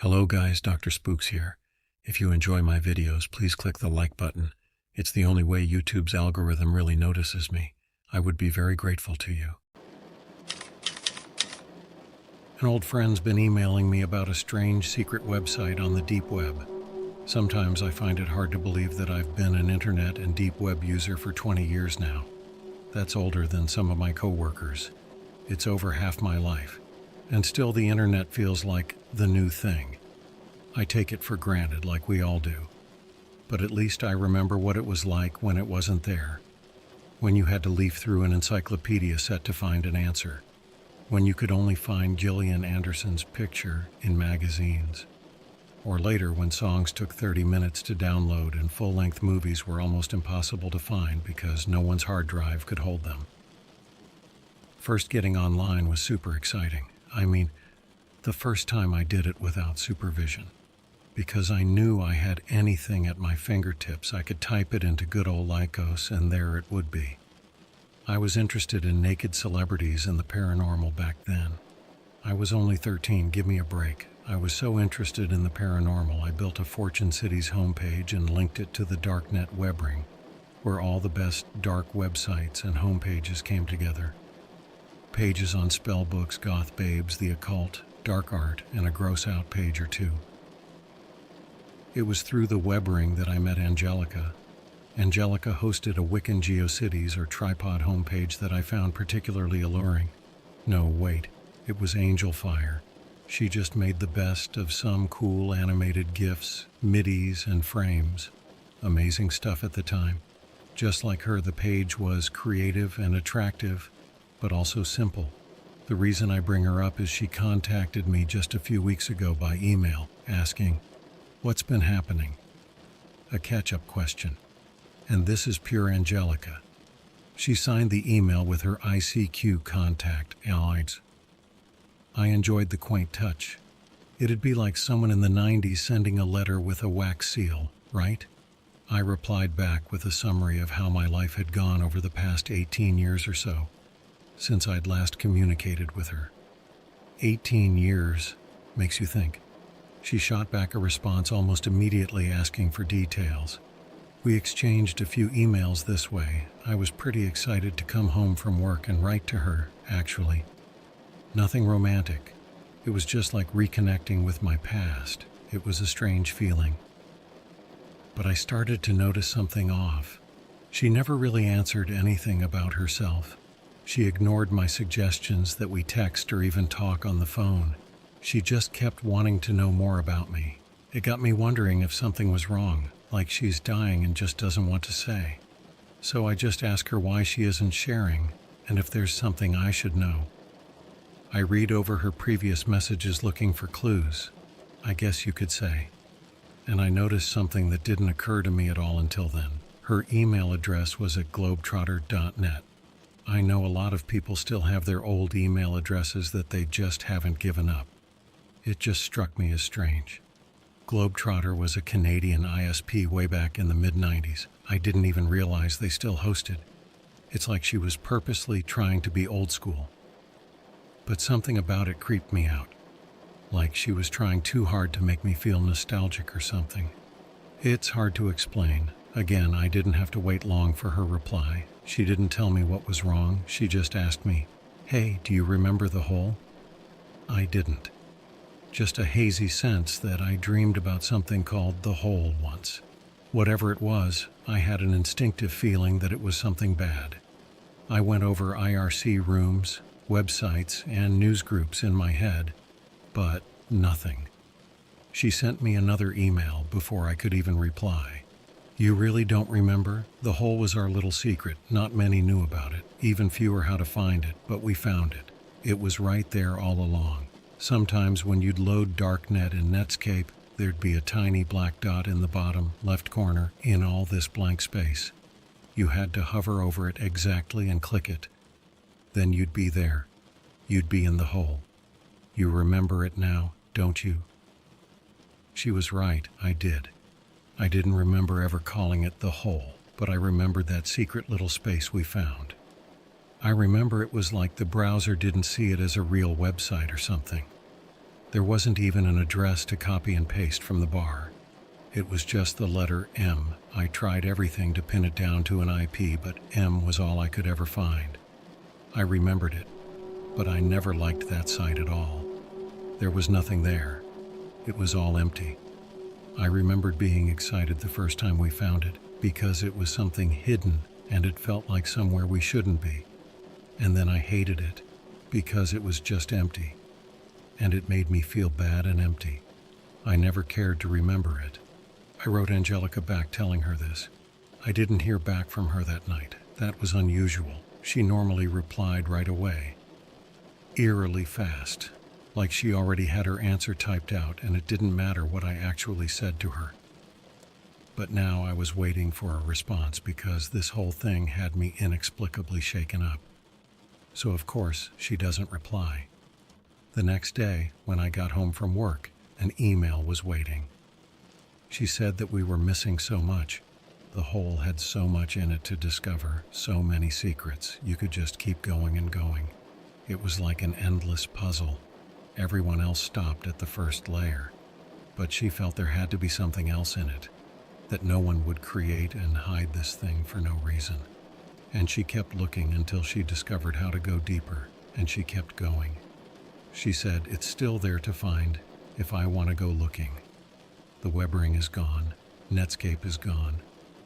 Hello guys, Dr. Spooks here. If you enjoy my videos, please click the like button. It's the only way YouTube's algorithm really notices me. I would be very grateful to you. An old friend's been emailing me about a strange secret website on the deep web. Sometimes I find it hard to believe that I've been an internet and deep web user for 20 years now. That's older than some of my coworkers. It's over half my life. And still the internet feels like the new thing. I take it for granted like we all do. But at least I remember what it was like when it wasn't there. When you had to leaf through an encyclopedia set to find an answer. When you could only find Gillian Anderson's picture in magazines. Or later when songs took 30 minutes to download and full-length movies were almost impossible to find because no one's hard drive could hold them. First getting online was super exciting. I mean, the first time I did it without supervision. Because I knew I had anything at my fingertips, I could type it into good old Lycos and there it would be. I was interested in naked celebrities and the paranormal back then. I was only 13, give me a break. I was so interested in the paranormal, I built a Fortune Cities homepage and linked it to the Darknet web ring, where all the best dark websites and homepages came together. Pages on spell books, goth babes, the occult, dark art, and a gross-out page or two. It was through the web ring that I met Angelica. Angelica hosted a Wiccan GeoCities or tripod homepage that I found particularly alluring. No, wait, it was Angel Fire. She just made the best of some cool animated GIFs, MIDIs, and frames. Amazing stuff at the time. Just like her, the page was creative and attractive, but also simple. The reason I bring her up is she contacted me just a few weeks ago by email, asking, "What's been happening?" A catch-up question. And this is pure Angelica. She signed the email with her ICQ contact, Alex. I enjoyed the quaint touch. It'd be like someone in the 90s sending a letter with a wax seal, right? I replied back with a summary of how my life had gone over the past 18 years or so, since I'd last communicated with her. 18 years makes you think. She shot back a response almost immediately asking for details. We exchanged a few emails this way. I was pretty excited to come home from work and write to her, actually. Nothing romantic. It was just like reconnecting with my past. It was a strange feeling. But I started to notice something off. She never really answered anything about herself. She ignored my suggestions that we text or even talk on the phone. She just kept wanting to know more about me. It got me wondering if something was wrong, like she's dying and just doesn't want to say. So I just asked her why she isn't sharing, and if there's something I should know. I read over her previous messages looking for clues, I guess you could say. And I noticed something that didn't occur to me at all until then. Her email address was at globetrotter.net. I know a lot of people still have their old email addresses that they just haven't given up. It just struck me as strange. Globetrotter was a Canadian ISP way back in the mid-90s. I didn't even realize they still hosted. It's like she was purposely trying to be old school. But something about it creeped me out. Like she was trying too hard to make me feel nostalgic or something. It's hard to explain. Again, I didn't have to wait long for her reply. She didn't tell me what was wrong. She just asked me, "Hey, do you remember the hole?" I didn't. Just a hazy sense that I dreamed about something called the hole once. Whatever it was, I had an instinctive feeling that it was something bad. I went over IRC rooms, websites, and news groups in my head, but nothing. She sent me another email before I could even reply. "You really don't remember? The hole was our little secret. Not many knew about it, even fewer how to find it, but we found it. It was right there all along. Sometimes when you'd load Darknet in Netscape, there'd be a tiny black dot in the bottom left corner in all this blank space. You had to hover over it exactly and click it. Then you'd be there. You'd be in the hole. You remember it now, don't you?" She was right, I did. I didn't remember ever calling it the hole, but I remembered that secret little space we found. I remember it was like the browser didn't see it as a real website or something. There wasn't even an address to copy and paste from the bar. It was just the letter M. I tried everything to pin it down to an IP, but M was all I could ever find. I remembered it, but I never liked that site at all. There was nothing there. It was all empty. I remembered being excited the first time we found it, because it was something hidden and it felt like somewhere we shouldn't be. And then I hated it, because it was just empty. And it made me feel bad and empty. I never cared to remember it. I wrote Angelica back telling her this. I didn't hear back from her that night. That was unusual. She normally replied right away. Eerily fast, like she already had her answer typed out and it didn't matter what I actually said to her. But now I was waiting for a response because this whole thing had me inexplicably shaken up. So of course, she doesn't reply. The next day, when I got home from work, an email was waiting. She said that we were missing so much. The hole had so much in it to discover, so many secrets, you could just keep going and going. It was like an endless puzzle. Everyone else stopped at the first layer, but she felt there had to be something else in it, that no one would create and hide this thing for no reason. And she kept looking until she discovered how to go deeper, and she kept going. She said, it's still there to find if I want to go looking. The web ring is gone, Netscape is gone,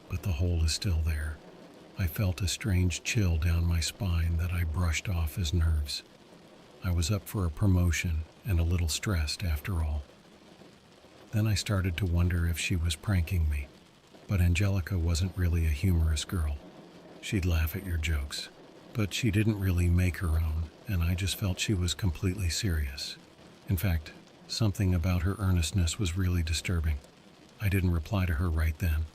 but the hole is still there. I felt a strange chill down my spine that I brushed off as nerves. I was up for a promotion and a little stressed after all. Then I started to wonder if she was pranking me, but Angelica wasn't really a humorous girl. She'd laugh at your jokes, but she didn't really make her own, and I just felt she was completely serious. In fact, something about her earnestness was really disturbing. I didn't reply to her right then.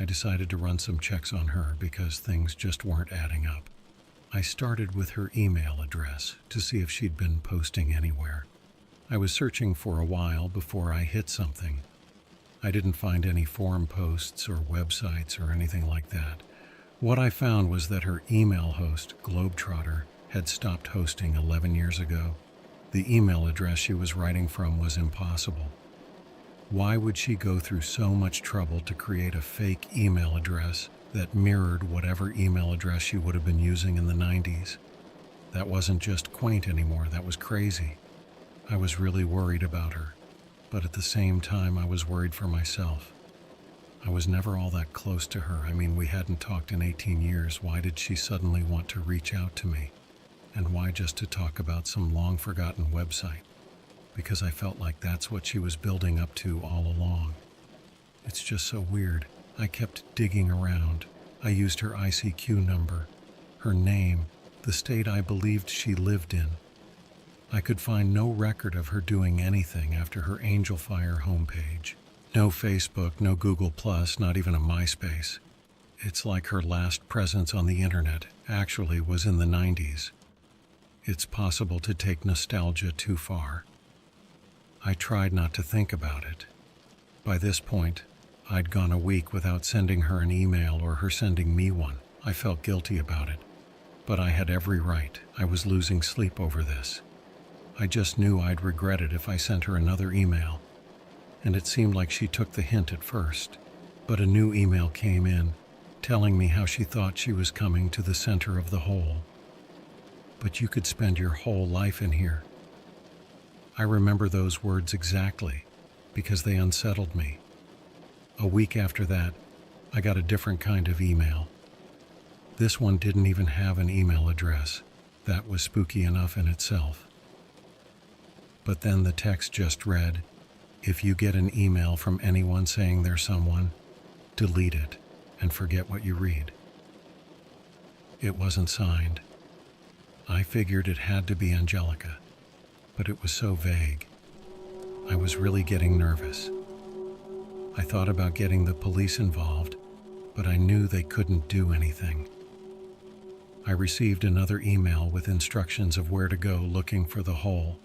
I decided to run some checks on her because things just weren't adding up. I started with her email address to see if she'd been posting anywhere. I was searching for a while before I hit something. I didn't find any forum posts or websites or anything like that. What I found was that her email host, Globetrotter, had stopped hosting 11 years ago. The email address she was writing from was impossible. Why would she go through so much trouble to create a fake email address that mirrored whatever email address she would have been using in the 90s? That wasn't just quaint anymore, that was crazy. I was really worried about her, but at the same time I was worried for myself. I was never all that close to her. I mean, we hadn't talked in 18 years. Why did she suddenly want to reach out to me? And why just to talk about some long-forgotten website? Because I felt like that's what she was building up to all along. It's just so weird. I kept digging around. I used her ICQ number, her name, the state I believed she lived in. I could find no record of her doing anything after her Angelfire homepage. No Facebook, no Google+, not even a MySpace. It's like her last presence on the internet actually was in the 90s. It's possible to take nostalgia too far. I tried not to think about it. By this point, I'd gone a week without sending her an email or her sending me one. I felt guilty about it, but I had every right. I was losing sleep over this. I just knew I'd regret it if I sent her another email. And it seemed like she took the hint at first. But a new email came in, telling me how she thought she was coming to the center of the hole. But you could spend your whole life in here. I remember those words exactly, because they unsettled me. A week after that, I got a different kind of email. This one didn't even have an email address. That was spooky enough in itself. But then the text just read, if you get an email from anyone saying they're someone, delete it and forget what you read. It wasn't signed. I figured it had to be Angelica, but it was so vague. I was really getting nervous. I thought about getting the police involved, but I knew they couldn't do anything. I received another email with instructions of where to go looking for the hole.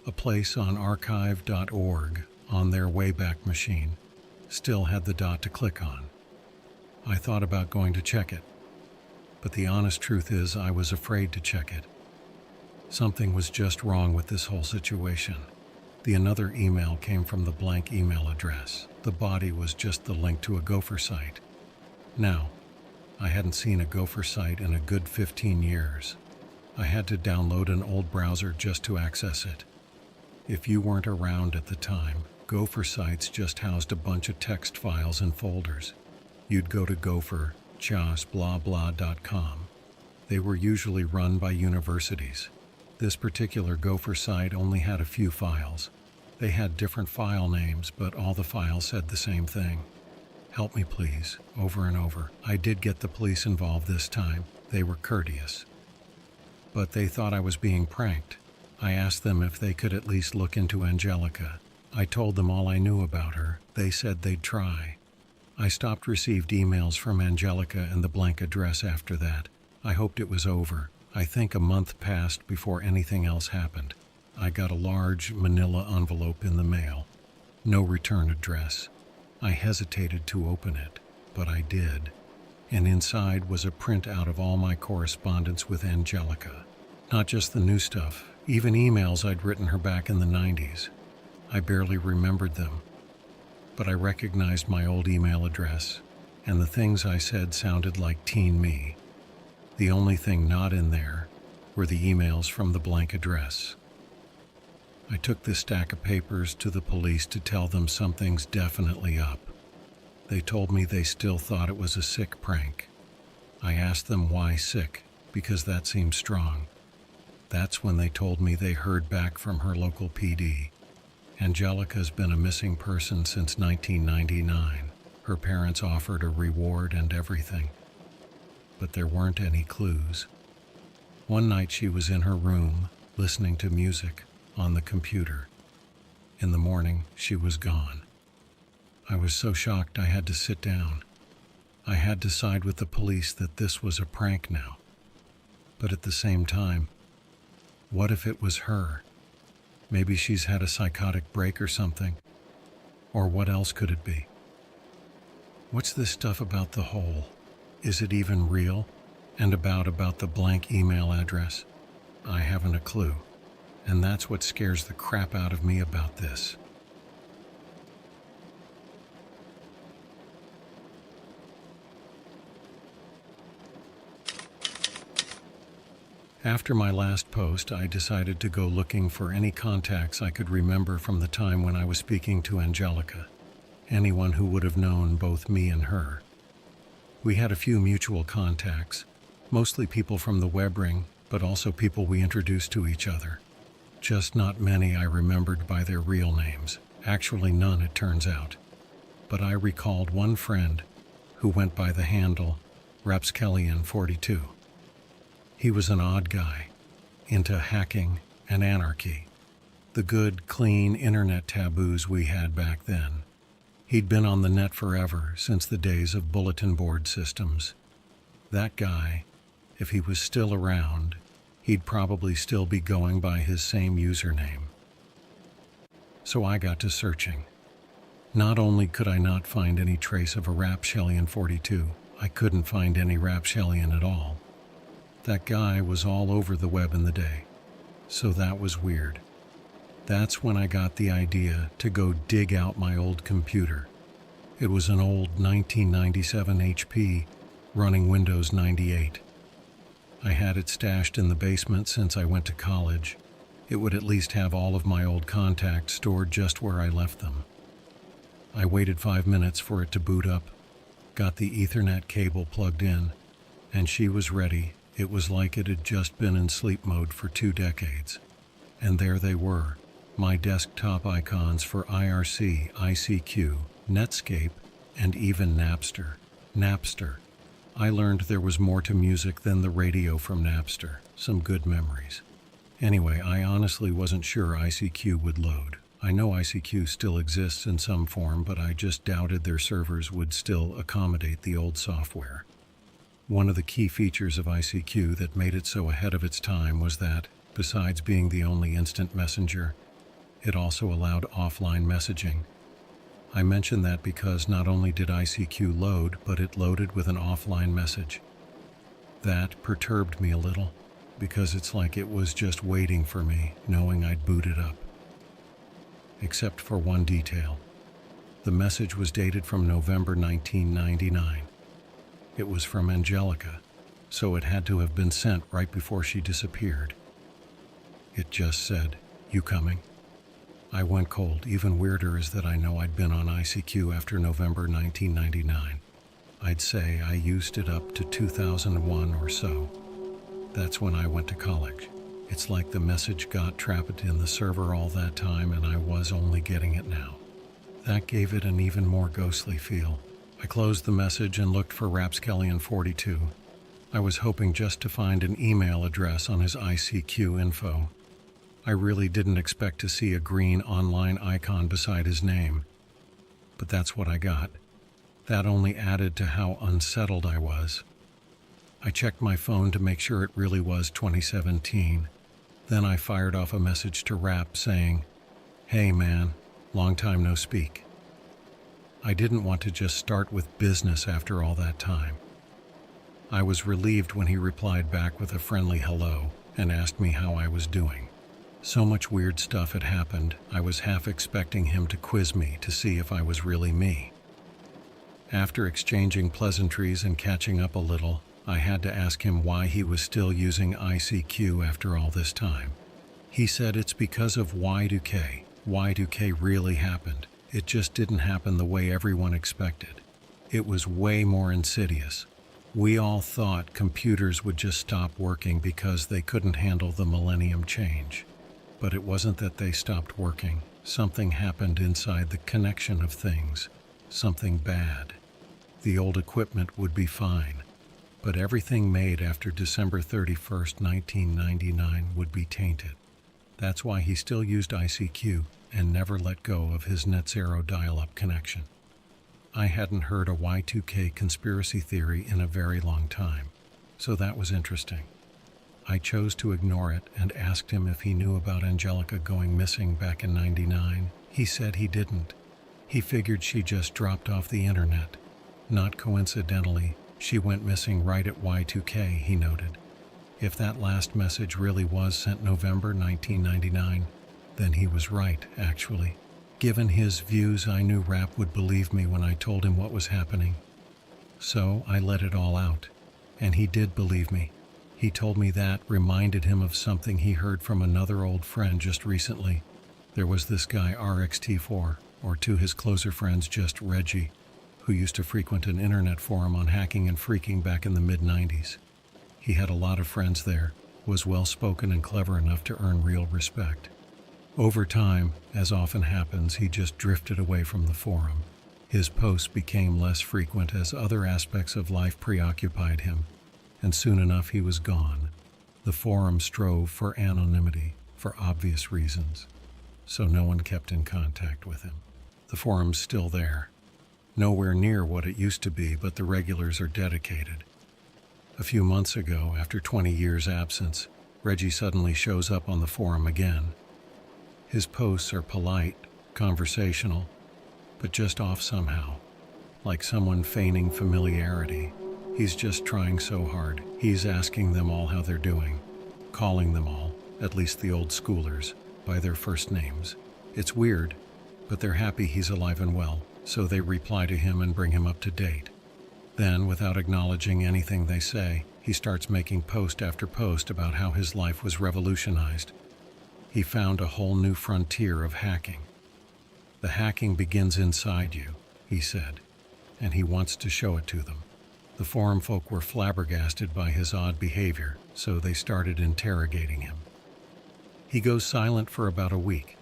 A place on archive.org on their Wayback Machine still had the dot to click on. I thought about going to check it, but the honest truth is I was afraid to check it. Something was just wrong with this whole situation. The another email came from the blank email address. The body was just the link to a Gopher site. Now, I hadn't seen a Gopher site in a good 15 years. I had to download an old browser just to access it. If you weren't around at the time, Gopher sites just housed a bunch of text files and folders. You'd go to Gopher, blah.com. They were usually run by universities. This particular Gopher site only had a few files. They had different file names, but all the files said the same thing. Help me please, over and over. I did get the police involved this time. They were courteous. But they thought I was being pranked. I asked them if they could at least look into Angelica. I told them all I knew about her. They said they'd try. I stopped received emails from Angelica and the blank address after that. I hoped it was over. I think a month passed before anything else happened. I got a large manila envelope in the mail. No return address. I hesitated to open it, but I did. And inside was a printout of all my correspondence with Angelica. Not just the new stuff, even emails I'd written her back in the 90s. I barely remembered them, but I recognized my old email address, and the things I said sounded like teen me. The only thing not in there were the emails from the blank address. I took this stack of papers to the police to tell them something's definitely up. They told me they still thought it was a sick prank. I asked them why sick, because that seemed strong. That's when they told me they heard back from her local PD. Angelica's been a missing person since 1999. Her parents offered a reward and everything. But there weren't any clues. One night she was in her room, listening to music on the computer. In the morning, she was gone. I was so shocked I had to sit down. I had to side with the police that this was a prank now. But at the same time, what if it was her? Maybe she's had a psychotic break or something. Or what else could it be? What's this stuff about the hole? Is it even real? And about the blank email address? I haven't a clue. And that's what scares the crap out of me about this. After my last post, I decided to go looking for any contacts I could remember from the time when I was speaking to Angelica. Anyone who would have known both me and her. We had a few mutual contacts, mostly people from the web ring, but also people we introduced to each other. Just not many I remembered by their real names. Actually none, it turns out. But I recalled one friend who went by the handle Rapskellian42. He was an odd guy, into hacking and anarchy. The good, clean internet taboos we had back then. He'd been on the net forever, since the days of bulletin board systems. That guy, if he was still around, he'd probably still be going by his same username. So I got to searching. Not only could I not find any trace of a Rapskellian42, I couldn't find any Rapskellian at all. That guy was all over the web in the day, so that was weird. That's when I got the idea to go dig out my old computer. It was an old 1997 HP running Windows 98. I had it stashed in the basement since I went to college. It would at least have all of my old contacts stored just where I left them. I waited 5 minutes for it to boot up, got the Ethernet cable plugged in, and she was ready. It was like it had just been in sleep mode for 2 decades. And there they were, my desktop icons for IRC, ICQ, Netscape, and even Napster. Napster. I learned there was more to music than the radio from Napster. Some good memories. Anyway, I honestly wasn't sure ICQ would load. I know ICQ still exists in some form, but I just doubted their servers would still accommodate the old software. One of the key features of ICQ that made it so ahead of its time was that, besides being the only instant messenger, it also allowed offline messaging. I mention that because not only did ICQ load, but it loaded with an offline message. That perturbed me a little, because it's like it was just waiting for me, knowing I'd boot it up. except for one detail. The message was dated from November 1999. It was from Angelica, so it had to have been sent right before she disappeared. It just said, "You coming?" I went cold. Even weirder is that I know I'd been on ICQ after November 1999. I'd say I used it up to 2001 or so. That's when I went to college. It's like the message got trapped in the server all that time and I was only getting it now. That gave it an even more ghostly feel. I closed the message and looked for Rapskellion42. I was hoping just to find an email address on his ICQ info. I really didn't expect to see a green online icon beside his name. But that's what I got. That only added to how unsettled I was. I checked my phone to make sure it really was 2017. Then I fired off a message to Rap saying, "Hey man, long time no speak." I didn't want to just start with business after all that time. I was relieved when he replied back with a friendly hello and asked me how I was doing. So much weird stuff had happened, I was half expecting him to quiz me to see if I was really me. After exchanging pleasantries and catching up a little, I had to ask him why he was still using ICQ after all this time. He said it's because of Y2K. Y2K really happened. It just didn't happen the way everyone expected. It was way more insidious. We all thought computers would just stop working because they couldn't handle the millennium change. But it wasn't that they stopped working. Something happened inside the connection of things. Something bad. The old equipment would be fine, but everything made after December 31st, 1999 would be tainted. That's why he still used ICQ and never let go of his NetZero dial-up connection. I hadn't heard a Y2K conspiracy theory in a very long time, so that was interesting. I chose to ignore it and asked him if he knew about Angelica going missing back in '99. He said he didn't. He figured she just dropped off the internet. Not coincidentally, she went missing right at Y2K, he noted. If that last message really was sent November 1999, then he was right, actually. Given his views, I knew Rap would believe me when I told him what was happening. So I let it all out, and he did believe me. He told me that reminded him of something he heard from another old friend just recently. There was this guy RXT4, or to his closer friends just Reggie, who used to frequent an internet forum on hacking and freaking back in the mid-90s. He had a lot of friends there, was well-spoken and clever enough to earn real respect. Over time, as often happens, he just drifted away from the forum. His posts became less frequent as other aspects of life preoccupied him, and soon enough he was gone. The forum strove for anonymity, for obvious reasons, so no one kept in contact with him. The forum's still there. Nowhere near what it used to be, but the regulars are dedicated. A few months ago, after 20 years' absence, Reggie suddenly shows up on the forum again. His posts are polite, conversational, but just off somehow, like someone feigning familiarity. He's just trying so hard. He's asking them all how they're doing, calling them all, at least the old schoolers, by their first names. It's weird, but they're happy he's alive and well, so they reply to him and bring him up to date. Then, without acknowledging anything they say, he starts making post after post about how his life was revolutionized. He found a whole new frontier of hacking. The hacking begins inside you, he said, and he wants to show it to them. The forum folk were flabbergasted by his odd behavior, so they started interrogating him. He goes silent for about a week.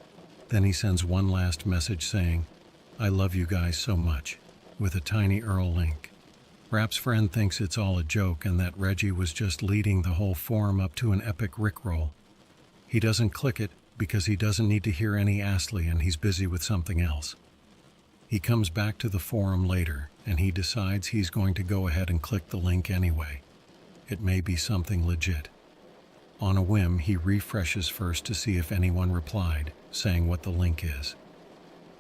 Then he sends one last message saying, "I love you guys so much," with a tiny URL link. Rap's friend thinks it's all a joke and that Reggie was just leading the whole forum up to an epic rickroll. He doesn't click it because he doesn't need to hear any Astley and he's busy with something else. He comes back to the forum later and he decides he's going to go ahead and click the link anyway. It may be something legit. On a whim, he refreshes first to see if anyone replied, saying what the link is.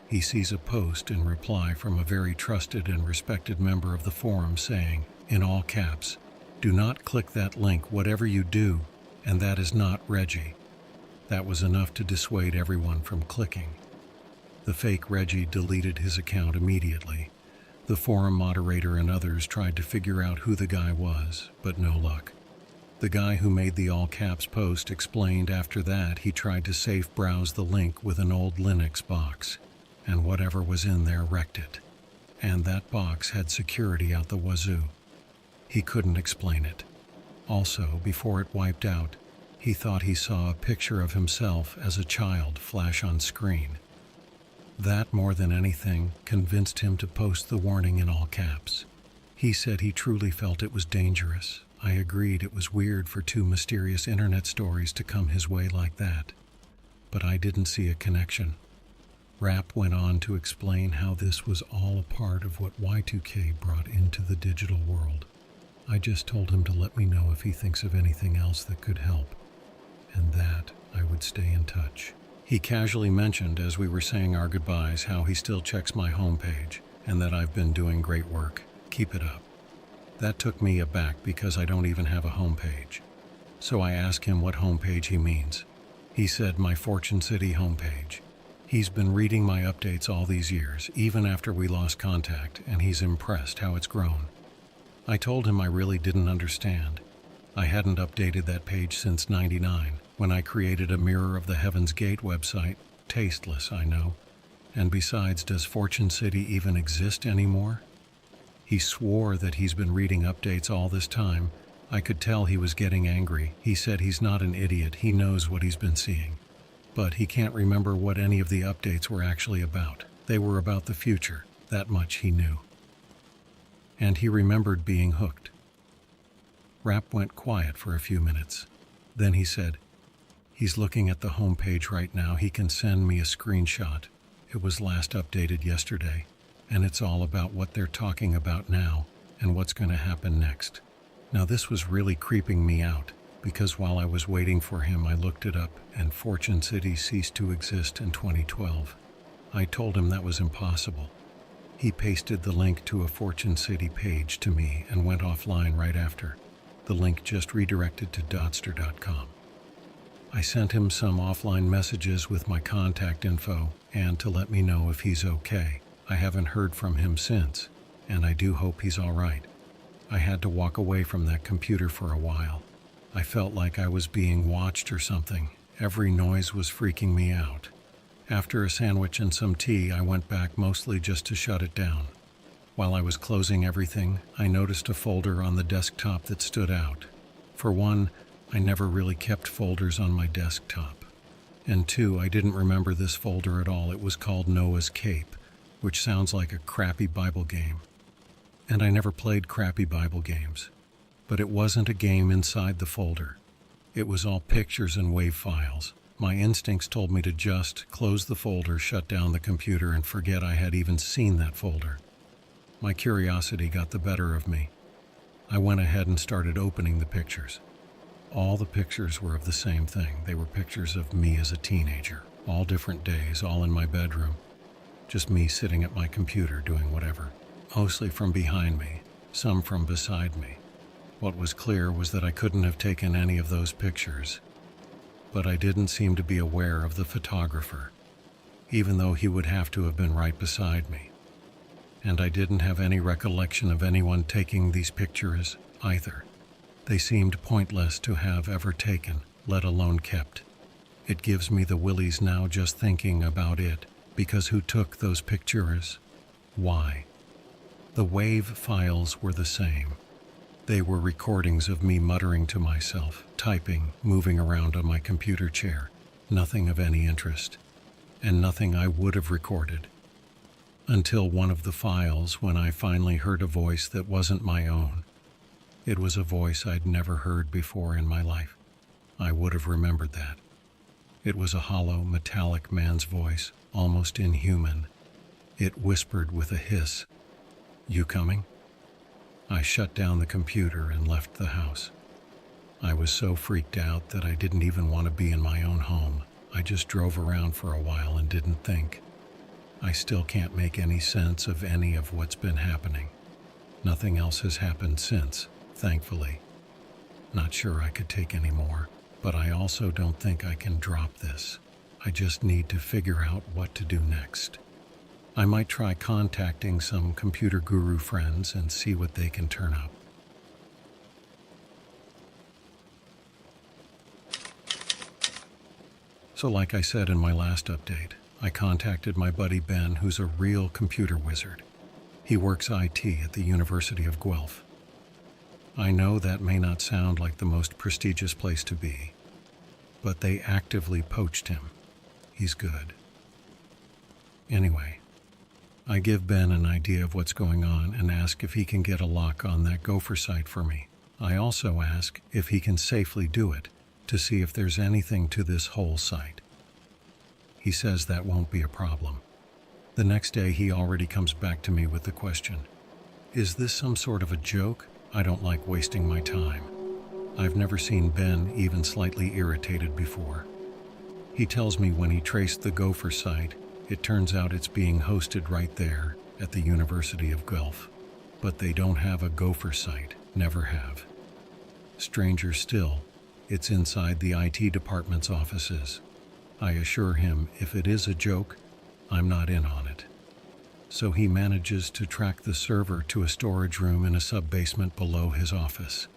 He sees a post in reply from a very trusted and respected member of the forum saying, in all caps, "Do not click that link whatever you do, and that is not Reggie." That was enough to dissuade everyone from clicking. The fake Reggie deleted his account immediately. The forum moderator and others tried to figure out who the guy was, but no luck. The guy who made the all-caps post explained after that he tried to safe browse the link with an old Linux box, and whatever was in there wrecked it. And that box had security out the wazoo. He couldn't explain it. Also, before it wiped out, he thought he saw a picture of himself as a child flash on screen. That, more than anything, convinced him to post the warning in all caps. He said he truly felt it was dangerous. I agreed it was weird for two mysterious internet stories to come his way like that. But I didn't see a connection. Rapp went on to explain how this was all a part of what Y2K brought into the digital world. I just told him to let me know if he thinks of anything else that could help, and that I would stay in touch. He casually mentioned as we were saying our goodbyes how he still checks my homepage and that I've been doing great work. Keep it up. That took me aback because I don't even have a homepage. So I asked him what homepage he means. He said my Fortune City homepage. He's been reading my updates all these years, even after we lost contact, and he's impressed how it's grown. I told him I really didn't understand. I hadn't updated that page since '99, when I created a Mirror of the Heaven's Gate website. Tasteless, I know. And besides, does Fortune City even exist anymore? He swore that he's been reading updates all this time. I could tell he was getting angry. He said he's not an idiot, he knows what he's been seeing. But he can't remember what any of the updates were actually about. They were about the future, that much he knew. And he remembered being hooked. Rapp went quiet for a few minutes. Then he said, he's looking at the homepage right now. He can send me a screenshot. It was last updated yesterday, and it's all about what they're talking about now and what's going to happen next. Now this was really creeping me out, because while I was waiting for him, I looked it up, and Fortune City ceased to exist in 2012. I told him that was impossible. He pasted the link to a Fortune City page to me and went offline right after. The link just redirected to Dotster.com. I sent him some offline messages with my contact info and to let me know if he's okay. I haven't heard from him since, and I do hope he's all right. I had to walk away from that computer for a while. I felt like I was being watched or something. Every noise was freaking me out. After a sandwich and some tea, I went back mostly just to shut it down. While I was closing everything, I noticed a folder on the desktop that stood out. For one, I never really kept folders on my desktop. And two, I didn't remember this folder at all. It was called Noah's Cape, which sounds like a crappy Bible game. And I never played crappy Bible games. But it wasn't a game inside the folder. It was all pictures and WAV files. My instincts told me to just close the folder, shut down the computer, and forget I had even seen that folder. My curiosity got the better of me. I went ahead and started opening the pictures. All the pictures were of the same thing. They were pictures of me as a teenager, all different days, all in my bedroom. Just me sitting at my computer doing whatever. Mostly from behind me, some from beside me. What was clear was that I couldn't have taken any of those pictures. But I didn't seem to be aware of the photographer, even though he would have to have been right beside me. And I didn't have any recollection of anyone taking these pictures either. They seemed pointless to have ever taken, let alone kept. It gives me the willies now just thinking about it, because who took those pictures? Why? The WAV files were the same. They were recordings of me muttering to myself, typing, moving around on my computer chair. Nothing of any interest, and nothing I would have recorded. Until one of the files, when I finally heard a voice that wasn't my own. It was a voice I'd never heard before in my life. I would have remembered that. It was a hollow, metallic man's voice, almost inhuman. It whispered with a hiss, "You coming?" I shut down the computer and left the house. I was so freaked out that I didn't even want to be in my own home. I just drove around for a while and didn't think. I still can't make any sense of any of what's been happening. Nothing else has happened since, thankfully. Not sure I could take any more, but I also don't think I can drop this. I just need to figure out what to do next. I might try contacting some computer guru friends and see what they can turn up. So like I said in my last update, I contacted my buddy Ben, who's a real computer wizard. He works IT at the University of Guelph. I know that may not sound like the most prestigious place to be, but they actively poached him. He's good. Anyway, I give Ben an idea of what's going on and ask if he can get a lock on that Gopher site for me. I also ask if he can safely do it to see if there's anything to this whole site. He says that won't be a problem. The next day he already comes back to me with the question, is this some sort of a joke? I don't like wasting my time. I've never seen Ben even slightly irritated before. He tells me when he traced the Gopher site, it turns out it's being hosted right there at the University of Guelph. But they don't have a Gopher site, never have. Stranger still, it's inside the IT department's offices. I assure him if it is a joke, I'm not in on it. So he manages to track the server to a storage room in a sub-basement below his office.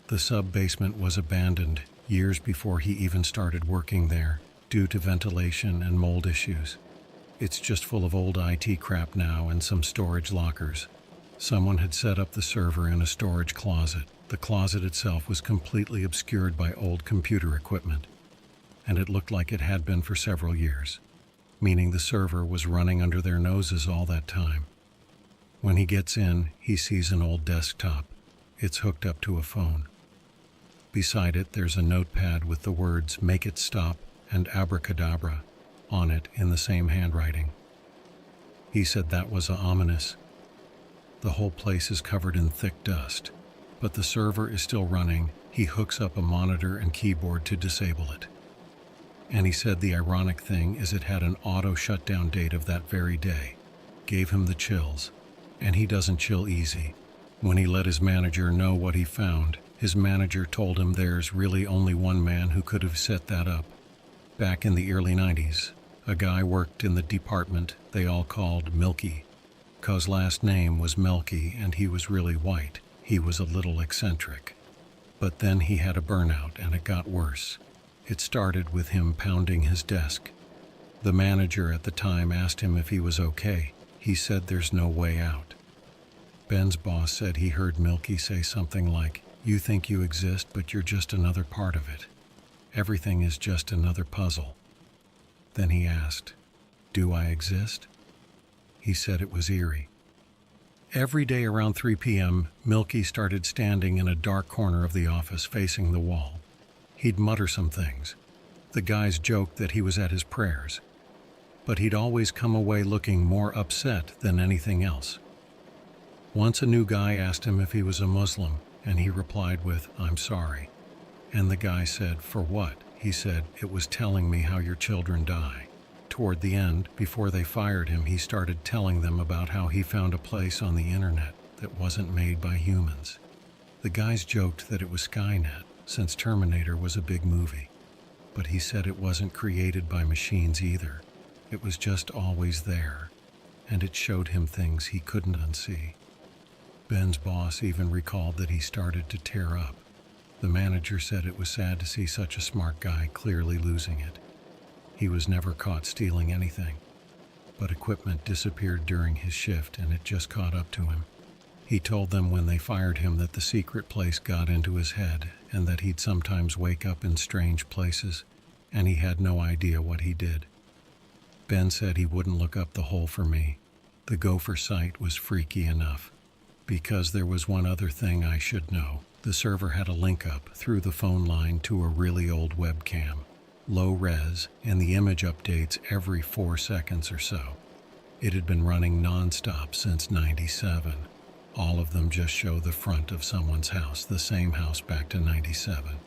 The sub-basement was abandoned years before he even started working there due to ventilation and mold issues. It's just full of old IT crap now and some storage lockers. Someone had set up the server in a storage closet. The closet itself was completely obscured by old computer equipment, and it looked like it had been for several years, meaning the server was running under their noses all that time. When he gets in, he sees an old desktop. It's hooked up to a phone. Beside it, there's a notepad with the words "Make it stop" and "Abracadabra" on it in the same handwriting. He said that was ominous. The whole place is covered in thick dust, but the server is still running. He hooks up a monitor and keyboard to disable it. And he said the ironic thing is it had an auto shutdown date of that very day. Gave him the chills. And he doesn't chill easy. When he let his manager know what he found, his manager told him there's really only one man who could have set that up. Back in the early 90s, a guy worked in the department they all called Milky. 'Cause last name was Melky and he was really white. He was a little eccentric. But then he had a burnout and it got worse. It started with him pounding his desk. The manager at the time asked him if he was okay. He said there's no way out. Ben's boss said he heard Milky say something like, "You think you exist, but you're just another part of it. Everything is just another puzzle." Then he asked, "Do I exist?" He said it was eerie. Every day around 3 p.m., Milky started standing in a dark corner of the office facing the wall. He'd mutter some things. The guys joked that he was at his prayers, but he'd always come away looking more upset than anything else. Once a new guy asked him if he was a Muslim, and he replied with, "I'm sorry." And the guy said, "For what?" He said, "It was telling me how your children die." Toward the end, before they fired him, he started telling them about how he found a place on the internet that wasn't made by humans. The guys joked that it was Skynet, since Terminator was a big movie. But he said it wasn't created by machines either. It was just always there, and it showed him things he couldn't unsee. Ben's boss even recalled that he started to tear up. The manager said it was sad to see such a smart guy clearly losing it. He was never caught stealing anything, but equipment disappeared during his shift and it just caught up to him. He told them when they fired him that the secret place got into his head and that he'd sometimes wake up in strange places, and he had no idea what he did. Ben said he wouldn't look up the hole for me. The Gopher site was freaky enough. Because there was one other thing I should know. The server had a link up through the phone line to a really old webcam. Low res, and the image updates every 4 seconds or so. It had been running non-stop since '97. All of them just show the front of someone's house, the same house back to '97.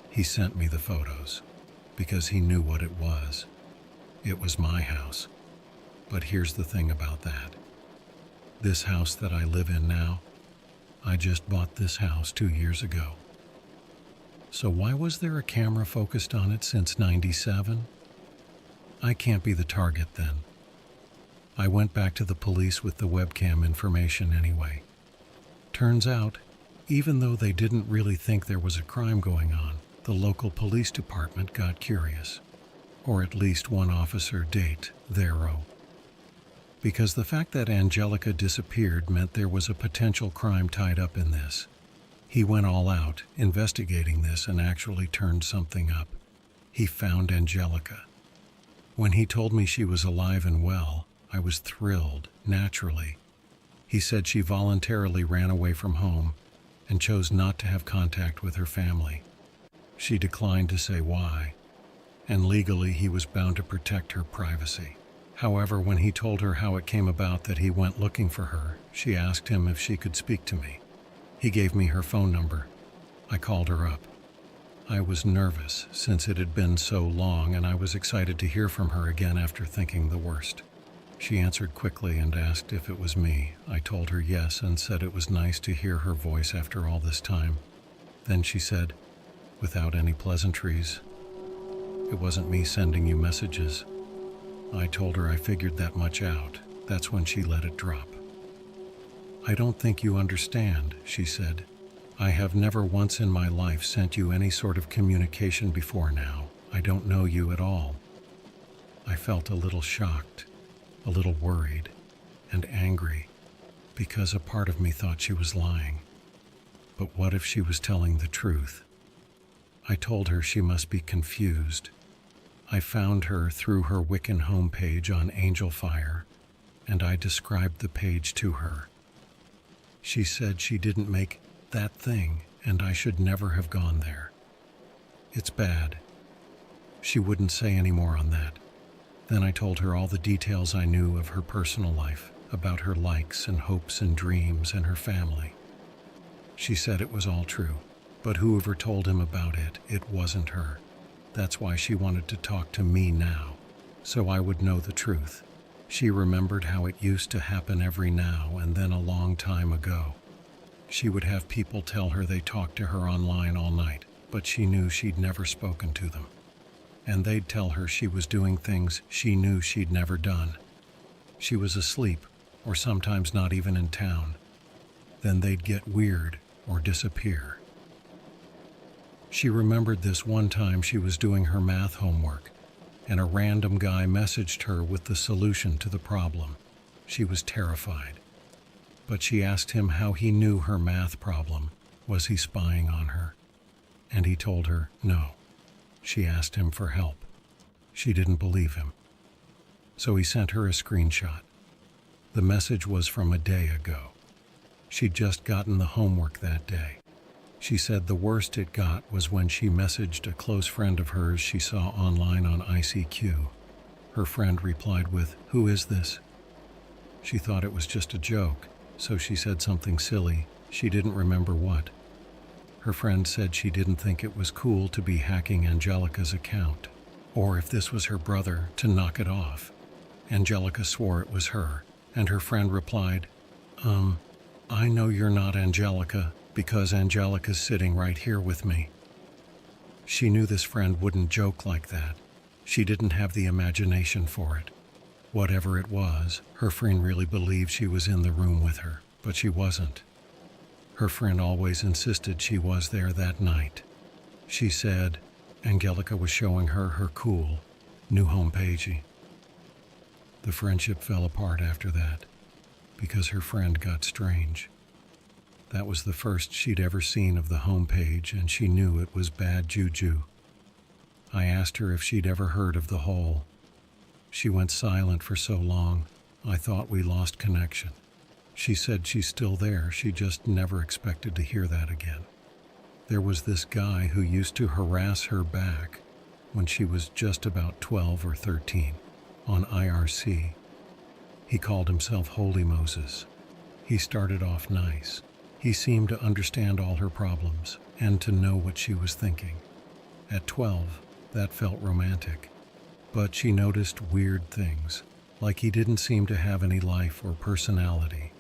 He sent me the photos, because he knew what it was. It was my house. But here's the thing about that. This house that I live in now, I just bought this house 2 years ago. So why was there a camera focused on it since '97? I can't be the target then. I went back to the police with the webcam information anyway. Turns out, even though they didn't really think there was a crime going on, the local police department got curious. Or at least one officer date, Thero. Because the fact that Angelica disappeared meant there was a potential crime tied up in this. He went all out, investigating this, and actually turned something up. He found Angelica. When he told me she was alive and well, I was thrilled, naturally. He said she voluntarily ran away from home and chose not to have contact with her family. She declined to say why, and legally he was bound to protect her privacy. However, when he told her how it came about that he went looking for her, she asked him if she could speak to me. He gave me her phone number. I called her up. I was nervous since it had been so long, and I was excited to hear from her again after thinking the worst. She answered quickly and asked if it was me. I told her yes and said it was nice to hear her voice after all this time. Then she said, without any pleasantries, "It wasn't me sending you messages." I told her I figured that much out. That's when she let it drop. "I don't think you understand," she said. "I have never once in my life sent you any sort of communication before now. I don't know you at all." I felt a little shocked, a little worried, and angry, because a part of me thought she was lying. But what if she was telling the truth? I told her she must be confused. I found her through her Wiccan homepage on Angel Fire, and I described the page to her. She said she didn't make that thing, and I should never have gone there. It's bad. She wouldn't say any more on that. Then I told her all the details I knew of her personal life, about her likes and hopes and dreams and her family. She said it was all true, but whoever told him about it, it wasn't her. That's why she wanted to talk to me now, so I would know the truth. She remembered how it used to happen every now and then a long time ago. She would have people tell her they talked to her online all night, but she knew she'd never spoken to them. And they'd tell her she was doing things she knew she'd never done. She was asleep, or sometimes not even in town. Then they'd get weird or disappear. She remembered this one time she was doing her math homework, and a random guy messaged her with the solution to the problem. She was terrified. But she asked him how he knew her math problem. Was he spying on her? And he told her no. She asked him for help. She didn't believe him. So he sent her a screenshot. The message was from a day ago. She'd just gotten the homework that day. She said the worst it got was when she messaged a close friend of hers she saw online on ICQ. Her friend replied with, "Who is this?" She thought it was just a joke, so she said something silly. She didn't remember what. Her friend said she didn't think it was cool to be hacking Angelica's account, or if this was her brother, to knock it off. Angelica swore it was her, and her friend replied, I know you're not Angelica, because Angelica's sitting right here with me." She knew this friend wouldn't joke like that. She didn't have the imagination for it. Whatever it was, her friend really believed she was in the room with her, but she wasn't. Her friend always insisted she was there that night. She said Angelica was showing her her cool, new homepage. The friendship fell apart after that, because her friend got strange. That was the first she'd ever seen of the homepage, and she knew it was bad juju. I asked her if she'd ever heard of the Hole. She went silent for so long, I thought we lost connection. She said she's still there, she just never expected to hear that again. There was this guy who used to harass her back when she was just about 12 or 13 on IRC. He called himself Holy Moses. He started off nice. He seemed to understand all her problems and to know what she was thinking. At 12, that felt romantic. But she noticed weird things, like he didn't seem to have any life or personality.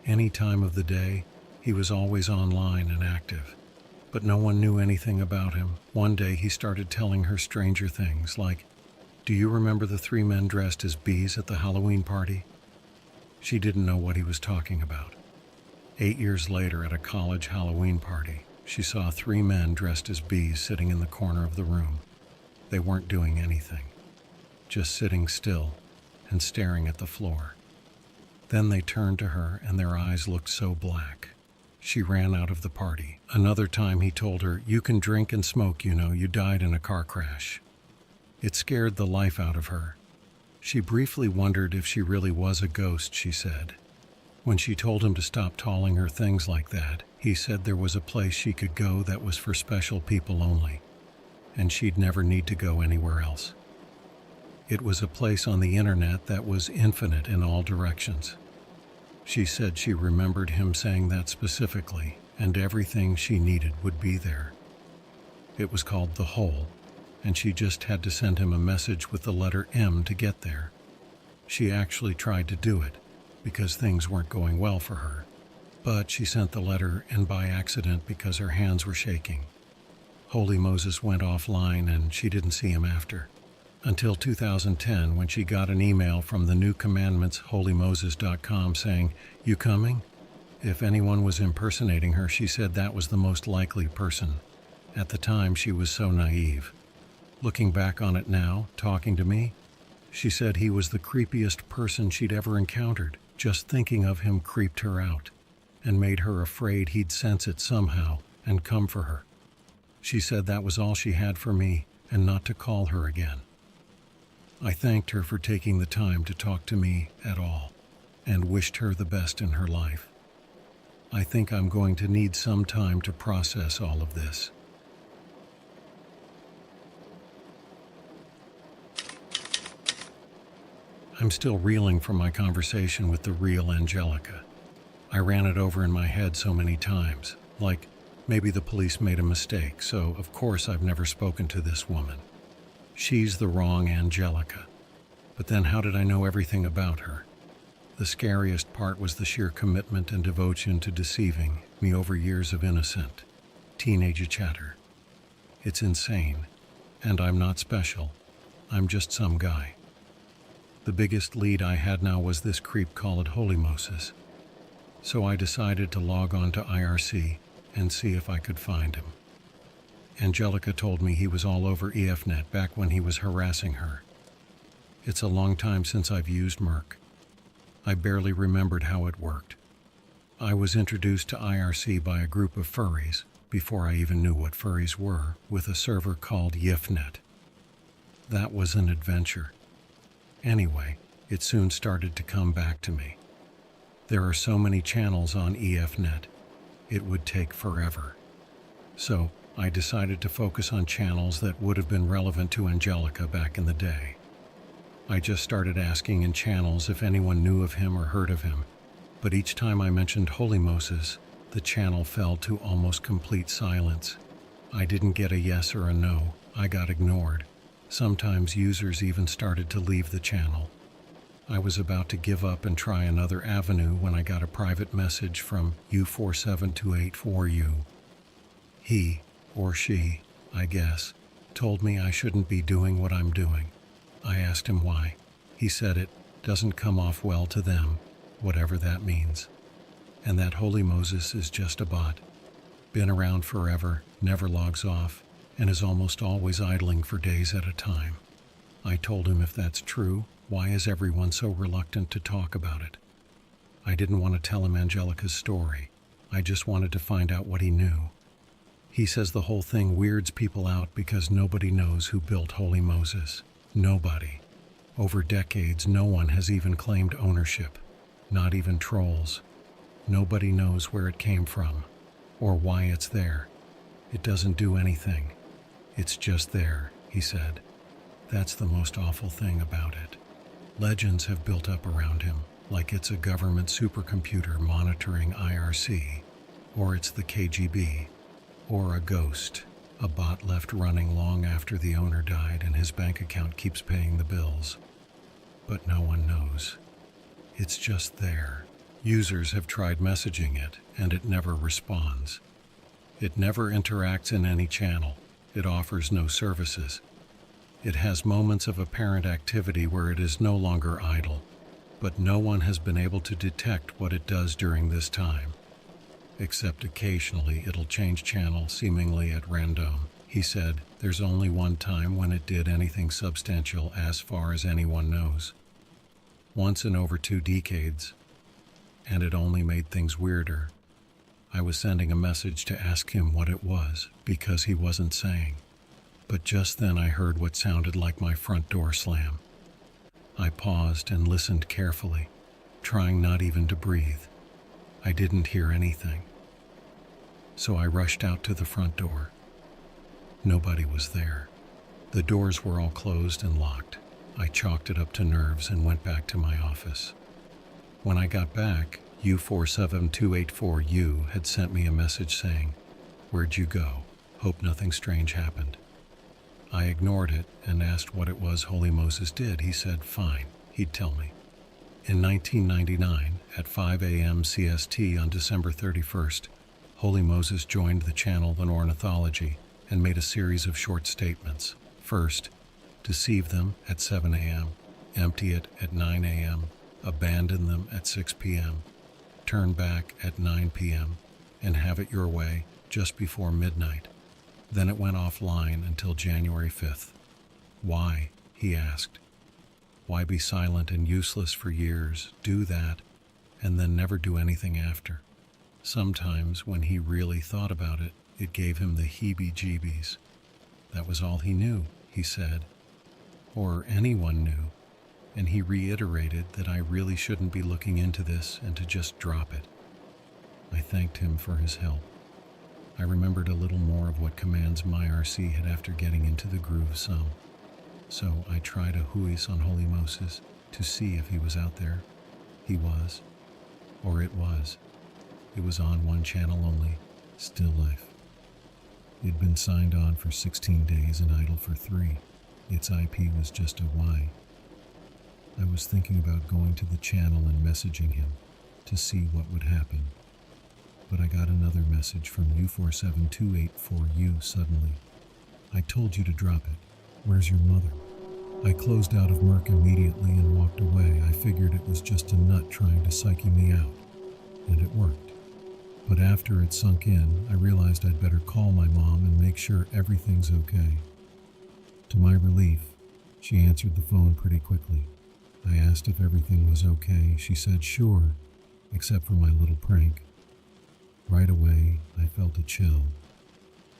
Any time of the day, he was always online and active, but no one knew anything about him. One day he started telling her stranger things, like Do you remember the 3 men dressed as bees at the Halloween party? She didn't know what he was talking about. 8 years later, at a college Halloween party, she saw 3 men dressed as bees sitting in the corner of the room. They weren't doing anything, just sitting still and staring at the floor. Then they turned to her and their eyes looked so black. She ran out of the party. Another time he told her, "You can drink and smoke, you died in a car crash." It scared the life out of her. She briefly wondered if she really was a ghost, she said. When she told him to stop telling her things like that, he said there was a place she could go that was for special people only, and she'd never need to go anywhere else. It was a place on the internet that was infinite in all directions. She said she remembered him saying that specifically, and everything she needed would be there. It was called The Hole, and she just had to send him a message with the letter M to get there. She actually tried to do it, because things weren't going well for her. But she sent the letter in by accident because her hands were shaking. Holy Moses went offline and she didn't see him after. Until 2010, when she got an email from the New Commandments holymoses.com saying, "You coming?" If anyone was impersonating her, she said that was the most likely person. At the time, she was so naive. Looking back on it now, talking to me, she said he was the creepiest person she'd ever encountered. Just thinking of him creeped her out and made her afraid he'd sense it somehow and come for her. She said that was all she had for me and not to call her again. I thanked her for taking the time to talk to me at all and wished her the best in her life. I think I'm going to need some time to process all of this. I'm still reeling from my conversation with the real Angelica. I ran it over in my head so many times, like maybe the police made a mistake, so of course I've never spoken to this woman. She's the wrong Angelica. But then how did I know everything about her? The scariest part was the sheer commitment and devotion to deceiving me over years of innocent teenage chatter. It's insane, and I'm not special. I'm just some guy. The biggest lead I had now was this creep called Holy Moses. So I decided to log on to IRC and see if I could find him. Angelica told me he was all over EFnet back when he was harassing her. It's a long time since I've used Merc. I barely remembered how it worked. I was introduced to IRC by a group of furries, before I even knew what furries were, with a server called YIFnet. That was an adventure. Anyway, it soon started to come back to me. There are so many channels on EFnet, it would take forever. So, I decided to focus on channels that would have been relevant to Angelica back in the day. I just started asking in channels if anyone knew of him or heard of him, but each time I mentioned Holy Moses, the channel fell to almost complete silence. I didn't get a yes or a no, I got ignored. Sometimes users even started to leave the channel. I was about to give up and try another avenue when I got a private message from U47284U. He, or she, I guess, told me I shouldn't be doing what I'm doing. I asked him why. He said it doesn't come off well to them, whatever that means. And that Holy Moses is just a bot. Been around forever, never logs off, and is almost always idling for days at a time. I told him if that's true, why is everyone so reluctant to talk about it? I didn't want to tell him Angelica's story. I just wanted to find out what he knew. He says the whole thing weirds people out because nobody knows who built Holy Moses. Nobody. Over decades, no one has even claimed ownership. Not even trolls. Nobody knows where it came from, or why it's there. It doesn't do anything. It's just there, he said. That's the most awful thing about it. Legends have built up around him, like it's a government supercomputer monitoring IRC, or it's the KGB, or a ghost, a bot left running long after the owner died and his bank account keeps paying the bills. But no one knows. It's just there. Users have tried messaging it, and it never responds. It never interacts in any channel. It offers no services. It has moments of apparent activity where it is no longer idle, but no one has been able to detect what it does during this time. Except occasionally it'll change channel seemingly at random. He said there's only one time when it did anything substantial as far as anyone knows. Once in over 2 decades, and it only made things weirder. I was sending a message to ask him what it was because he wasn't saying. But just then I heard what sounded like my front door slam. I paused and listened carefully, trying not even to breathe. I didn't hear anything. So I rushed out to the front door. Nobody was there. The doors were all closed and locked. I chalked it up to nerves and went back to my office. When I got back, U47284U had sent me a message saying, "Where'd you go? Hope nothing strange happened." I ignored it and asked what it was Holy Moses did. He said, fine, he'd tell me. In 1999, at 5 a.m. CST on December 31st, Holy Moses joined the channel The Ornithology and made a series of short statements. First, deceive them at 7 a.m., empty it at 9 a.m., abandon them at 6 p.m., turn back at 9 p.m., and have it your way just before midnight. Then it went offline until January 5th. Why? He asked. Why be silent and useless for years, do that, and then never do anything after? Sometimes, when he really thought about it, it gave him the heebie-jeebies. That was all he knew, he said. Or anyone knew. And he reiterated that I really shouldn't be looking into this and to just drop it. I thanked him for his help. I remembered a little more of what commands my RC had after getting into the groove some. So I tried a huis on Holy Moses to see if he was out there. He was. Or it was. It was on one channel only, Still Life. It'd been signed on for 16 days and idle for 3. Its IP was just a Y. I was thinking about going to the channel and messaging him to see what would happen. But I got another message from U47284U suddenly. I told you to drop it. Where's your mother? I closed out of Merc immediately and walked away. I figured it was just a nut trying to psyche me out. And it worked. But after it sunk in, I realized I'd better call my mom and make sure everything's okay. To my relief, she answered the phone pretty quickly. I asked if everything was okay. She said sure, except for my little prank. Right away, I felt a chill.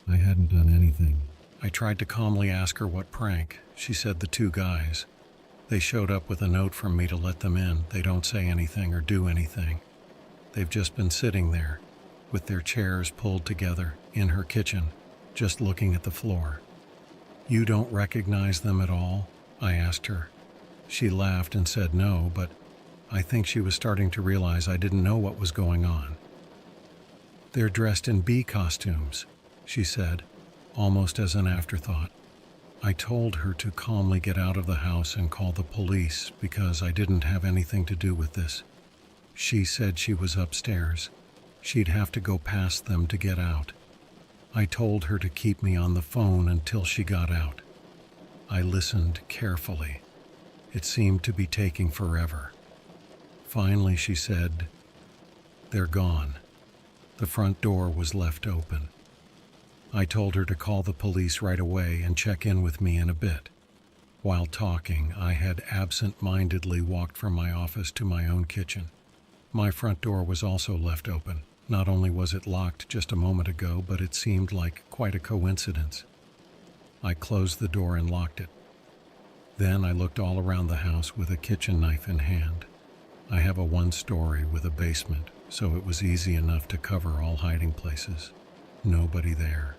I hadn't done anything. I tried to calmly ask her what prank. She said the 2 guys. They showed up with a note from me to let them in. They don't say anything or do anything. They've just been sitting there, with their chairs pulled together, in her kitchen, just looking at the floor. You don't recognize them at all? I asked her. She laughed and said no, but I think she was starting to realize I didn't know what was going on. They're dressed in bee costumes, she said, almost as an afterthought. I told her to calmly get out of the house and call the police because I didn't have anything to do with this. She said she was upstairs. She'd have to go past them to get out. I told her to keep me on the phone until she got out. I listened carefully. It seemed to be taking forever. Finally, she said, "They're gone." The front door was left open. I told her to call the police right away and check in with me in a bit. While talking, I had absent-mindedly walked from my office to my own kitchen. My front door was also left open. Not only was it locked just a moment ago, but it seemed like quite a coincidence. I closed the door and locked it. Then I looked all around the house with a kitchen knife in hand. I have a 1-story with a basement, so it was easy enough to cover all hiding places. Nobody there.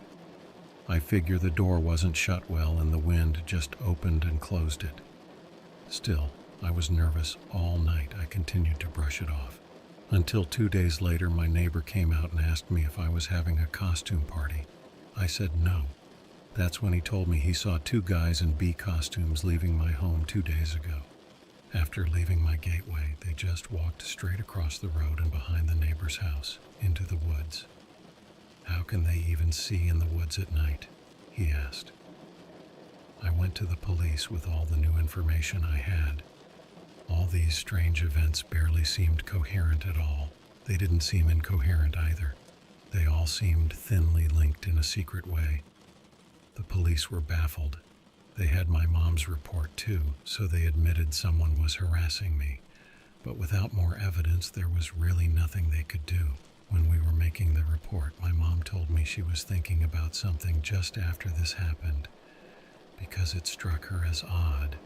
I figure the door wasn't shut well and the wind just opened and closed it. Still, I was nervous all night. I continued to brush it off. Until 2 days later, my neighbor came out and asked me if I was having a costume party. I said no. That's when he told me he saw 2 guys in bee costumes leaving my home 2 days ago. After leaving my gateway, they just walked straight across the road and behind the neighbor's house, into the woods. How can they even see in the woods at night? He asked. I went to the police with all the new information I had. All these strange events barely seemed coherent at all. They didn't seem incoherent either. They all seemed thinly linked in a secret way. The police were baffled. They had my mom's report too, so they admitted someone was harassing me. But without more evidence, there was really nothing they could do. When we were making the report, my mom told me she was thinking about something just after this happened, because it struck her as odd.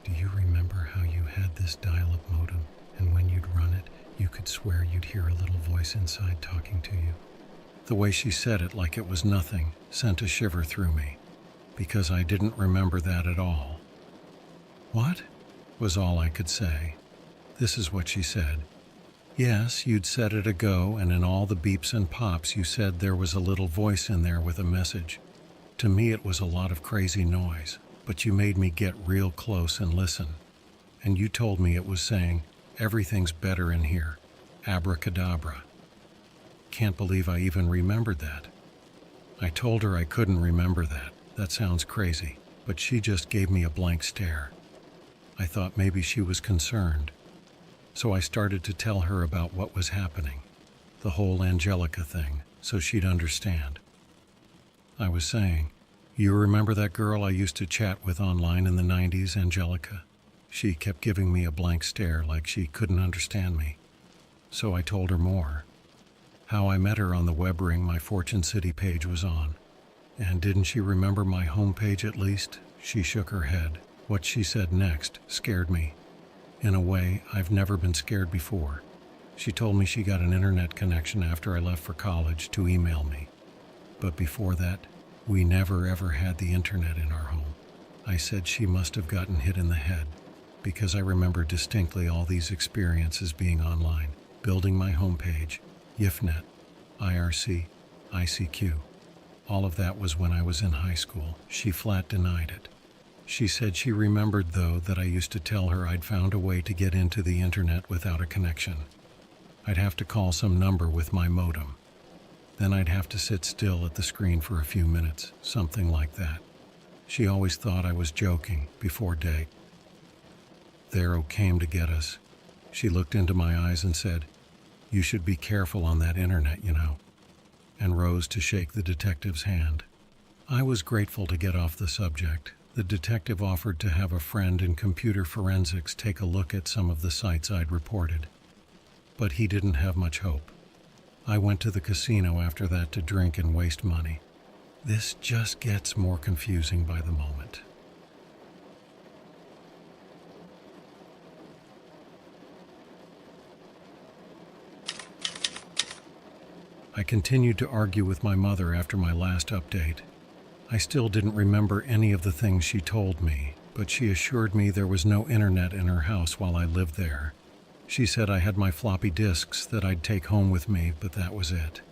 Do you remember how you had this dial-up modem, and when you'd run it, you could swear you'd hear a little voice inside talking to you? The way she said it like it was nothing sent a shiver through me, because I didn't remember that at all. "What?" was all I could say. This is what she said. "Yes, you'd said it ago, and in all the beeps and pops you said there was a little voice in there with a message. To me it was a lot of crazy noise, but you made me get real close and listen. And you told me it was saying, 'Everything's better in here. Abracadabra.' Can't believe I even remembered that." I told her I couldn't remember that. That sounds crazy, but she just gave me a blank stare. I thought maybe she was concerned. So I started to tell her about what was happening, the whole Angelica thing, so she'd understand. I was saying, "You remember that girl I used to chat with online in the 90s, Angelica?" She kept giving me a blank stare like she couldn't understand me. So I told her more. How I met her on the web ring my Fortune City page was on. And didn't she remember my homepage at least? She shook her head. What she said next scared me. In a way, I've never been scared before. She told me she got an internet connection after I left for college to email me. But before that, we never ever had the internet in our home. I said she must have gotten hit in the head, because I remember distinctly all these experiences being online, building my homepage, YIFNet, IRC, ICQ. All of that was when I was in high school. She flat denied it. She said she remembered, though, that I used to tell her I'd found a way to get into the internet without a connection. I'd have to call some number with my modem. Then I'd have to sit still at the screen for a few minutes, something like that. She always thought I was joking before day. Thero came to get us. She looked into my eyes and said, "You should be careful on that internet, you know," and rose to shake the detective's hand. I was grateful to get off the subject. The detective offered to have a friend in computer forensics take a look at some of the sites I'd reported. But he didn't have much hope. I went to the casino after that to drink and waste money. This just gets more confusing by the moment. I continued to argue with my mother after my last update. I still didn't remember any of the things she told me, but she assured me there was no internet in her house while I lived there. She said I had my floppy disks that I'd take home with me, but that was it.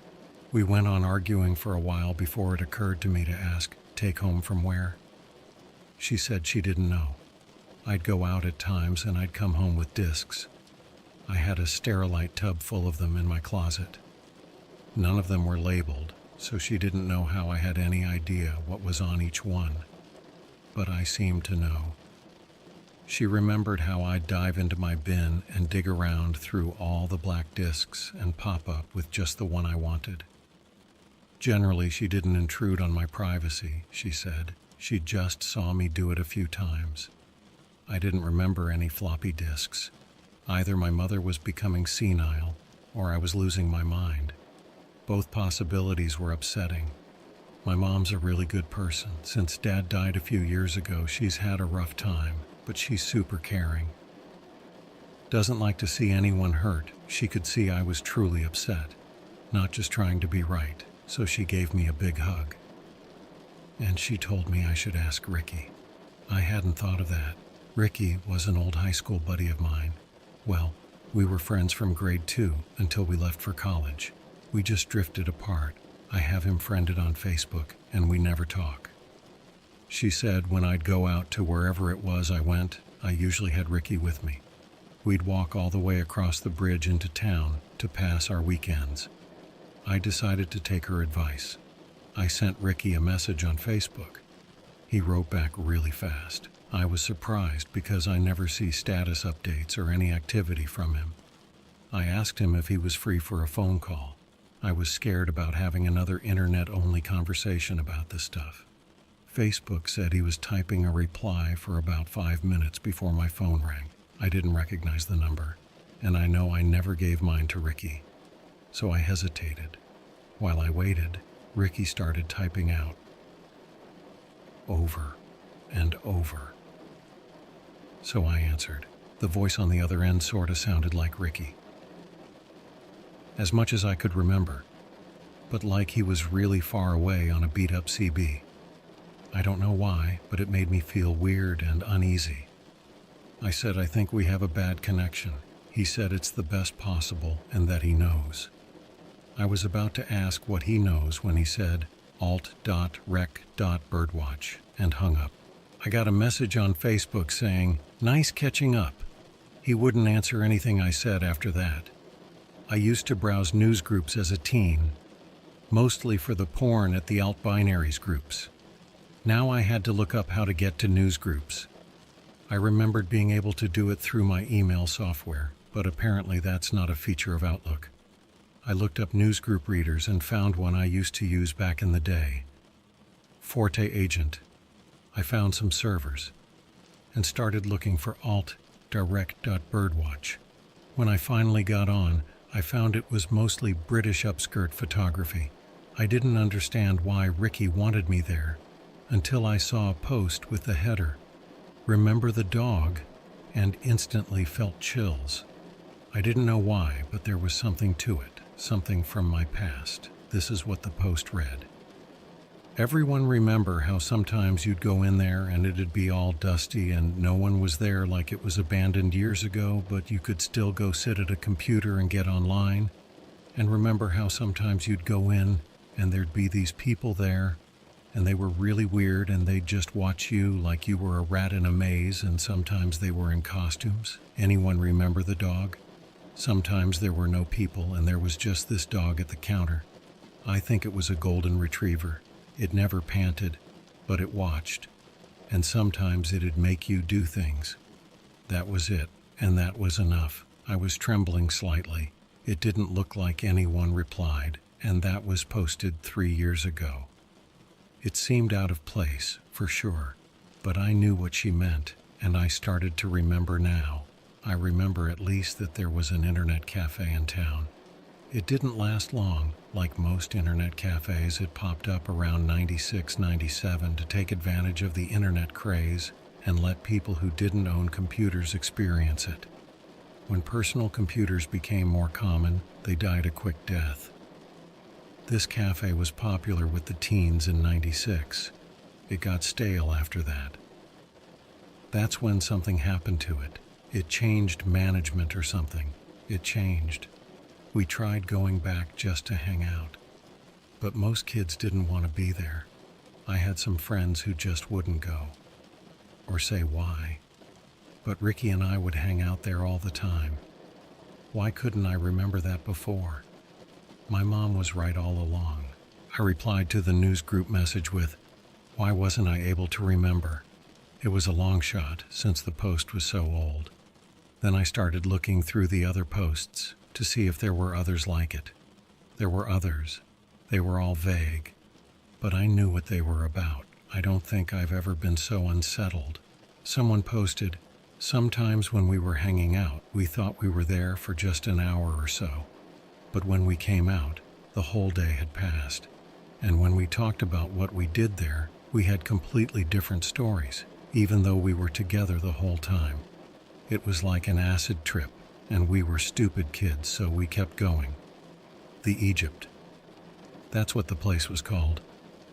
We went on arguing for a while before it occurred to me to ask, "Take home from where?" She said she didn't know. I'd go out at times and I'd come home with disks. I had a Sterilite tub full of them in my closet. None of them were labeled, so she didn't know how I had any idea what was on each one. But I seemed to know. She remembered how I'd dive into my bin and dig around through all the black discs and pop up with just the one I wanted. Generally, she didn't intrude on my privacy, she said. She just saw me do it a few times. I didn't remember any floppy disks. Either my mother was becoming senile, or I was losing my mind. Both possibilities were upsetting. My mom's a really good person. Since Dad died a few years ago, she's had a rough time, but she's super caring. Doesn't like to see anyone hurt. She could see I was truly upset, not just trying to be right, so she gave me a big hug. And she told me I should ask Ricky. I hadn't thought of that. Ricky was an old high school buddy of mine. Well, we were friends from grade 2 until we left for college. We just drifted apart. I have him friended on Facebook, and we never talk. She said when I'd go out to wherever it was I went, I usually had Ricky with me. We'd walk all the way across the bridge into town to pass our weekends. I decided to take her advice. I sent Ricky a message on Facebook. He wrote back really fast. I was surprised because I never see status updates or any activity from him. I asked him if he was free for a phone call. I was scared about having another internet-only conversation about this stuff. Facebook said he was typing a reply for about 5 minutes before my phone rang. I didn't recognize the number, and I know I never gave mine to Ricky. So I hesitated. While I waited, Ricky started typing out. Over and over. So I answered. The voice on the other end sorta sounded like Ricky. As much as I could remember, but like he was really far away on a beat-up CB. I don't know why, but it made me feel weird and uneasy. I said I think we have a bad connection. He said it's the best possible and that he knows. I was about to ask what he knows when he said alt.rec.birdwatch and hung up. I got a message on Facebook saying, "Nice catching up." He wouldn't answer anything I said after that. I used to browse news groups as a teen, mostly for the porn at the alt-binaries groups. Now I had to look up how to get to news groups. I remembered being able to do it through my email software, but apparently that's not a feature of Outlook. I looked up newsgroup readers and found one I used to use back in the day. Forte Agent. I found some servers and started looking for alt.rec.birdwatch. When I finally got on, I found it was mostly British upskirt photography. I didn't understand why Ricky wanted me there until I saw a post with the header, "Remember the dog," and instantly felt chills. I didn't know why, but there was something to it. Something from my past. This is what the post read. Everyone remember how sometimes you'd go in there and it'd be all dusty and no one was there, like it was abandoned years ago, but you could still go sit at a computer and get online? And remember how sometimes you'd go in and there'd be these people there and they were really weird and they'd just watch you like you were a rat in a maze, and sometimes they were in costumes? Anyone remember the dog? Sometimes there were no people and there was just this dog at the counter. I think it was a golden retriever. It never panted, but it watched. And sometimes it'd make you do things. That was it, and that was enough. I was trembling slightly. It didn't look like anyone replied, and that was posted 3 years ago. It seemed out of place, for sure, but I knew what she meant, and I started to remember now. I remember at least that there was an internet cafe in town. It didn't last long. Like most internet cafes, it popped up around 96, 97 to take advantage of the internet craze and let people who didn't own computers experience it. When personal computers became more common, they died a quick death. This cafe was popular with the teens in 96. It got stale after that. That's when something happened to it. It changed management or something. It changed. We tried going back just to hang out. But most kids didn't want to be there. I had some friends who just wouldn't go. Or say why. But Ricky and I would hang out there all the time. Why couldn't I remember that before? My mom was right all along. I replied to the news group message with, "Why wasn't I able to remember?" It was a long shot since the post was so old. Then I started looking through the other posts to see if there were others like it. There were others. They were all vague, but I knew what they were about. I don't think I've ever been so unsettled. Someone posted, "Sometimes when we were hanging out, we thought we were there for just an hour or so. But when we came out, the whole day had passed. And when we talked about what we did there, we had completely different stories, even though we were together the whole time. It was like an acid trip, and we were stupid kids, so we kept going." The Egypt. That's what the place was called.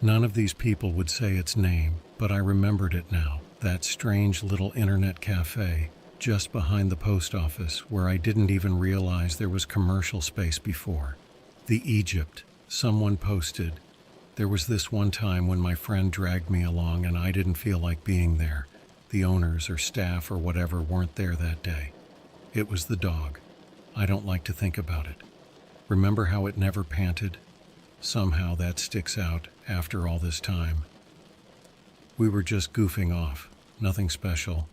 None of these people would say its name, but I remembered it now. That strange little internet cafe just behind the post office where I didn't even realize there was commercial space before. The Egypt. Someone posted, "There was this one time when my friend dragged me along and I didn't feel like being there. The owners or staff or whatever weren't there that day. It was the dog. I don't like to think about it. Remember how it never panted? Somehow that sticks out after all this time." We were just goofing off, nothing special.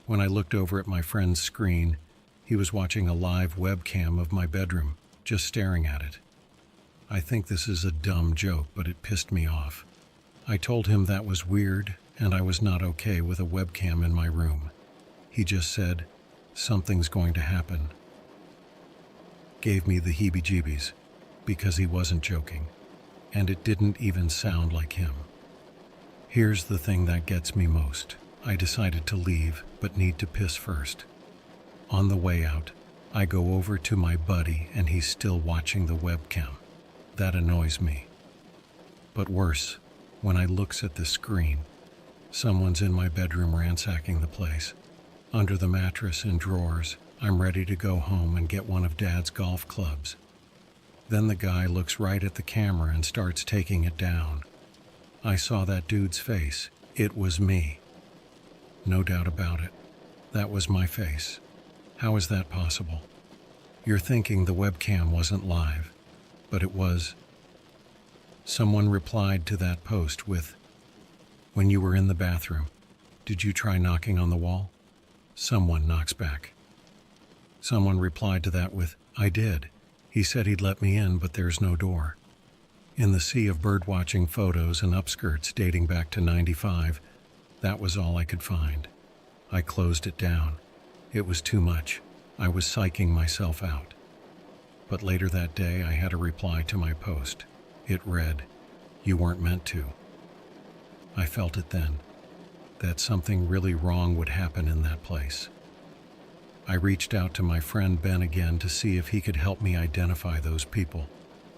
When I looked over at my friend's screen, he was watching a live webcam of my bedroom, just staring at it. I think this is a dumb joke, but it pissed me off. I told him that was weird and I was not okay with a webcam in my room. He just said, "Something's going to happen." Gave me the heebie-jeebies because he wasn't joking, and it didn't even sound like him. Here's the thing that gets me most. I decided to leave, but need to piss first. On the way out, I go over to my buddy and he's still watching the webcam. That annoys me. But worse, when I looks at the screen, someone's in my bedroom ransacking the place. Under the mattress and drawers, I'm ready to go home and get one of Dad's golf clubs. Then the guy looks right at the camera and starts taking it down. I saw that dude's face. It was me. No doubt about it. That was my face. How is that possible? You're thinking the webcam wasn't live, but it was. Someone replied to that post with, "When you were in the bathroom, did you try knocking on the wall?" Someone knocks back. Someone replied to that with, "I did. He said he'd let me in, but there's no door." In the sea of birdwatching photos and upskirts dating back to '95, that was all I could find. I closed it down. It was too much. I was psyching myself out. But later that day, I had a reply to my post. It read, "You weren't meant to." I felt it then, that something really wrong would happen in that place. I reached out to my friend Ben again to see if he could help me identify those people,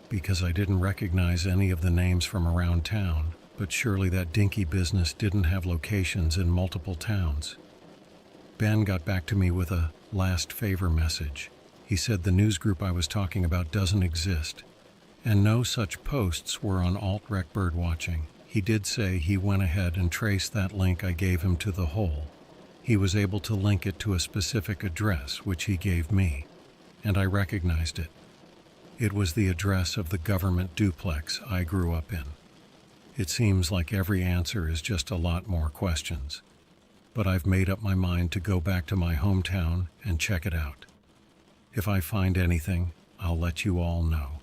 because I didn't recognize any of the names from around town, but surely that dinky business didn't have locations in multiple towns. Ben got back to me with a last favor message. He said the news group I was talking about doesn't exist, and no such posts were on alt-rec birdwatching. He did say he went ahead and traced that link I gave him to the hole. He was able to link it to a specific address, which he gave me, and I recognized it. It was the address of the government duplex I grew up in. It seems like every answer is just a lot more questions, but I've made up my mind to go back to my hometown and check it out. If I find anything, I'll let you all know.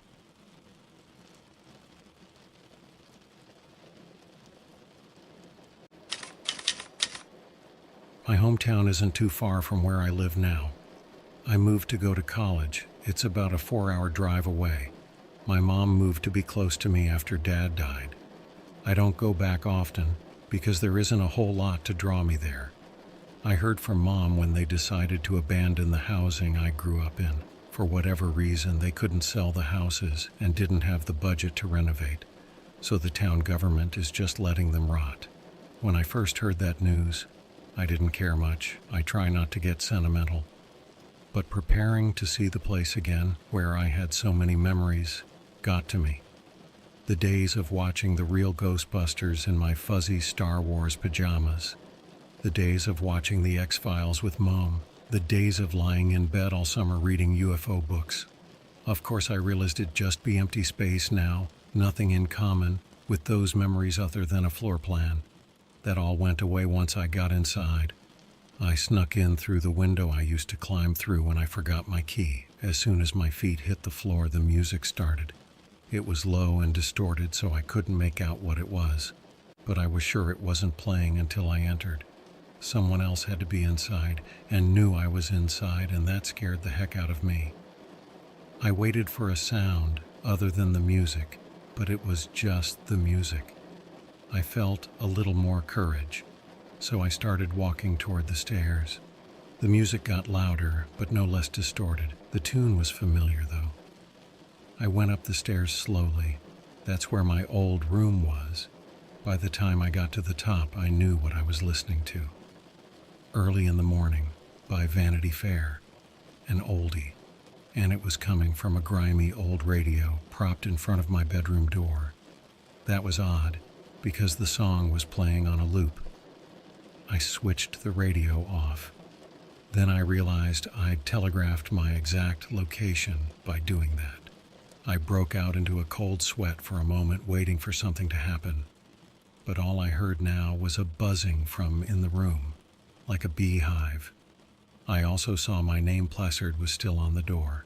My hometown isn't too far from where I live now. I moved to go to college. It's about a 4-hour drive away. My mom moved to be close to me after Dad died. I don't go back often because there isn't a whole lot to draw me there. I heard from Mom when they decided to abandon the housing I grew up in. For whatever reason, they couldn't sell the houses and didn't have the budget to renovate, so the town government is just letting them rot. When I first heard that news, I didn't care much. I try not to get sentimental. But preparing to see the place again, where I had so many memories, got to me. The days of watching the real Ghostbusters in my fuzzy Star Wars pajamas. The days of watching the X-Files with Mom. The days of lying in bed all summer reading UFO books. Of course, I realized it'd just be empty space now, nothing in common with those memories other than a floor plan. That all went away once I got inside. I snuck in through the window I used to climb through when I forgot my key. As soon as my feet hit the floor, the music started. It was low and distorted, so I couldn't make out what it was. But I was sure it wasn't playing until I entered. Someone else had to be inside and knew I was inside, and that scared the heck out of me. I waited for a sound other than the music, but it was just the music. I felt a little more courage, so I started walking toward the stairs. The music got louder, but no less distorted. The tune was familiar, though. I went up the stairs slowly. That's where my old room was. By the time I got to the top, I knew what I was listening to. Early in the Morning by Vanity Fair, an oldie, and it was coming from a grimy old radio propped in front of my bedroom door. That was odd, because the song was playing on a loop. I switched the radio off. Then I realized I'd telegraphed my exact location by doing that. I broke out into a cold sweat for a moment, waiting for something to happen. but all I heard now was a buzzing from in the room, like a beehive. I also saw my name placard was still on the door.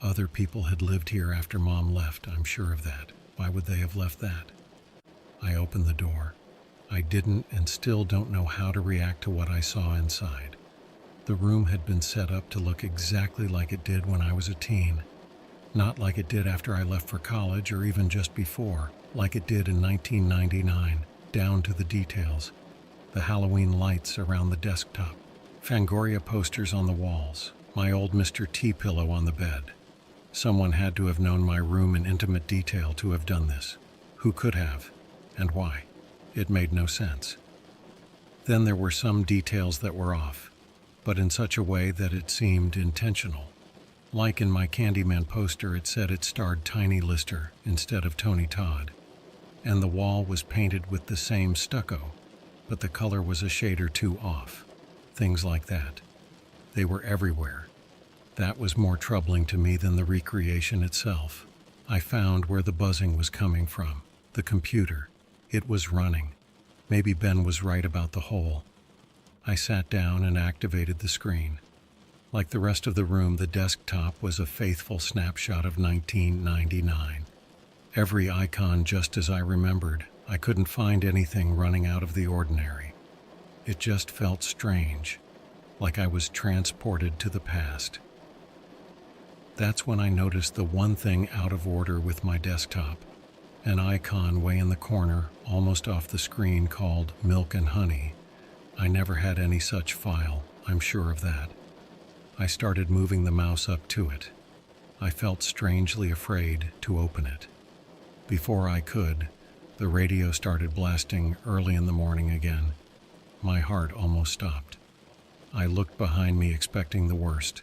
Other people had lived here after Mom left, I'm sure of that. Why would they have left that? I opened the door. I didn't and still don't know how to react to what I saw inside. The room had been set up to look exactly like it did when I was a teen. Not like it did after I left for college or even just before, like it did in 1999, down to the details. The Halloween lights around the desktop, Fangoria posters on the walls, my old Mr. T pillow on the bed. Someone had to have known my room in intimate detail to have done this. Who could have? And why? It made no sense. Then there were some details that were off, but in such a way that it seemed intentional. Like in my Candyman poster, it said it starred Tiny Lister instead of Tony Todd. And the wall was painted with the same stucco, but the color was a shade or two off. Things like that. They were everywhere. That was more troubling to me than the recreation itself. I found where the buzzing was coming from. The computer. It was running. Maybe Ben was right about the hole. I sat down and activated the screen. Like the rest of the room, the desktop was a faithful snapshot of 1999. Every icon just as I remembered. I couldn't find anything running out of the ordinary. It just felt strange, like I was transported to the past. That's when I noticed the one thing out of order with my desktop. An icon way in the corner, almost off the screen, called Milk and Honey. I never had any such file, I'm sure of that. I started moving the mouse up to it. I felt strangely afraid to open it. Before I could, the radio started blasting early in the morning again. My heart almost stopped. I looked behind me expecting the worst.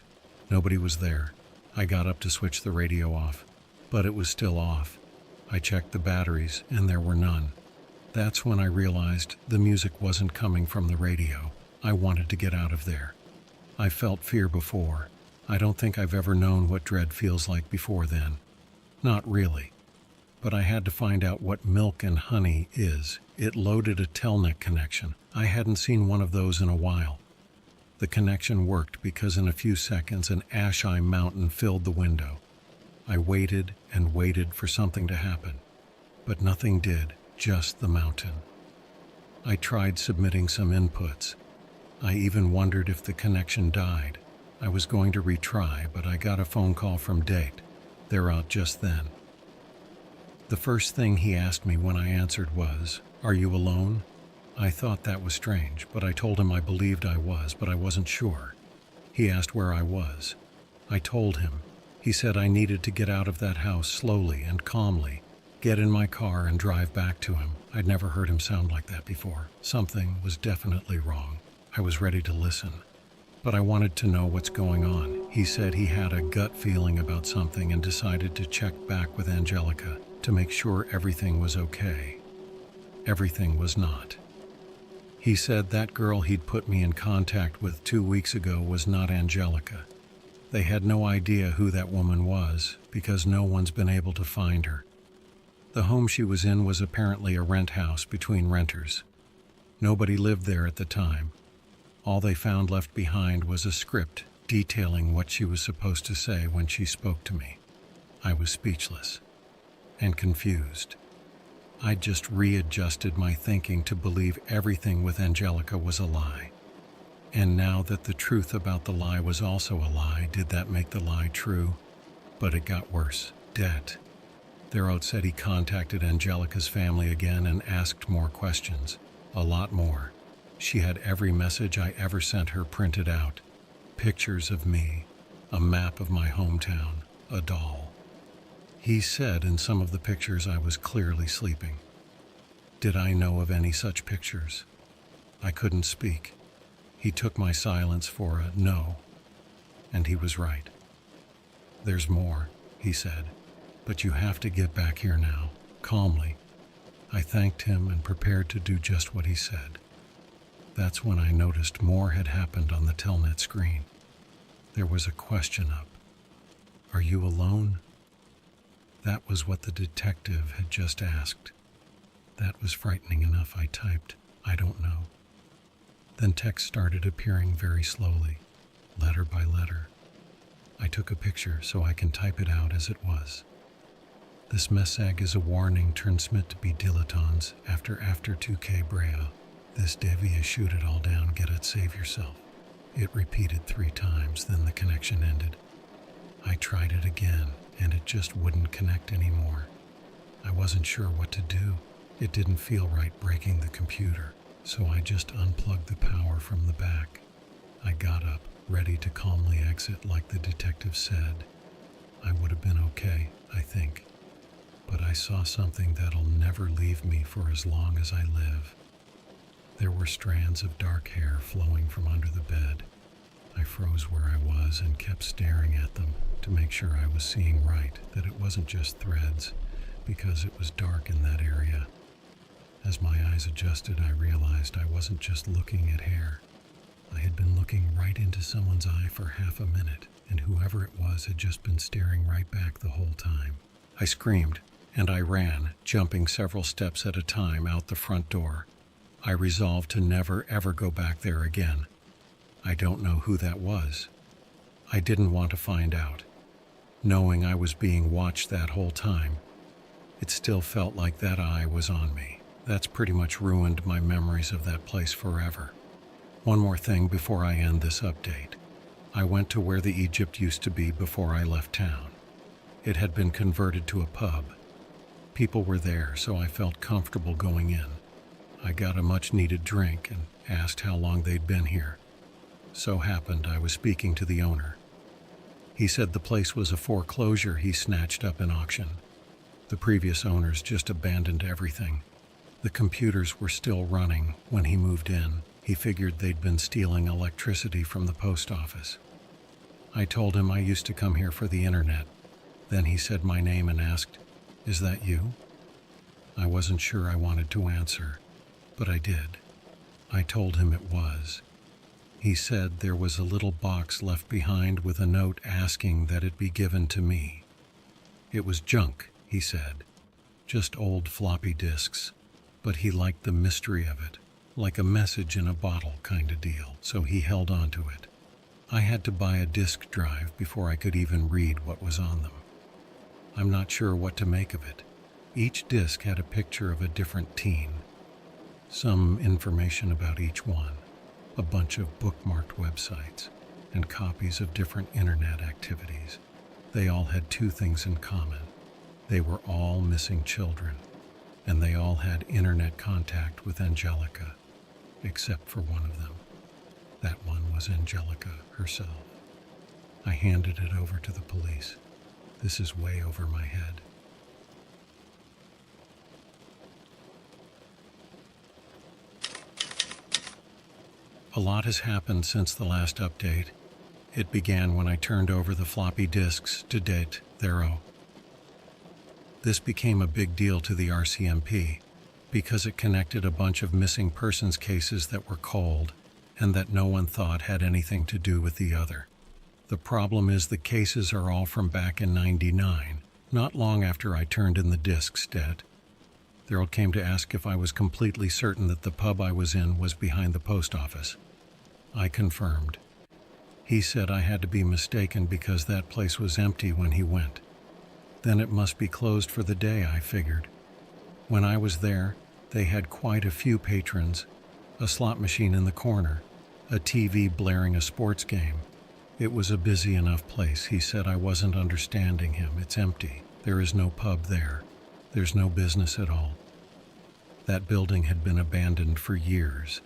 Nobody was there. I got up to switch the radio off, but it was still off. I checked the batteries, and there were none. That's when I realized the music wasn't coming from the radio. I wanted to get out of there. I felt fear before. I don't think I've ever known what dread feels like before then. Not really. But I had to find out what Milk and Honey is. It loaded a Telnet connection. I hadn't seen one of those in a while. The connection worked because in a few seconds an ash-eye mountain filled the window. I waited and waited for something to happen, but nothing did, just the mountain. I tried submitting some inputs. I even wondered if the connection died. I was going to retry, but I got a phone call from Date. They're out just then. The first thing he asked me when I answered was, "Are you alone?" I thought that was strange, but I told him I believed I was, but I wasn't sure. He asked where I was. I told him. He said I needed to get out of that house slowly and calmly, get in my car and drive back to him. I'd never heard him sound like that before. Something was definitely wrong. I was ready to listen, but I wanted to know what's going on. He said he had a gut feeling about something and decided to check back with Angelica to make sure everything was okay. Everything was not. He said that girl he'd put me in contact with 2 weeks ago was not Angelica. They had no idea who that woman was because no one's been able to find her. The home she was in was apparently a rent house between renters. Nobody lived there at the time. All they found left behind was a script detailing what she was supposed to say when she spoke to me. I was speechless and confused. I'd just readjusted my thinking to believe everything with Angelica was a lie. And now that the truth about the lie was also a lie, did that make the lie true? But it got worse. Det. Therout said he contacted Angelica's family again and asked more questions. A lot more. She had every message I ever sent her printed out. Pictures of me, a map of my hometown, a doll. He said in some of the pictures I was clearly sleeping. Did I know of any such pictures? I couldn't speak. He took my silence for a no, and he was right. "There's more," he said, "but you have to get back here now, calmly." I thanked him and prepared to do just what he said. That's when I noticed more had happened on the Telnet screen. There was a question up. "Are you alone?" That was what the detective had just asked. That was frightening enough. I typed, "I don't know." Then text started appearing very slowly, letter by letter. I took a picture so I can type it out as it was. "This message is a warning transmit to be dilettants after 2K Brea. This devia shoot it all down, get it, save yourself." It repeated 3 times, then the connection ended. I tried it again, and it just wouldn't connect anymore. I wasn't sure what to do. It didn't feel right breaking the computer, so I just unplugged the power from the back. I got up, ready to calmly exit like the detective said. I would have been okay, I think. But I saw something that'll never leave me for as long as I live. There were strands of dark hair flowing from under the bed. I froze where I was and kept staring at them to make sure I was seeing right, that it wasn't just threads, because it was dark in that area. As my eyes adjusted, I realized I wasn't just looking at hair. I had been looking right into someone's eye for half a minute, and whoever it was had just been staring right back the whole time. I screamed, and I ran, jumping several steps at a time out the front door. I resolved to never ever go back there again. I don't know who that was. I didn't want to find out. Knowing I was being watched that whole time, it still felt like that eye was on me. That's pretty much ruined my memories of that place forever. One more thing before I end this update. I went to where the Egypt used to be before I left town. It had been converted to a pub. People were there, so I felt comfortable going in. I got a much-needed drink and asked how long they'd been here. So happened I was speaking to the owner. He said the place was a foreclosure he snatched up in auction. The previous owners just abandoned everything. The computers were still running when he moved in. He figured they'd been stealing electricity from the post office. I told him I used to come here for the internet. Then he said my name and asked, "Is that you?" I wasn't sure I wanted to answer, but I did. I told him it was. He said there was a little box left behind with a note asking that it be given to me. It was junk, he said, just old floppy disks, but he liked the mystery of it, like a message in a bottle kind of deal, so he held on to it. I had to buy a disk drive before I could even read what was on them. I'm not sure what to make of it. Each disk had a picture of a different teen. Some information about each one, a bunch of bookmarked websites, and copies of different internet activities. They all had 2 things in common. They were all missing children, and they all had internet contact with Angelica, except for one of them. That one was Angelica herself. I handed it over to the police. This is way over my head. A lot has happened since the last update. It began when I turned over the floppy disks to Det Thero. This became a big deal to the RCMP because it connected a bunch of missing persons cases that were cold and that no one thought had anything to do with the other. The problem is the cases are all from back in '99, not long after I turned in the disks, Det. Thero came to ask if I was completely certain that the pub I was in was behind the post office. I confirmed. He said I had to be mistaken because that place was empty when he went. Then it must be closed for the day, I figured. When I was there, they had quite a few patrons, a slot machine in the corner, a TV blaring a sports game. It was a busy enough place. He said I wasn't understanding him. It's empty. There is no pub there. There's no business at all. That building had been abandoned for years.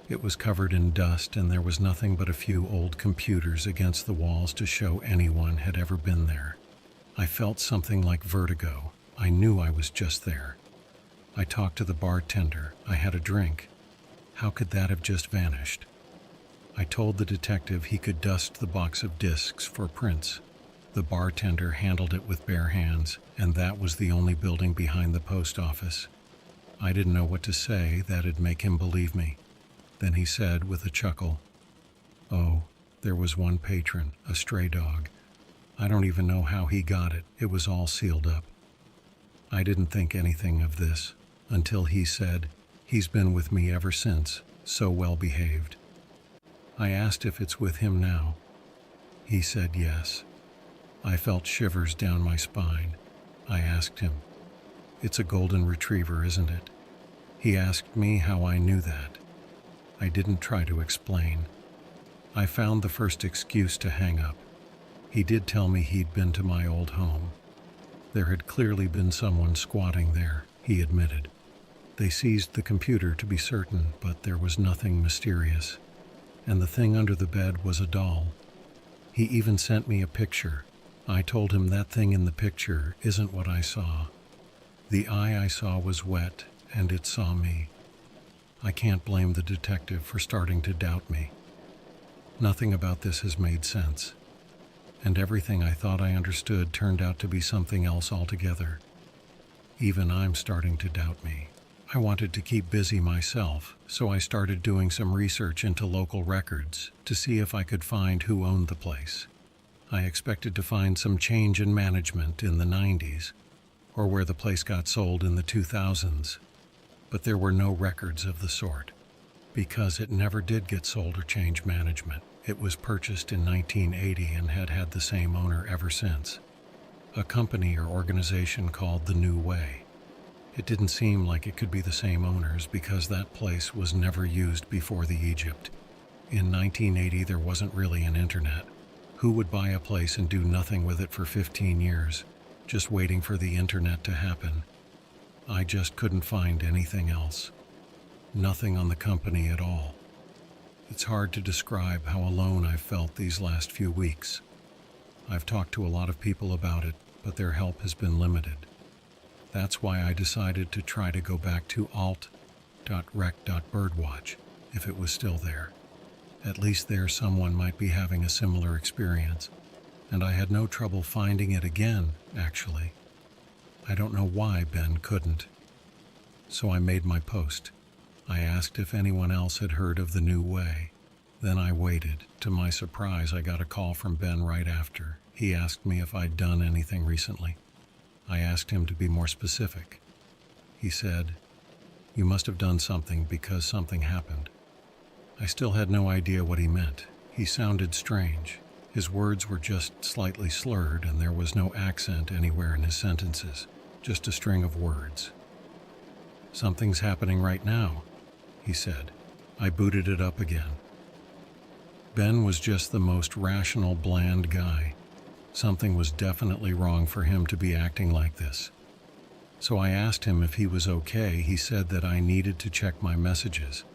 It was covered in dust, and there was nothing but a few old computers against the walls to show anyone had ever been there. I felt something like vertigo. I knew I was just there. I talked to the bartender. I had a drink. How could that have just vanished? I told the detective he could dust the box of discs for prints. The bartender handled it with bare hands, and that was the only building behind the post office. I didn't know what to say that'd make him believe me. Then he said with a chuckle, "Oh, there was one patron, a stray dog. I don't even know how he got it. It was all sealed up." I didn't think anything of this. until he said he's been with me ever since, so well behaved. I asked if it's with him now. He said yes. I felt shivers down my spine. I asked him, "It's a golden retriever, isn't it?" He asked me how I knew that. I didn't try to explain. I found the first excuse to hang up. He did tell me he'd been to my old home. There had clearly been someone squatting there, he admitted. They seized the computer to be certain, but there was nothing mysterious. And the thing under the bed was a doll. He even sent me a picture. I told him that thing in the picture isn't what I saw. The eye I saw was wet, and it saw me. I can't blame the detective for starting to doubt me. Nothing about this has made sense, and everything I thought I understood turned out to be something else altogether. Even I'm starting to doubt me. I wanted to keep busy myself, so I started doing some research into local records to see if I could find who owned the place. I expected to find some change in management in the 90s, or where the place got sold in the 2000s, but there were no records of the sort. Because it never did get sold or change management. It was purchased in 1980 and had had the same owner ever since. A company or organization called The New Way. It didn't seem like it could be the same owners because that place was never used before the Egypt. In 1980 there wasn't really an internet. Who would buy a place and do nothing with it for 15 years, just waiting for the internet to happen? I just couldn't find anything else. Nothing on the company at all. It's hard to describe how alone I've felt these last few weeks. I've talked to a lot of people about it, but their help has been limited. That's why I decided to try to go back to alt.rec.birdwatch, if it was still there. At least there someone might be having a similar experience, and I had no trouble finding it again, actually. I don't know why Ben couldn't. So I made my post. I asked if anyone else had heard of The New Way. Then I waited. To my surprise, I got a call from Ben right after. He asked me if I'd done anything recently. I asked him to be more specific. He said, "You must have done something because something happened." I still had no idea what he meant. He sounded strange. His words were just slightly slurred, and there was no accent anywhere in his sentences, just a string of words. "Something's happening right now," he said. I booted it up again. Ben was just the most rational, bland guy. Something was definitely wrong for him to be acting like this. So I asked him if he was okay. He said that I needed to check my messages.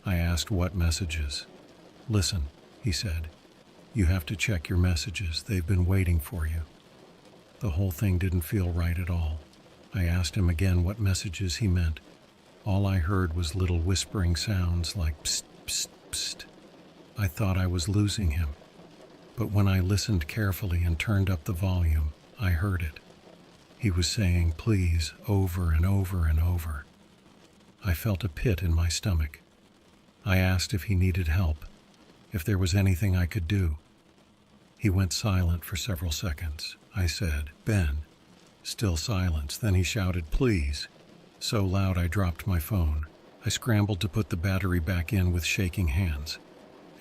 I asked what messages. "Listen," he said. "You have to check your messages. They've been waiting for you." The whole thing didn't feel right at all. I asked him again what messages he meant. All I heard was little whispering sounds like psst, psst, psst. I thought I was losing him. But when I listened carefully and turned up the volume, I heard it. He was saying please over and over and over. I felt a pit in my stomach. I asked if he needed help, if there was anything I could do. He went silent for several seconds. I said, "Ben." Still silence. Then he shouted, "Please." So loud I dropped my phone. I scrambled to put the battery back in with shaking hands.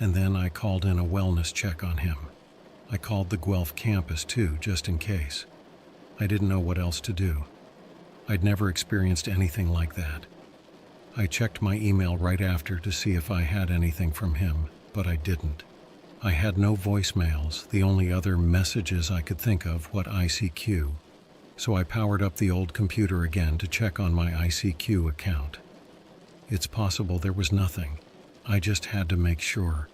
And then I called in a wellness check on him. I called the Guelph campus too, just in case. I didn't know what else to do. I'd never experienced anything like that. I checked my email right after to see if I had anything from him, but I didn't. I had no voicemails, the only other messages I could think of what ICQ. So I powered up the old computer again to check on my ICQ account. It's possible there was nothing. I just had to make sure.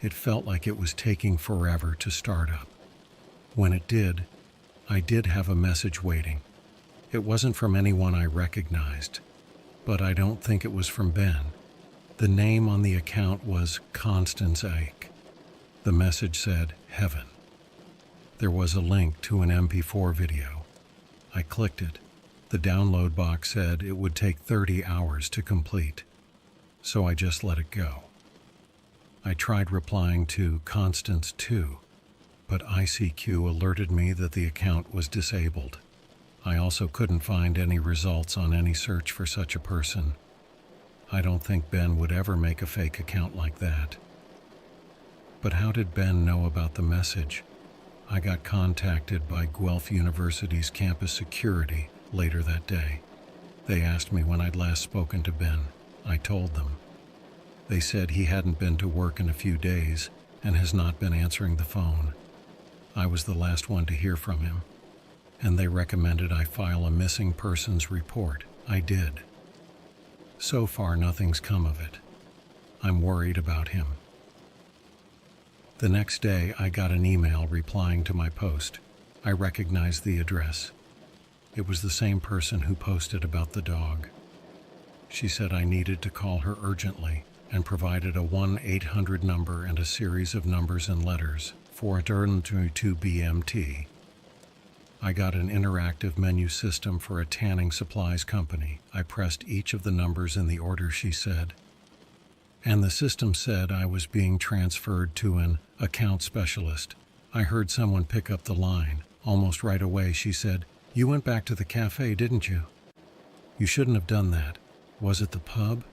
It felt like it was taking forever to start up. When it did, I did have a message waiting. It wasn't from anyone I recognized, but I don't think it was from Ben. The name on the account was Constance Ake. The message said, "Heaven." There was a link to an MP4 video. I clicked it. The download box said it would take 30 hours to complete, so I just let it go. I tried replying to Constance too, but ICQ alerted me that the account was disabled. I also couldn't find any results on any search for such a person. I don't think Ben would ever make a fake account like that. But how did Ben know about the message? I got contacted by Guelph University's campus security later that day. They asked me when I'd last spoken to Ben. I told them. They said he hadn't been to work in a few days and has not been answering the phone. I was the last one to hear from him, and they recommended I file a missing persons report. I did. So far, nothing's come of it. I'm worried about him. The next day, I got an email replying to my post. I recognized the address. It was the same person who posted about the dog. She said I needed to call her urgently and provided a 1-800 number and a series of numbers and letters for it to BMT. I got an interactive menu system for a tanning supplies company. I pressed each of the numbers in the order she said, and the system said I was being transferred to an account specialist. I heard someone pick up the line. Almost right away she said, "You went back to the cafe, didn't you? You shouldn't have done that. Was it the pub?"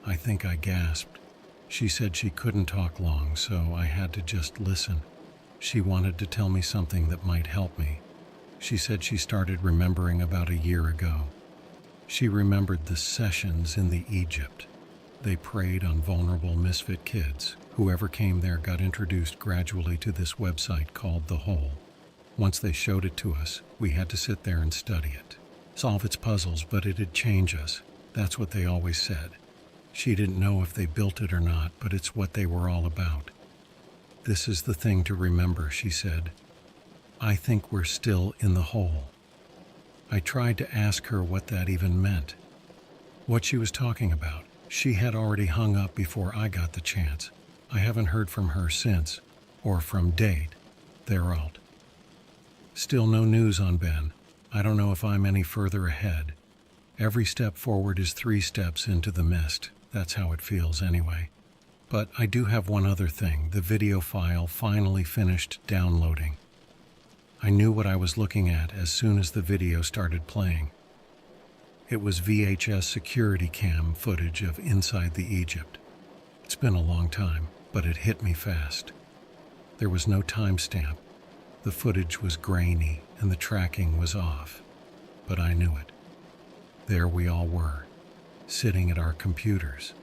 I think I gasped. She said she couldn't talk long, so I had to just listen. She wanted to tell me something that might help me. She said she started remembering about a year ago. She remembered the sessions in the Egypt. They preyed on vulnerable misfit kids. Whoever came there got introduced gradually to this website called The Hole. Once they showed it to us, we had to sit there and study it, solve its puzzles, but it'd change us. That's what they always said. She didn't know if they built it or not, but it's what they were all about. This is the thing to remember, she said. I think we're still in the hole. I tried to ask her what that even meant, what she was talking about. She had already hung up before I got the chance. I haven't heard from her since, or from Dade. They're out. Still no news on Ben. I don't know if I'm any further ahead. Every step forward is 3 steps into the mist. That's how it feels anyway. But I do have one other thing. The video file finally finished downloading. I knew what I was looking at as soon as the video started playing. It was VHS security cam footage of inside the Egypt. It's been a long time, but it hit me fast. There was no timestamp. The footage was grainy and the tracking was off, but I knew it. There we all were, sitting at our computers,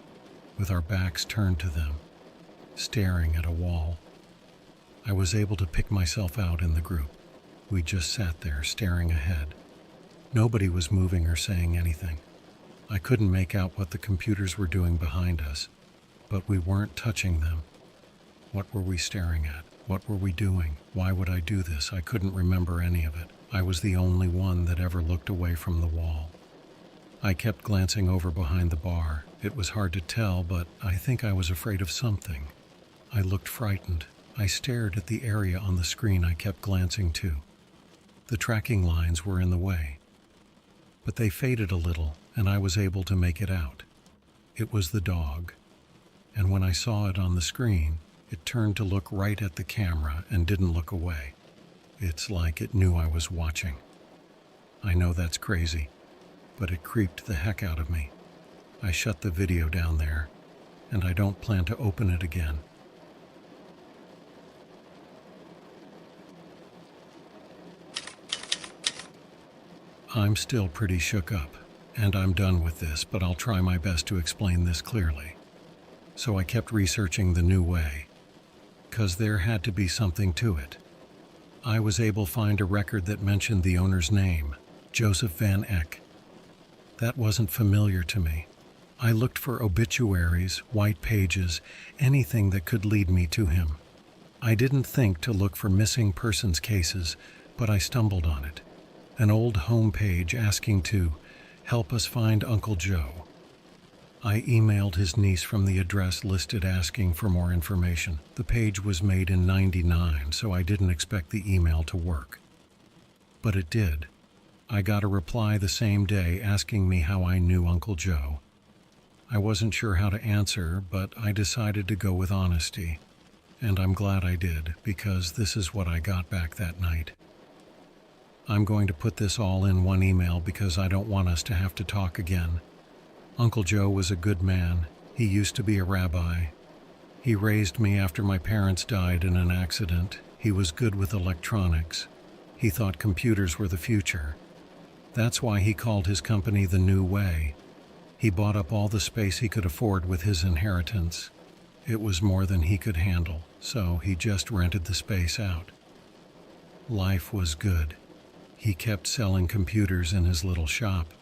with our backs turned to them, staring at a wall. I was able to pick myself out in the group. We just sat there, staring ahead. Nobody was moving or saying anything. I couldn't make out what the computers were doing behind us, but we weren't touching them. What were we staring at? What were we doing? Why would I do this? I couldn't remember any of it. I was the only one that ever looked away from the wall. I kept glancing over behind the bar. It was hard to tell, but I think I was afraid of something. I looked frightened. I stared at the area on the screen I kept glancing to. The tracking lines were in the way, but they faded a little, and I was able to make it out. It was the dog, and when I saw it on the screen, it turned to look right at the camera and didn't look away. It's like it knew I was watching. I know that's crazy, but it creeped the heck out of me. I shut the video down there, and I don't plan to open it again. I'm still pretty shook up, and I'm done with this, but I'll try my best to explain this clearly. So I kept researching the new way, 'cause there had to be something to it. I was able to find a record that mentioned the owner's name, Joseph Van Eck. That wasn't familiar to me. I looked for obituaries, white pages, anything that could lead me to him. I didn't think to look for missing persons cases, but I stumbled on it. An old homepage asking to help us find Uncle Joe. I emailed his niece from the address listed asking for more information. The page was made in '99, so I didn't expect the email to work. But it did. I got a reply the same day asking me how I knew Uncle Joe. I wasn't sure how to answer, but I decided to go with honesty. And I'm glad I did, because this is what I got back that night. I'm going to put this all in one email because I don't want us to have to talk again. Uncle Joe was a good man. He used to be a rabbi. He raised me after my parents died in an accident. He was good with electronics. He thought computers were the future. That's why he called his company The New Way. He bought up all the space he could afford with his inheritance. It was more than he could handle, so he just rented the space out. Life was good. He kept selling computers in his little shop.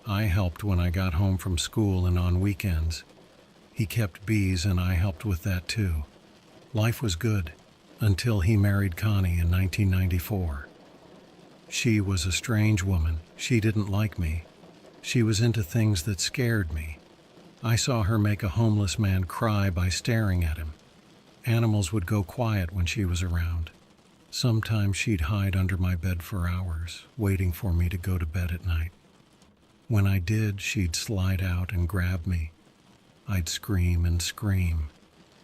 I helped when I got home from school and on weekends. He kept bees and I helped with that too. Life was good until he married Connie in 1994. She was a strange woman. She didn't like me. She was into things that scared me. I saw her make a homeless man cry by staring at him. Animals would go quiet when she was around. Sometimes she'd hide under my bed for hours, waiting for me to go to bed at night. When I did, she'd slide out and grab me. I'd scream and scream.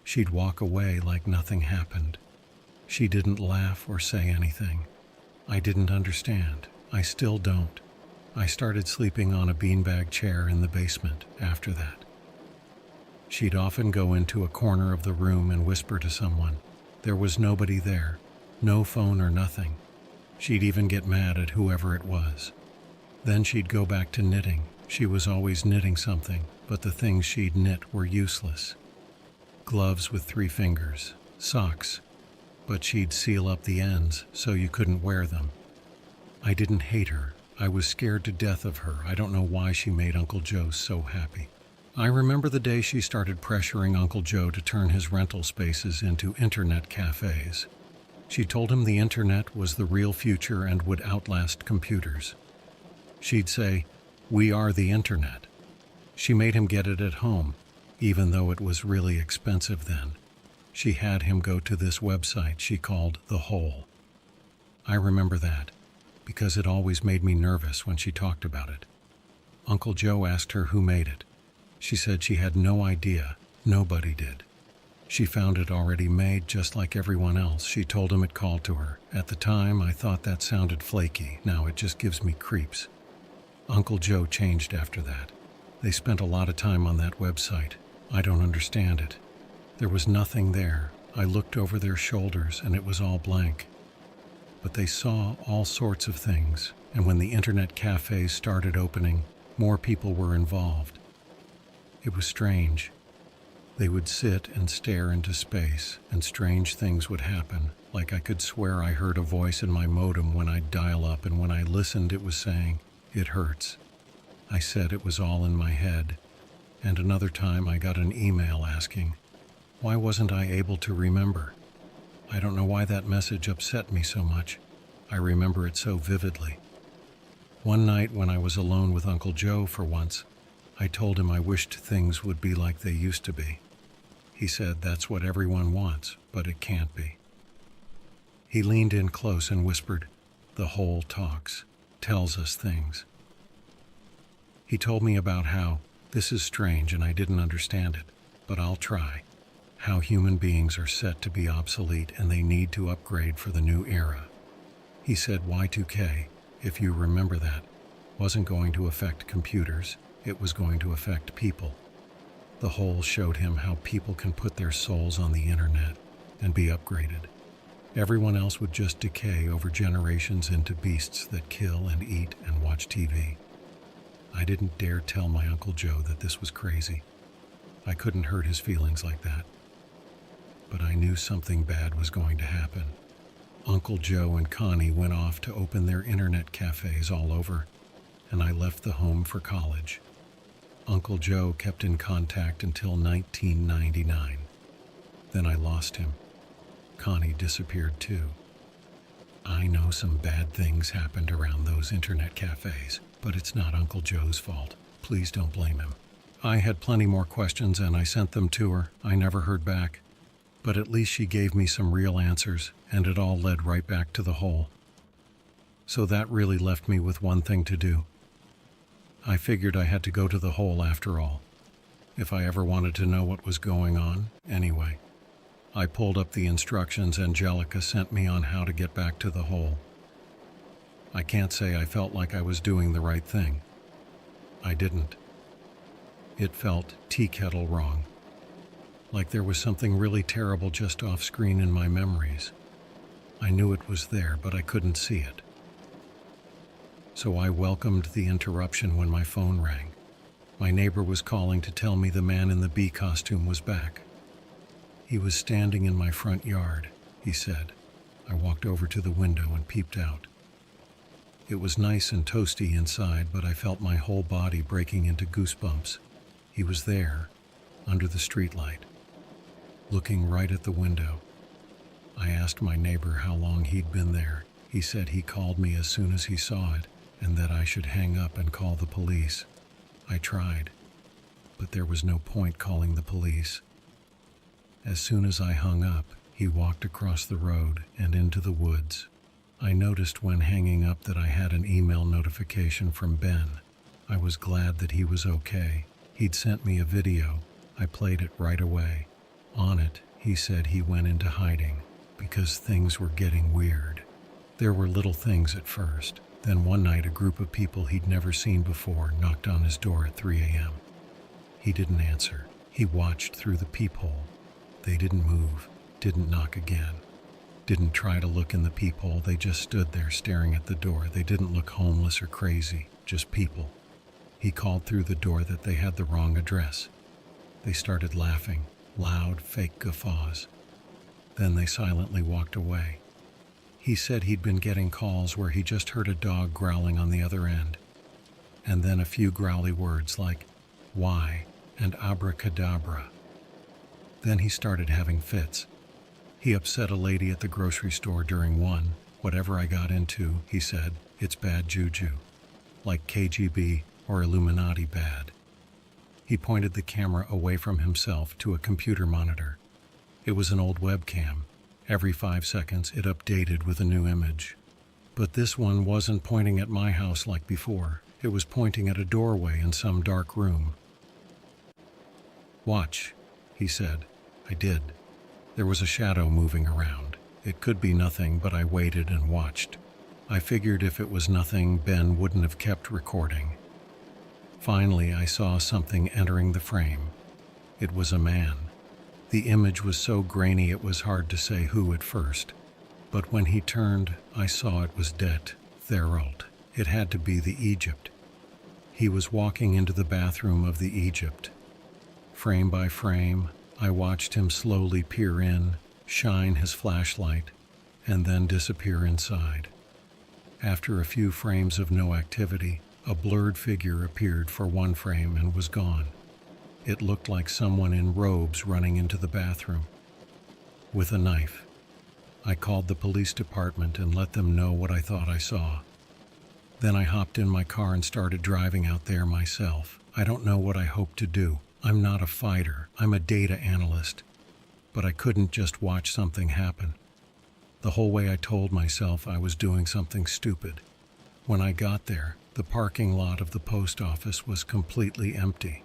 She'd walk away like nothing happened. She didn't laugh or say anything. I didn't understand. I still don't. I started sleeping on a beanbag chair in the basement after that. She'd often go into a corner of the room and whisper to someone. There was nobody there, no phone or nothing. She'd even get mad at whoever it was. Then she'd go back to knitting. She was always knitting something, but the things she'd knit were useless. Gloves with 3 fingers, socks, but she'd seal up the ends so you couldn't wear them. I didn't hate her. I was scared to death of her. I don't know why she made Uncle Joe so happy. I remember the day she started pressuring Uncle Joe to turn his rental spaces into internet cafes. She told him the internet was the real future and would outlast computers. She'd say, "We are the internet." She made him get it at home, even though it was really expensive then. She had him go to this website she called The Hole. I remember that, because it always made me nervous when she talked about it. Uncle Joe asked her who made it. She said she had no idea. Nobody did. She found it already made just like everyone else. She told him it called to her. At the time, I thought that sounded flaky. Now it just gives me creeps. Uncle Joe changed after that. They spent a lot of time on that website. I don't understand it. There was nothing there. I looked over their shoulders and it was all blank. But they saw all sorts of things, and when the internet cafes started opening, more people were involved. It was strange. They would sit and stare into space, and strange things would happen, like I could swear I heard a voice in my modem when I'd dial up, and when I listened it was saying, "It hurts." I said it was all in my head, and another time I got an email asking, why wasn't I able to remember? I don't know why that message upset me so much. I remember it so vividly. One night when I was alone with Uncle Joe for once, I told him I wished things would be like they used to be. He said that's what everyone wants, but it can't be. He leaned in close and whispered, "The Hole talks, tells us things." He told me about how, this is strange and I didn't understand it, but I'll try, how human beings are set to be obsolete and they need to upgrade for the new era. He said Y2K, if you remember that, wasn't going to affect computers, it was going to affect people. The Hole showed him how people can put their souls on the internet and be upgraded. Everyone else would just decay over generations into beasts that kill and eat and watch TV. I didn't dare tell my Uncle Joe that this was crazy. I couldn't hurt his feelings like that. But I knew something bad was going to happen. Uncle Joe and Connie went off to open their internet cafes all over, and I left the home for college. Uncle Joe kept in contact until 1999. Then I lost him. Connie disappeared too. I know some bad things happened around those internet cafes, but it's not Uncle Joe's fault. Please don't blame him. I had plenty more questions and I sent them to her. I never heard back. But at least she gave me some real answers, and it all led right back to The Hole. So that really left me with one thing to do. I figured I had to go to The Hole after all, if I ever wanted to know what was going on, anyway. I pulled up the instructions Angelica sent me on how to get back to The Hole. I can't say I felt like I was doing the right thing. I didn't. It felt tea kettle wrong. Like there was something really terrible just off screen in my memories. I knew it was there, but I couldn't see it. So I welcomed the interruption when my phone rang. My neighbor was calling to tell me the man in the bee costume was back. He was standing in my front yard, he said. I walked over to the window and peeped out. It was nice and toasty inside, but I felt my whole body breaking into goosebumps. He was there, under the streetlight, looking right at the window. I asked my neighbor how long he'd been there. He said he called me as soon as he saw it, and that I should hang up and call the police. I tried, but there was no point calling the police. As soon as I hung up, he walked across the road and into the woods. I noticed when hanging up that I had an email notification from Ben. I was glad that he was okay. He'd sent me a video. I played it right away. On it, he said he went into hiding because things were getting weird. There were little things at first. Then one night, a group of people he'd never seen before knocked on his door at 3 a.m. He didn't answer. He watched through the peephole. They didn't move, didn't knock again, didn't try to look in the peephole. They just stood there staring at the door. They didn't look homeless or crazy, just people. He called through the door that they had the wrong address. They started laughing, loud, fake guffaws. Then they silently walked away. He said he'd been getting calls where he just heard a dog growling on the other end, and then a few growly words like "why" and "abracadabra." Then he started having fits. He upset a lady at the grocery store during one. "Whatever I got into," he said, "it's bad juju. Like KGB or Illuminati bad." He pointed the camera away from himself to a computer monitor. It was an old webcam. Every 5 seconds it updated with a new image. But this one wasn't pointing at my house like before. It was pointing at a doorway in some dark room. "Watch," he said. I did. There was a shadow moving around. It could be nothing, but I waited and watched. I figured if it was nothing, Ben wouldn't have kept recording. Finally, I saw something entering the frame. It was a man. The image was so grainy it was hard to say who at first. But when he turned, I saw it was Det Therault. It had to be the Egypt. He was walking into the bathroom of the Egypt. Frame by frame, I watched him slowly peer in, shine his flashlight, and then disappear inside. After a few frames of no activity, a blurred figure appeared for one frame and was gone. It looked like someone in robes running into the bathroom with a knife. I called the police department and let them know what I thought I saw. Then I hopped in my car and started driving out there myself. I don't know what I hope to do. I'm not a fighter. I'm a data analyst. But I couldn't just watch something happen. The whole way I told myself I was doing something stupid. When I got there, the parking lot of the post office was completely empty.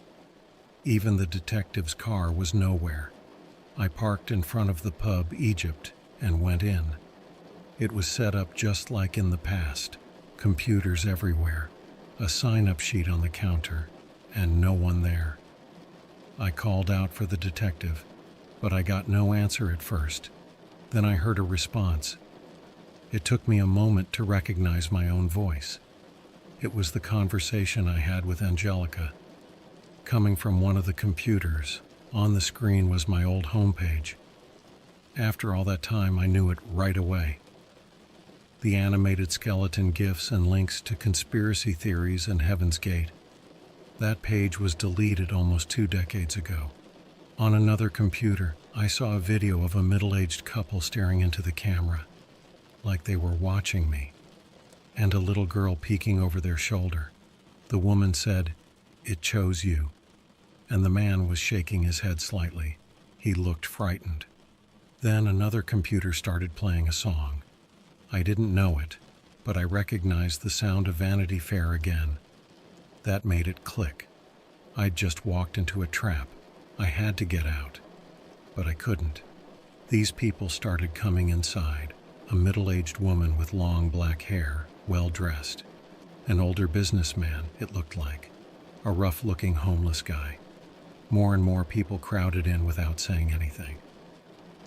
Even the detective's car was nowhere. I parked in front of the pub Egypt and went in. It was set up just like in the past. Computers everywhere, a sign-up sheet on the counter, and no one there. I called out for the detective, but I got no answer at first. Then I heard a response. It took me a moment to recognize my own voice. It was the conversation I had with Angelica. Coming from one of the computers, on the screen was my old homepage. After all that time, I knew it right away. The animated skeleton GIFs and links to conspiracy theories and Heaven's Gate. That page was deleted almost 2 decades ago. On another computer, I saw a video of a middle-aged couple staring into the camera, like they were watching me, and a little girl peeking over their shoulder. The woman said, "It chose you," and the man was shaking his head slightly. He looked frightened. Then another computer started playing a song. I didn't know it, but I recognized the sound of Vanity Fair again. That made it click. I'd just walked into a trap. I had to get out, but I couldn't. These people started coming inside. A middle-aged woman with long black hair, well-dressed. An older businessman, it looked like. A rough-looking homeless guy. More and more people crowded in without saying anything.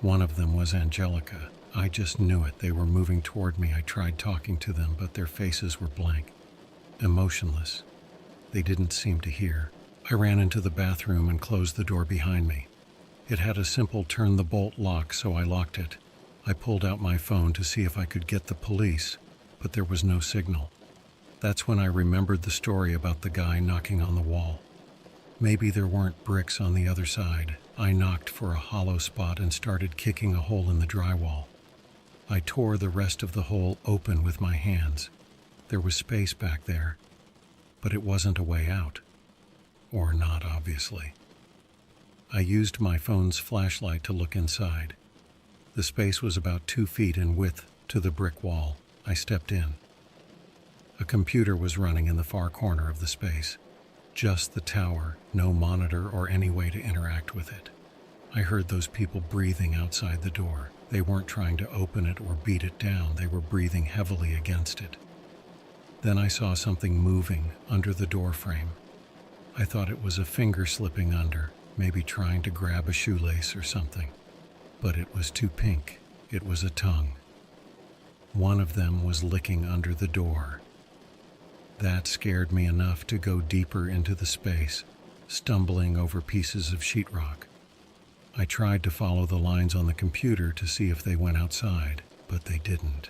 One of them was Angelica. I just knew it. They were moving toward me. I tried talking to them, but their faces were blank, emotionless. They didn't seem to hear. I ran into the bathroom and closed the door behind me. It had a simple turn-the-bolt lock, so I locked it. I pulled out my phone to see if I could get the police, but there was no signal. That's when I remembered the story about the guy knocking on the wall. Maybe there weren't bricks on the other side. I knocked for a hollow spot and started kicking a hole in the drywall. I tore the rest of the hole open with my hands. There was space back there, but it wasn't a way out. Or not, obviously. I used my phone's flashlight to look inside. The space was about 2 feet in width to the brick wall. I stepped in. A computer was running in the far corner of the space. Just the tower, no monitor or any way to interact with it. I heard those people breathing outside the door. They weren't trying to open it or beat it down. They were breathing heavily against it. Then I saw something moving under the door frame. I thought it was a finger slipping under, maybe trying to grab a shoelace or something. But it was too pink. It was a tongue. One of them was licking under the door. That scared me enough to go deeper into the space, stumbling over pieces of sheetrock. I tried to follow the lines on the computer to see if they went outside, but they didn't.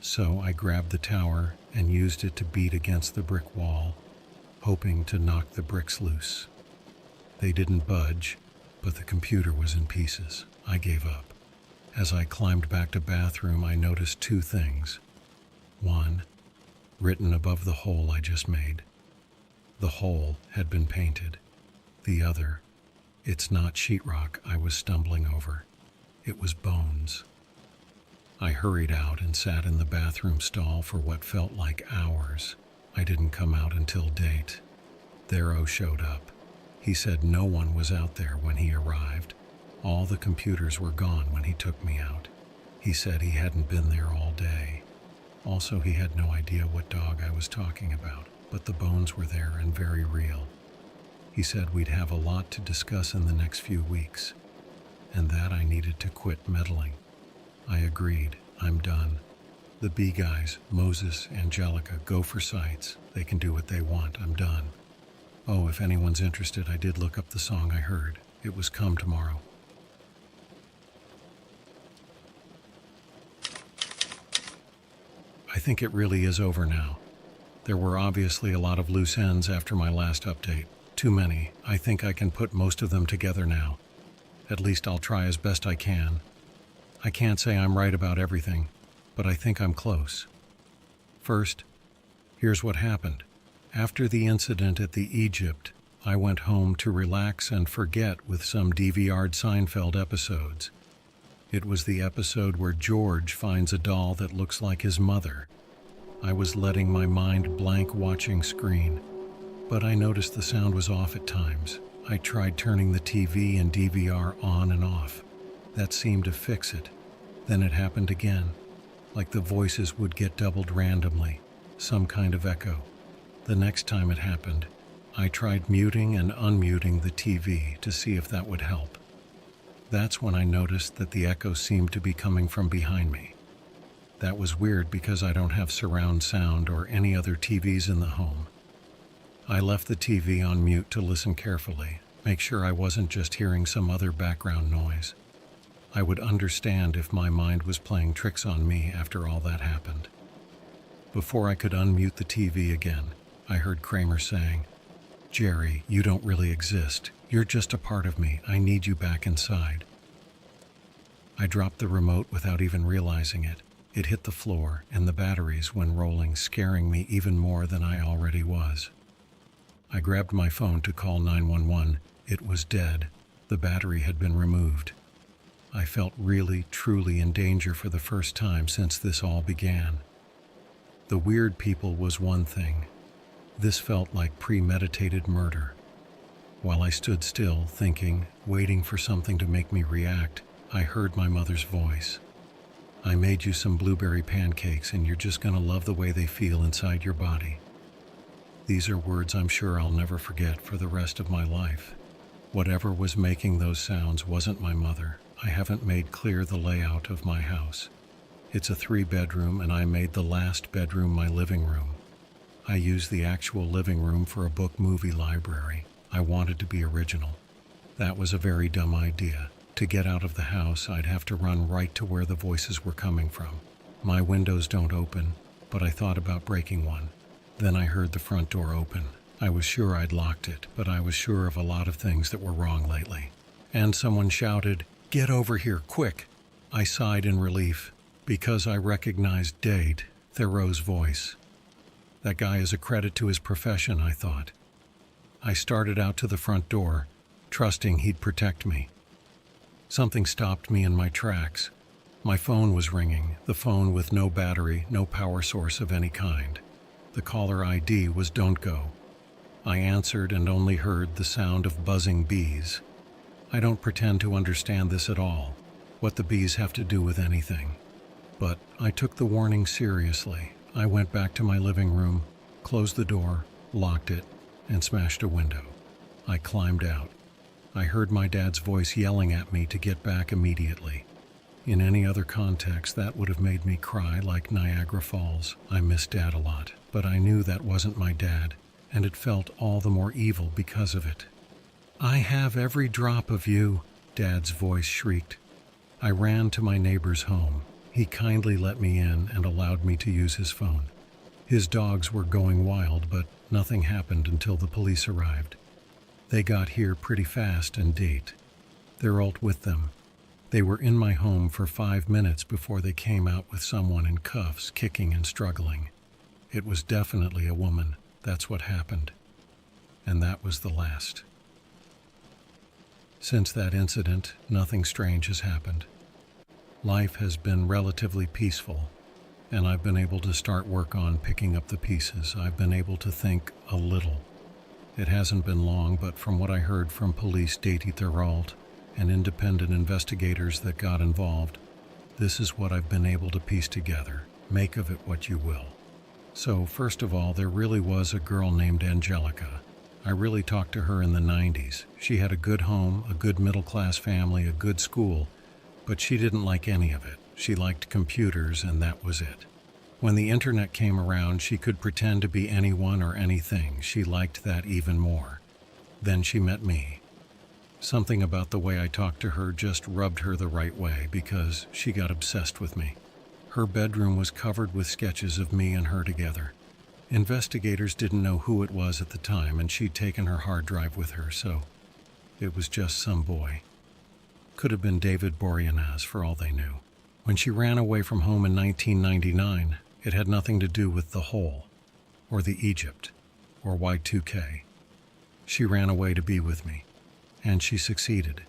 So I grabbed the tower and used it to beat against the brick wall, hoping to knock the bricks loose. They didn't budge, but the computer was in pieces. I gave up. As I climbed back to bathroom, I noticed 2 things. One, written above the hole I just made. The hole had been painted. The other, it's not sheetrock I was stumbling over. It was bones. I hurried out and sat in the bathroom stall for what felt like hours. I didn't come out until date. Darrow showed up. He said no one was out there when he arrived. All the computers were gone when he took me out. He said he hadn't been there all day. Also, he had no idea what dog I was talking about, but the bones were there and very real. He said we'd have a lot to discuss in the next few weeks, and that I needed to quit meddling. I agreed. I'm done. The B guys, Moses, Angelica, go for sites. They can do what they want. I'm done. Oh, if anyone's interested, I did look up the song I heard. It was Come Tomorrow. I think it really is over now. There were obviously a lot of loose ends after my last update. Too many. I think I can put most of them together now. At least I'll try as best I can. I can't say I'm right about everything, but I think I'm close. First, here's what happened. After the incident at the Egypt, I went home to relax and forget with some DVR'd Seinfeld episodes. It was the episode where George finds a doll that looks like his mother. I was letting my mind blank watching screen, but I noticed the sound was off at times. I tried turning the TV and DVR on and off. That seemed to fix it. Then it happened again, like the voices would get doubled randomly, some kind of echo. The next time it happened, I tried muting and unmuting the TV to see if that would help. That's when I noticed that the echo seemed to be coming from behind me. That was weird because I don't have surround sound or any other TVs in the home. I left the TV on mute to listen carefully, make sure I wasn't just hearing some other background noise. I would understand if my mind was playing tricks on me after all that happened. Before I could unmute the TV again, I heard Kramer saying, "Jerry, you don't really exist. You're just a part of me. I need you back inside." I dropped the remote without even realizing it. It hit the floor, and the batteries went rolling, scaring me even more than I already was. I grabbed my phone to call 911. It was dead. The battery had been removed. I felt really, truly in danger for the first time since this all began. The weird people was one thing. This felt like premeditated murder. While I stood still, thinking, waiting for something to make me react, I heard my mother's voice. I made you some blueberry pancakes and you're just gonna love the way they feel inside your body. These are words I'm sure I'll never forget for the rest of my life. Whatever was making those sounds wasn't my mother. I haven't made clear the layout of my house. It's a 3-bedroom and I made the last bedroom my living room. I used the actual living room for a book movie library. I wanted to be original. That was a very dumb idea. To get out of the house, I'd have to run right to where the voices were coming from. My windows don't open, but I thought about breaking one. Then I heard the front door open. I was sure I'd locked it, but I was sure of a lot of things that were wrong lately. And someone shouted, "Get over here, quick!" I sighed in relief, because I recognized Dade, Thoreau's voice. That guy is a credit to his profession, I thought. I started out to the front door, trusting he'd protect me. Something stopped me in my tracks. My phone was ringing, the phone with no battery, no power source of any kind. The caller ID was "Don't Go." I answered and only heard the sound of buzzing bees. I don't pretend to understand this at all, what the bees have to do with anything. But I took the warning seriously. I went back to my living room, closed the door, locked it, and smashed a window. I climbed out. I heard my dad's voice yelling at me to get back immediately. In any other context, that would have made me cry like Niagara Falls. I miss Dad a lot, but I knew that wasn't my dad, and it felt all the more evil because of it. "I have every drop of you," Dad's voice shrieked. I ran to my neighbor's home. He kindly let me in and allowed me to use his phone. His dogs were going wild, but nothing happened until the police arrived. They got here pretty fast and they're all with them. They were in my home for 5 minutes before they came out with someone in cuffs, kicking and struggling. It was definitely a woman. That's what happened. And that was the last. Since that incident, nothing strange has happened. Life has been relatively peaceful, and I've been able to start work on picking up the pieces. I've been able to think a little. It hasn't been long, but from what I heard from police Dade Therault and independent investigators that got involved, this is what I've been able to piece together. Make of it what you will. So, first of all, there really was a girl named Angelica. I really talked to her in the 90s. She had a good home, a good middle-class family, a good school, but she didn't like any of it. She liked computers, and that was it. When the internet came around, she could pretend to be anyone or anything. She liked that even more. Then she met me. Something about the way I talked to her just rubbed her the right way because she got obsessed with me. Her bedroom was covered with sketches of me and her together. Investigators didn't know who it was at the time, and she'd taken her hard drive with her, so it was just some boy. Could have been David Boreanaz for all they knew. When she ran away from home in 1999, it had nothing to do with the Hole, or the Egypt, or Y2K. She ran away to be with me, and she succeeded.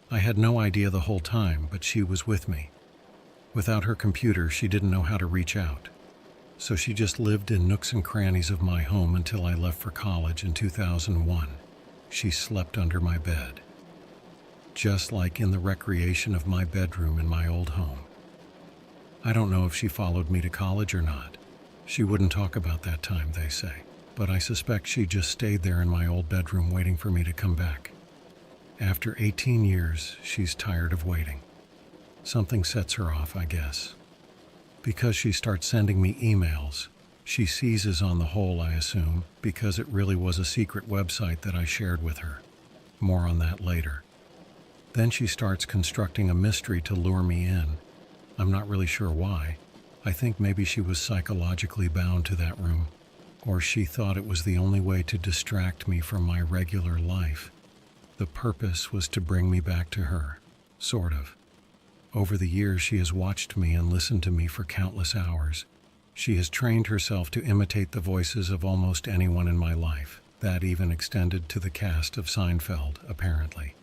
I had no idea the whole time, but she was with me. Without her computer, she didn't know how to reach out. So she just lived in nooks and crannies of my home until I left for college in 2001. She slept under my bed, just like in the recreation of my bedroom in my old home. I don't know if she followed me to college or not. She wouldn't talk about that time, they say, but I suspect she just stayed there in my old bedroom waiting for me to come back. After 18 years, she's tired of waiting. Something sets her off, I guess. Because she starts sending me emails. She seizes on the Hole, I assume, because it really was a secret website that I shared with her. More on that later. Then she starts constructing a mystery to lure me in. I'm not really sure why. I think maybe she was psychologically bound to that room, or she thought it was the only way to distract me from my regular life. The purpose was to bring me back to her, sort of. Over the years, she has watched me and listened to me for countless hours. She has trained herself to imitate the voices of almost anyone in my life. That even extended to the cast of Seinfeld, apparently.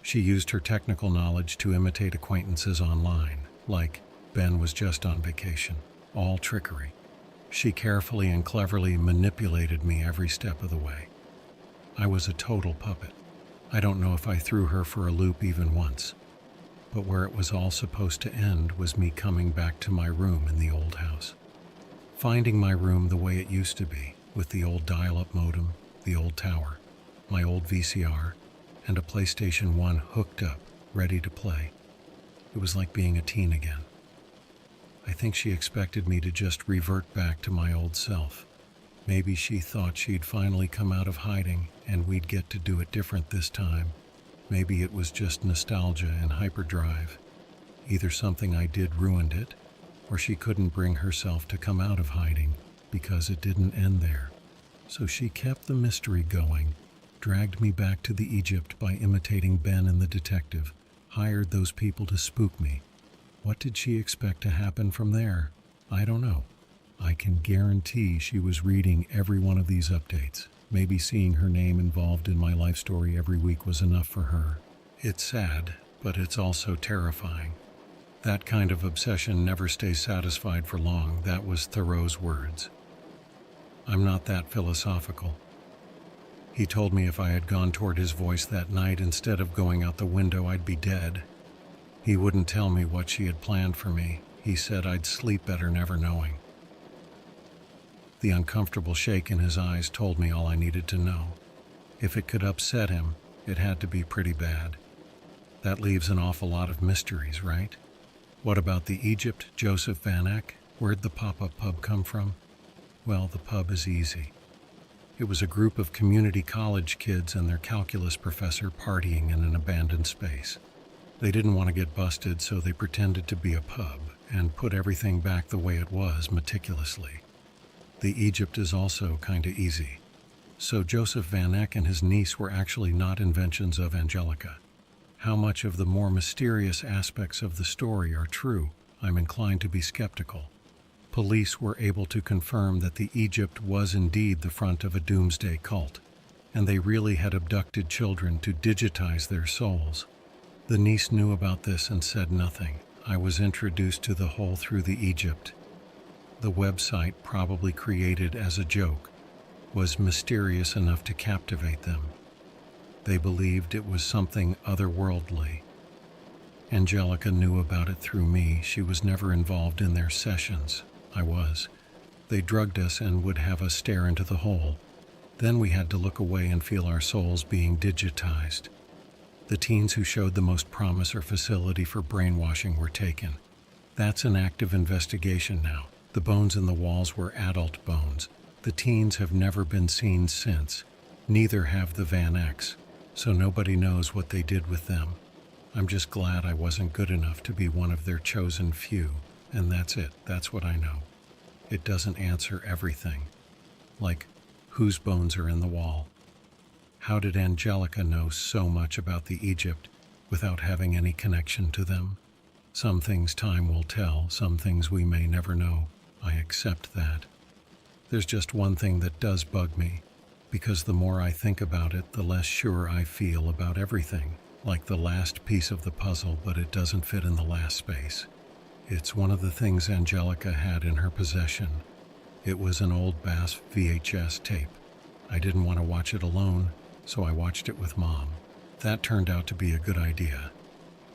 She used her technical knowledge to imitate acquaintances online, like Ben was just on vacation. All trickery. She carefully and cleverly manipulated me every step of the way. I was a total puppet. I don't know if I threw her for a loop even once. but where it was all supposed to end was me coming back to my room in the old house. Finding my room the way it used to be, with the old dial-up modem, the old tower, my old VCR, and a PlayStation 1 hooked up, ready to play. It was like being a teen again. I think she expected me to just revert back to my old self. Maybe she thought she'd finally come out of hiding and we'd get to do it different this time. Maybe it was just nostalgia and hyperdrive. Either something I did ruined it, or she couldn't bring herself to come out of hiding because it didn't end there. So she kept the mystery going, dragged me back to the Egypt by imitating Ben and the detective, hired those people to spook me. What did she expect to happen from there? I don't know. I can guarantee she was reading every one of these updates. Maybe seeing her name involved in my life story every week was enough for her. It's sad, but it's also terrifying. That kind of obsession never stays satisfied for long. That was Thoreau's words. I'm not that philosophical. He told me if I had gone toward his voice that night instead of going out the window, I'd be dead. He wouldn't tell me what she had planned for me. He said I'd sleep better never knowing. The uncomfortable shake in his eyes told me all I needed to know. If it could upset him, it had to be pretty bad. That leaves an awful lot of mysteries, right? What about the Egypt, Joseph Van Eck? Where'd the pop-up pub come from? Well, the pub is easy. It was a group of community college kids and their calculus professor partying in an abandoned space. They didn't want to get busted, so they pretended to be a pub and put everything back the way it was meticulously. The Egypt is also kinda easy. So Joseph Van Eck and his niece were actually not inventions of Angelica. How much of the more mysterious aspects of the story are true, I'm inclined to be skeptical. Police were able to confirm that the Egypt was indeed the front of a doomsday cult, and they really had abducted children to digitize their souls. The niece knew about this and said nothing. I was introduced to the whole through the Egypt. The website, probably created as a joke, was mysterious enough to captivate them. They believed it was something otherworldly. Angelica knew about it through me. She was never involved in their sessions. I was. They drugged us and would have us stare into the hole. Then we had to look away and feel our souls being digitized. The teens who showed the most promise or facility for brainwashing were taken. That's an active investigation now. The bones in the walls were adult bones. The teens have never been seen since. Neither have the Van Ecks, so nobody knows what they did with them. I'm just glad I wasn't good enough to be one of their chosen few, and that's it. That's what I know. It doesn't answer everything. Like, whose bones are in the wall? How did Angelica know so much about the Egypt without having any connection to them? Some things time will tell, some things we may never know. I accept that. There's just one thing that does bug me, because the more I think about it, the less sure I feel about everything, like the last piece of the puzzle, but it doesn't fit in the last space. It's one of the things Angelica had in her possession. It was an old Bass VHS tape. I didn't want to watch it alone, so I watched it with Mom. That turned out to be a good idea.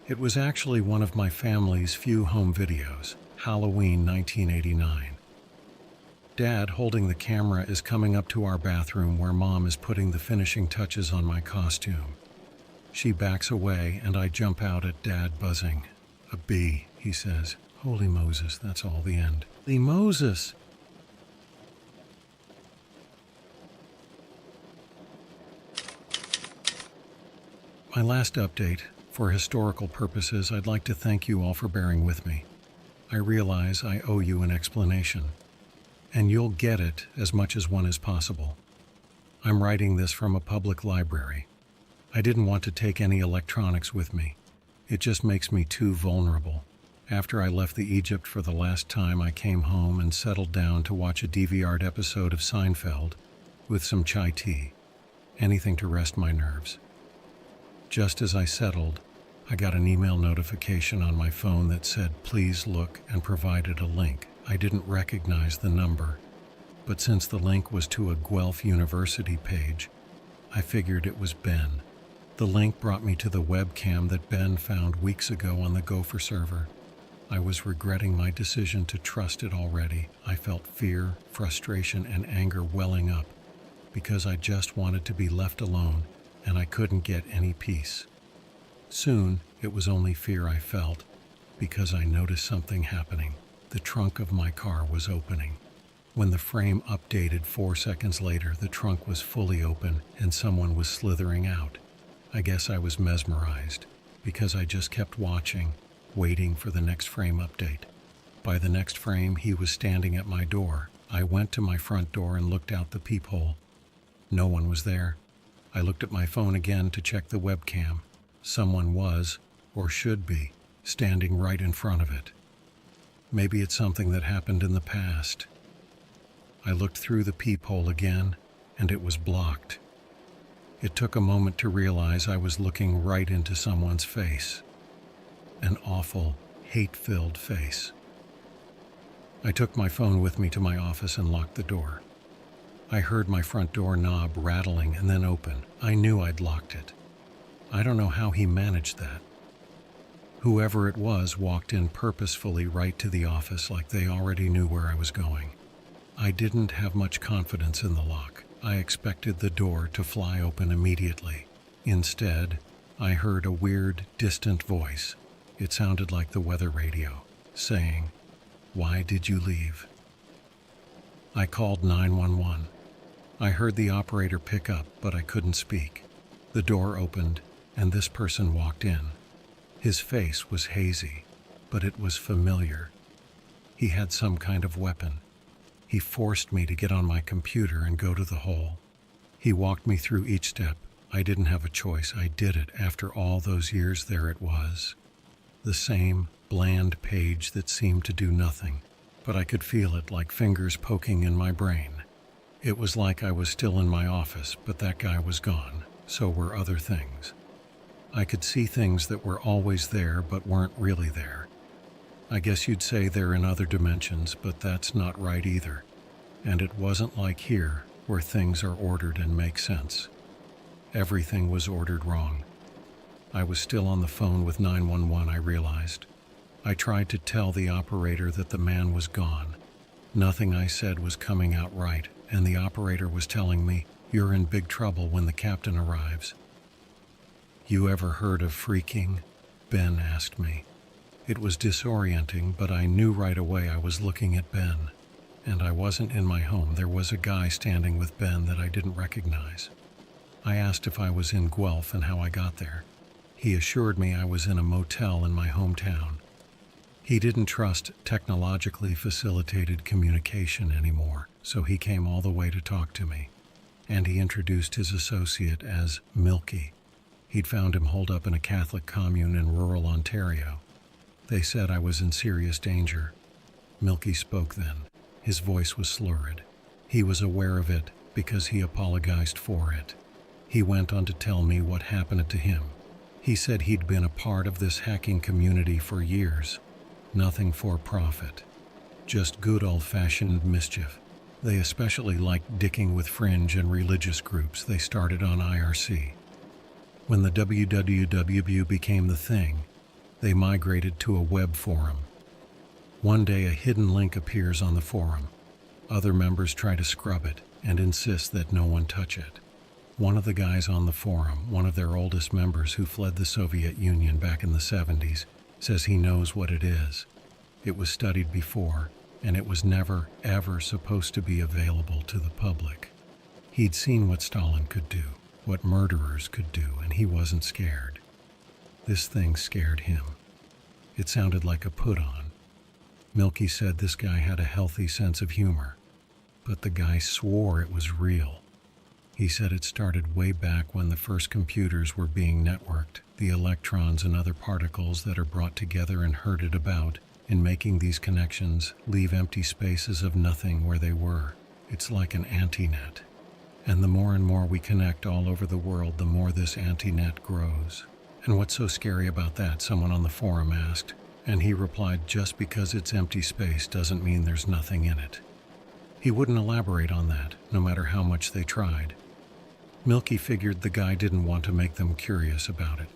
It was actually one of my family's few home videos, Halloween 1989. Dad, holding the camera, is coming up to our bathroom where Mom is putting the finishing touches on my costume. She backs away and I jump out at Dad, buzzing. "A bee," he says. "Holy Moses, that's all the end." "Holy Moses!" My last update. For historical purposes, I'd like to thank you all for bearing with me. I realize I owe you an explanation, and you'll get it as much as one is possible. I'm writing this from a public library. I didn't want to take any electronics with me. It just makes me too vulnerable. After I left the Egypt for the last time, I came home and settled down to watch a DVR'd episode of Seinfeld with some chai tea, anything to rest my nerves. Just as I settled, I got an email notification on my phone that said, "Please look," and provided a link. I didn't recognize the number, but since the link was to a Guelph University page, I figured it was Ben. The link brought me to the webcam that Ben found weeks ago on the Gopher server. I was regretting my decision to trust it already. I felt fear, frustration, and anger welling up because I just wanted to be left alone and I couldn't get any peace. Soon, it was only fear I felt because I noticed something happening. The trunk of my car was opening. When the frame updated 4 seconds later, the trunk was fully open and someone was slithering out. I guess I was mesmerized because I just kept watching, waiting for the next frame update. By the next frame, he was standing at my door. I went to my front door and looked out the peephole. No one was there. I looked at my phone again to check the webcam. Someone was, or should be, standing right in front of it. Maybe it's something that happened in the past. I looked through the peephole again, and it was blocked. It took a moment to realize I was looking right into someone's face. An awful, hate-filled face. I took my phone with me to my office and locked the door. I heard my front door knob rattling and then open. I knew I'd locked it. I don't know how he managed that. Whoever it was walked in purposefully right to the office like they already knew where I was going. I didn't have much confidence in the lock. I expected the door to fly open immediately. Instead, I heard a weird, distant voice. It sounded like the weather radio, saying, "Why did you leave?" I called 911. I heard the operator pick up, but I couldn't speak. The door opened, and this person walked in. His face was hazy, but it was familiar. He had some kind of weapon. He forced me to get on my computer and go to the hole. He walked me through each step. I didn't have a choice. I did it. After all those years, there it was. The same bland page that seemed to do nothing, but I could feel it like fingers poking in my brain. It was like I was still in my office, but that guy was gone. So were other things. I could see things that were always there but weren't really there. I guess you'd say they're in other dimensions, but that's not right either. And it wasn't like here, where things are ordered and make sense. Everything was ordered wrong. I was still on the phone with 911, I realized. I tried to tell the operator that the man was gone. Nothing I said was coming out right, and the operator was telling me, "You're in big trouble when the captain arrives." "You ever heard of phreaking?" Ben asked me. It was disorienting, but I knew right away I was looking at Ben. And I wasn't in my home. There was a guy standing with Ben that I didn't recognize. I asked if I was in Guelph and how I got there. He assured me I was in a motel in my hometown. He didn't trust technologically facilitated communication anymore, so he came all the way to talk to me. And he introduced his associate as Milky. He'd found him holed up in a Catholic commune in rural Ontario. They said I was in serious danger. Milky spoke then. His voice was slurred. He was aware of it because he apologized for it. He went on to tell me what happened to him. He said he'd been a part of this hacking community for years. Nothing for profit. Just good old-fashioned mischief. They especially liked dicking with fringe and religious groups they started on IRC. When the WWW became the thing, they migrated to a web forum. One day a hidden link appears on the forum. Other members try to scrub it and insist that no one touch it. One of the guys on the forum, one of their oldest members who fled the Soviet Union back in the 70s, says he knows what it is. It was studied before, and it was never, ever supposed to be available to the public. He'd seen what Stalin could do, what murderers could do, and he wasn't scared. This thing scared him. It sounded like a put-on. Milky said this guy had a healthy sense of humor, but the guy swore it was real. He said it started way back when the first computers were being networked, the electrons and other particles that are brought together and herded about in making these connections leave empty spaces of nothing where they were. It's like an anti-net. And the more and more we connect all over the world, the more this anti-net grows. "And what's so scary about that?" someone on the forum asked, and he replied, "Just because it's empty space doesn't mean there's nothing in it." He wouldn't elaborate on that, no matter how much they tried. Milky figured the guy didn't want to make them curious about it.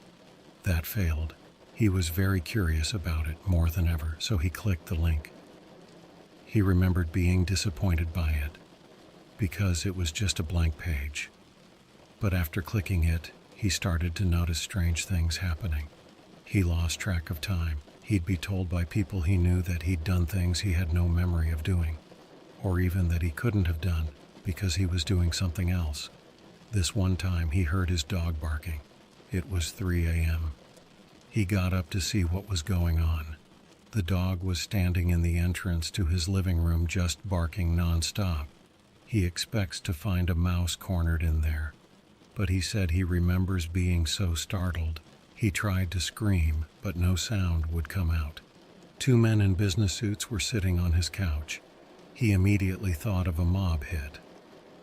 That failed. He was very curious about it more than ever, so he clicked the link. He remembered being disappointed by it, because it was just a blank page. But after clicking it, he started to notice strange things happening. He lost track of time. He'd be told by people he knew that he'd done things he had no memory of doing, or even that he couldn't have done because he was doing something else. This one time he heard his dog barking. It was 3 a.m. He got up to see what was going on. The dog was standing in the entrance to his living room just barking nonstop. He expects to find a mouse cornered in there, but he said he remembers being so startled. He tried to scream, but no sound would come out. 2 men in business suits were sitting on his couch. He immediately thought of a mob hit.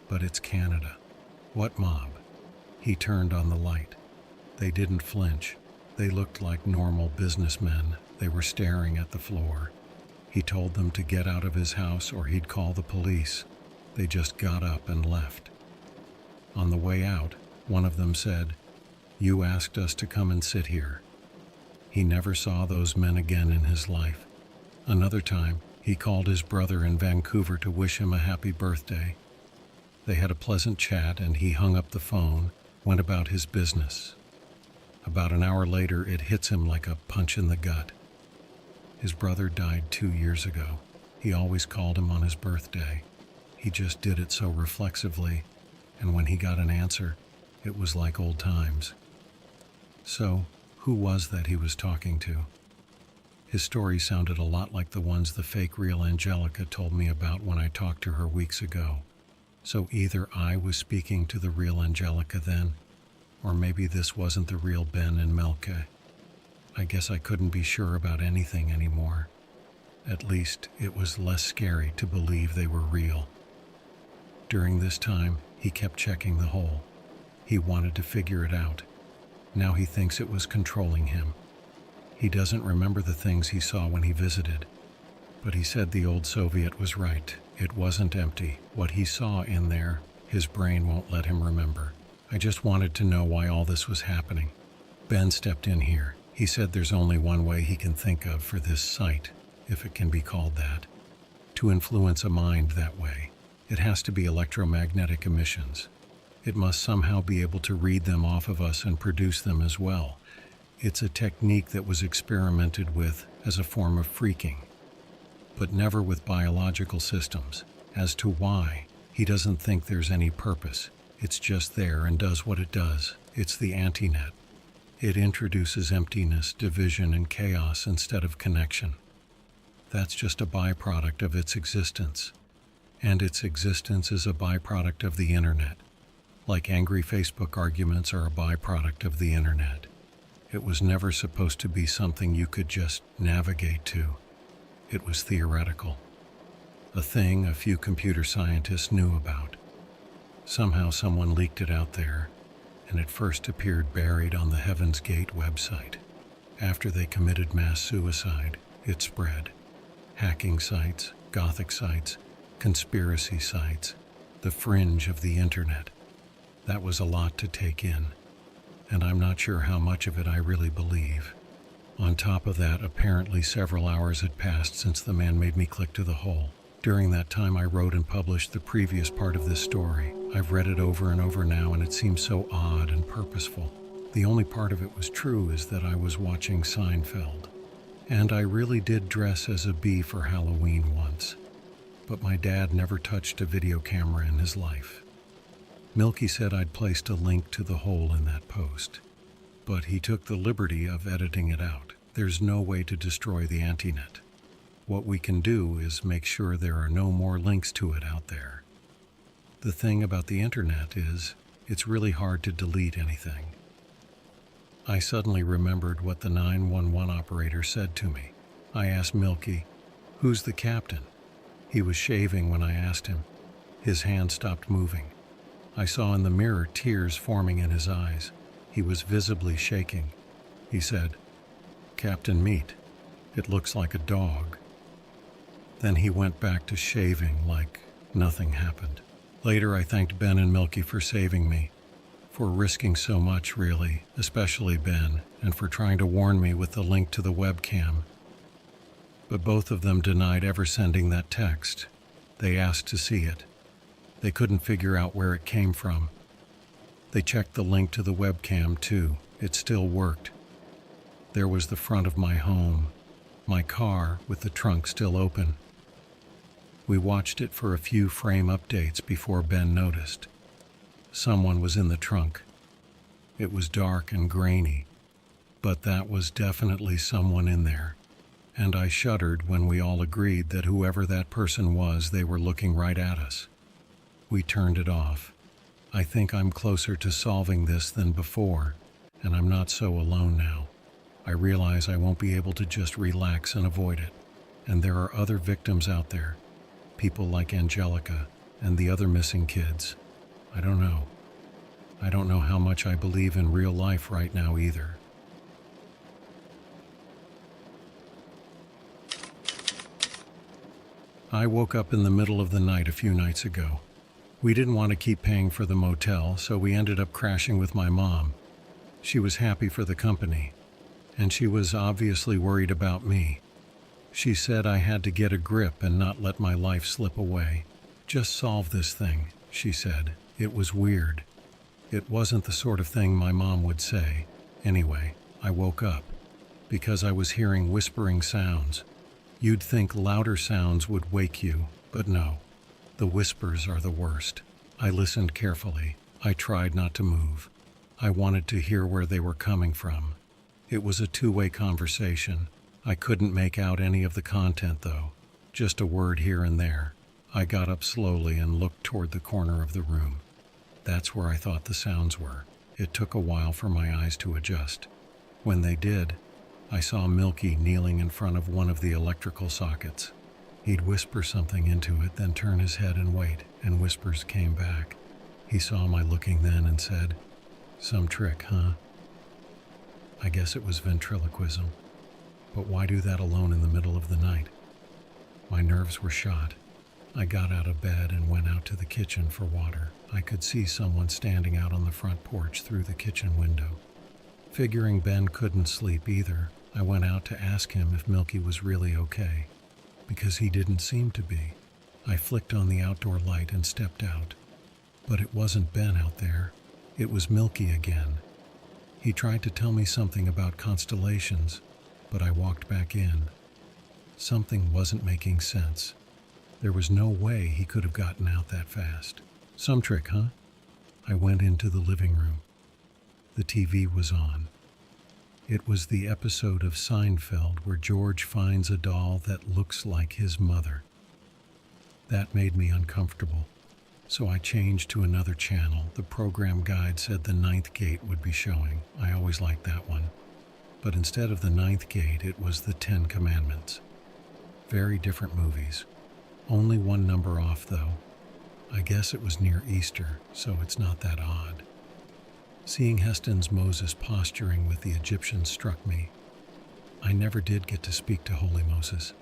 But it's Canada. What mob? He turned on the light. They didn't flinch. They looked like normal businessmen. They were staring at the floor. He told them to get out of his house or he'd call the police. They just got up and left. On the way out, one of them said, "You asked us to come and sit here." He never saw those men again in his life. Another time, he called his brother in Vancouver to wish him a happy birthday. They had a pleasant chat and he hung up the phone, went about his business. About an hour later, it hits him like a punch in the gut. His brother died 2 years ago. He always called him on his birthday. He just did it so reflexively, and when he got an answer, it was like old times. So, who was that he was talking to? His story sounded a lot like the ones the fake real Angelica told me about when I talked to her weeks ago. So either I was speaking to the real Angelica then, or maybe this wasn't the real Ben and Melke. I guess I couldn't be sure about anything anymore. At least it was less scary to believe they were real. During this time, he kept checking the hole. He wanted to figure it out. Now he thinks it was controlling him. He doesn't remember the things he saw when he visited, but he said the old Soviet was right. It wasn't empty. What he saw in there, his brain won't let him remember. I just wanted to know why all this was happening. Ben stepped in here. He said there's only one way he can think of for this site, if it can be called that, to influence a mind that way. It has to be electromagnetic emissions. It must somehow be able to read them off of us and produce them as well. It's a technique that was experimented with as a form of freaking, but never with biological systems. As to why, he doesn't think there's any purpose. It's just there and does what it does. It's the antinet. It introduces emptiness, division, and chaos instead of connection. That's just a byproduct of its existence. And its existence is a byproduct of the internet. Like angry Facebook arguments are a byproduct of the internet. It was never supposed to be something you could just navigate to. It was theoretical. A thing a few computer scientists knew about. Somehow someone leaked it out there, and it first appeared buried on the Heaven's Gate website. After they committed mass suicide, it spread. Hacking sites, gothic sites, conspiracy sites, the fringe of the internet. That was a lot to take in, and I'm not sure how much of it I really believe. On top of that, apparently several hours had passed since the man made me click to the hole. During that time, I wrote and published the previous part of this story. I've read it over and over now, and it seems so odd and purposeful. The only part of it was true is that I was watching Seinfeld. And I really did dress as a bee for Halloween once. But my dad never touched a video camera in his life. Milky said I'd placed a link to the hole in that post, but he took the liberty of editing it out. There's no way to destroy the antinet. What we can do is make sure there are no more links to it out there. The thing about the internet is, it's really hard to delete anything. I suddenly remembered what the 911 operator said to me. I asked Milky, "Who's the captain?" He was shaving when I asked him. His hand stopped moving. I saw in the mirror tears forming in his eyes. He was visibly shaking. He said, "Captain Meat. It looks like a dog." Then he went back to shaving like nothing happened. Later, I thanked Ben and Milky for saving me. for risking so much, really, especially Ben, and for trying to warn me with the link to the webcam. But both of them denied ever sending that text. They asked to see it. They couldn't figure out where it came from. They checked the link to the webcam, too. It still worked. There was the front of my home, my car with the trunk still open. We watched it for a few frame updates before Ben noticed. Someone was in the trunk. It was dark and grainy, but that was definitely someone in there. And I shuddered when we all agreed that whoever that person was, they were looking right at us. We turned it off. I think I'm closer to solving this than before, and I'm not so alone now. I realize I won't be able to just relax and avoid it. And there are other victims out there. People like Angelica and the other missing kids. I don't know. I don't know how much I believe in real life right now either. I woke up in the middle of the night a few nights ago. We didn't want to keep paying for the motel, so we ended up crashing with my mom. She was happy for the company, and she was obviously worried about me. She said I had to get a grip and not let my life slip away. Just solve this thing, she said. It was weird. It wasn't the sort of thing my mom would say. Anyway, I woke up because I was hearing whispering sounds. You'd think louder sounds would wake you, but no. The whispers are the worst. I listened carefully. I tried not to move. I wanted to hear where they were coming from. It was a two-way conversation. I couldn't make out any of the content, though. Just a word here and there. I got up slowly and looked toward the corner of the room. That's where I thought the sounds were. It took a while for my eyes to adjust. When they did, I saw Milky kneeling in front of one of the electrical sockets. He'd whisper something into it, then turn his head and wait, and whispers came back. He saw my looking then and said, "Some trick, huh?" I guess it was ventriloquism. But why do that alone in the middle of the night? My nerves were shot. I got out of bed and went out to the kitchen for water. I could see someone standing out on the front porch through the kitchen window. Figuring Ben couldn't sleep either, I went out to ask him if Milky was really okay, because he didn't seem to be. I flicked on the outdoor light and stepped out. But it wasn't Ben out there. It was Milky again. He tried to tell me something about constellations, but I walked back in. Something wasn't making sense. There was no way he could have gotten out that fast. Some trick, huh? I went into the living room. The TV was on. It was the episode of Seinfeld where George finds a doll that looks like his mother. That made me uncomfortable, so I changed to another channel. The program guide said the Ninth Gate would be showing. I always liked that one. But instead of the Ninth Gate, it was the Ten Commandments. Very different movies. Only one number off, though. I guess it was near Easter, so it's not that odd. Seeing Heston's Moses posturing with the Egyptians struck me. I never did get to speak to Holy Moses.